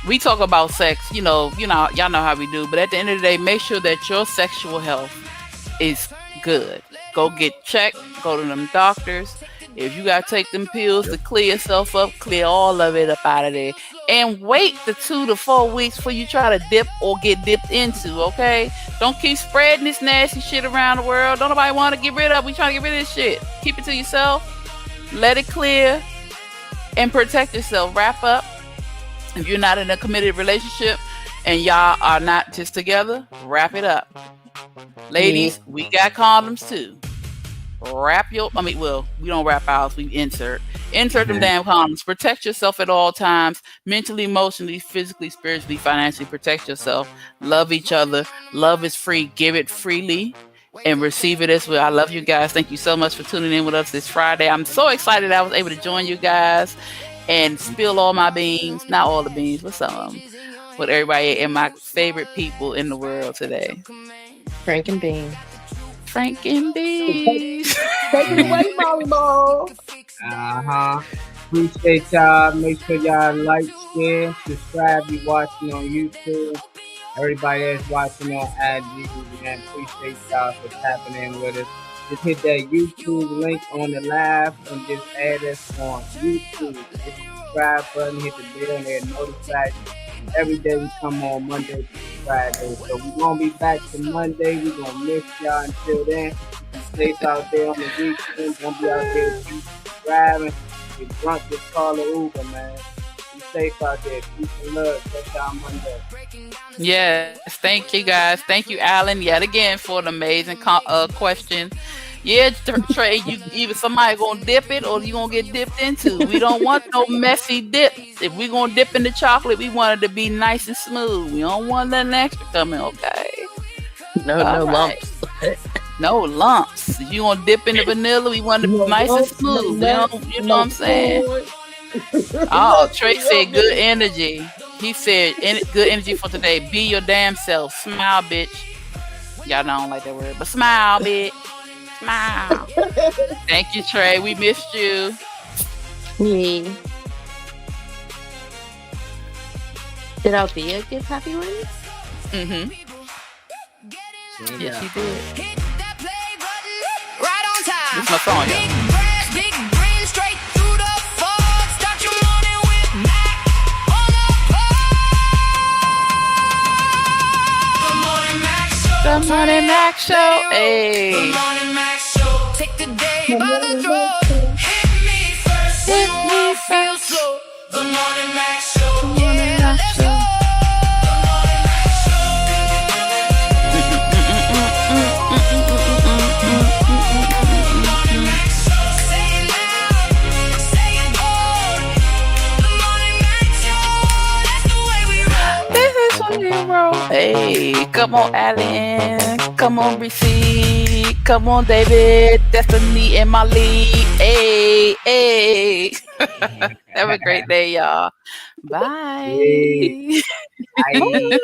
We talk about sex, y'all know how we do, but at the end of the day, make sure that your sexual health is good. Go get checked, go to them doctors. If you gotta take them pills to clear yourself up, clear all of it up out of there. And wait the 2 to 4 weeks before you try to dip or get dipped into, okay? Don't keep spreading this nasty shit around the world. Don't nobody want to get rid of. We trying to get rid of this shit. Keep it to yourself. Let it clear and protect yourself. Wrap up. If you're not in a committed relationship and y'all are not just together, wrap it up. Ladies, we got condoms too. We don't wrap ours, we insert them damn condoms. Protect yourself at all times, mentally, emotionally, physically, spiritually, financially. Protect yourself. Love each other. Love is free. Give it freely and receive it as well. I love you guys. Thank you so much for tuning in with us this Friday. I'm so excited I was able to join you guys and spill all my beans, not all the beans, but some of them, with everybody and my favorite people in the world today. Frank and Bean. Frank and Beans. Take it away, Molly Ball. Appreciate y'all. Make sure y'all like, share, subscribe. You watching on YouTube. Everybody that's watching on IG, man, appreciate y'all for tapping in with us. Just hit that YouTube link on the live and just add us on YouTube. subscribe button, hit the bell, and they'll notify you. Every day we come on Monday to Friday. So we're going to be back to Monday. We're going to miss y'all until then. Be safe out there on the weekend. Don't be out there driving. Get drunk, just call an Uber, man. Be safe out there. Peace and love. Catch y'all Monday. Yes, thank you guys. Thank you, Alan, yet again for an amazing question. Yeah, Trey, you either somebody gonna dip it or you gonna get dipped into. We don't want no messy dips. If we gonna dip in the chocolate, we want it to be nice and smooth. We don't want nothing extra coming, okay? No lumps. No lumps. If you gonna dip in the vanilla, we want it to be nice and smooth. You know what I'm saying? Oh, Trey said good energy. He said good energy for today. Be your damn self. Smile, bitch. Y'all know I don't like that word, but smile, bitch. Smile. Thank you, Trey. We missed you. Yeah. Did Althea give happy ones? Mm-hmm. Yes, she did. Hit that play button right on time. This is my song, y'all. Big bread, big green, straight through the fog. Start your morning with Mac on the pod. Good morning, Mac Show. The Morning Mac Show. Hey. Good morning, Mac Show. Take the day by the throat. Hit me first when the world feels slow. Good morning, Mac Show. Yeah, let's go. Hey, come on, Alan. Come on, Reese. Come on, David. Destiny in my league. Hey, hey. Have a great day, y'all. Bye. Hey. Bye.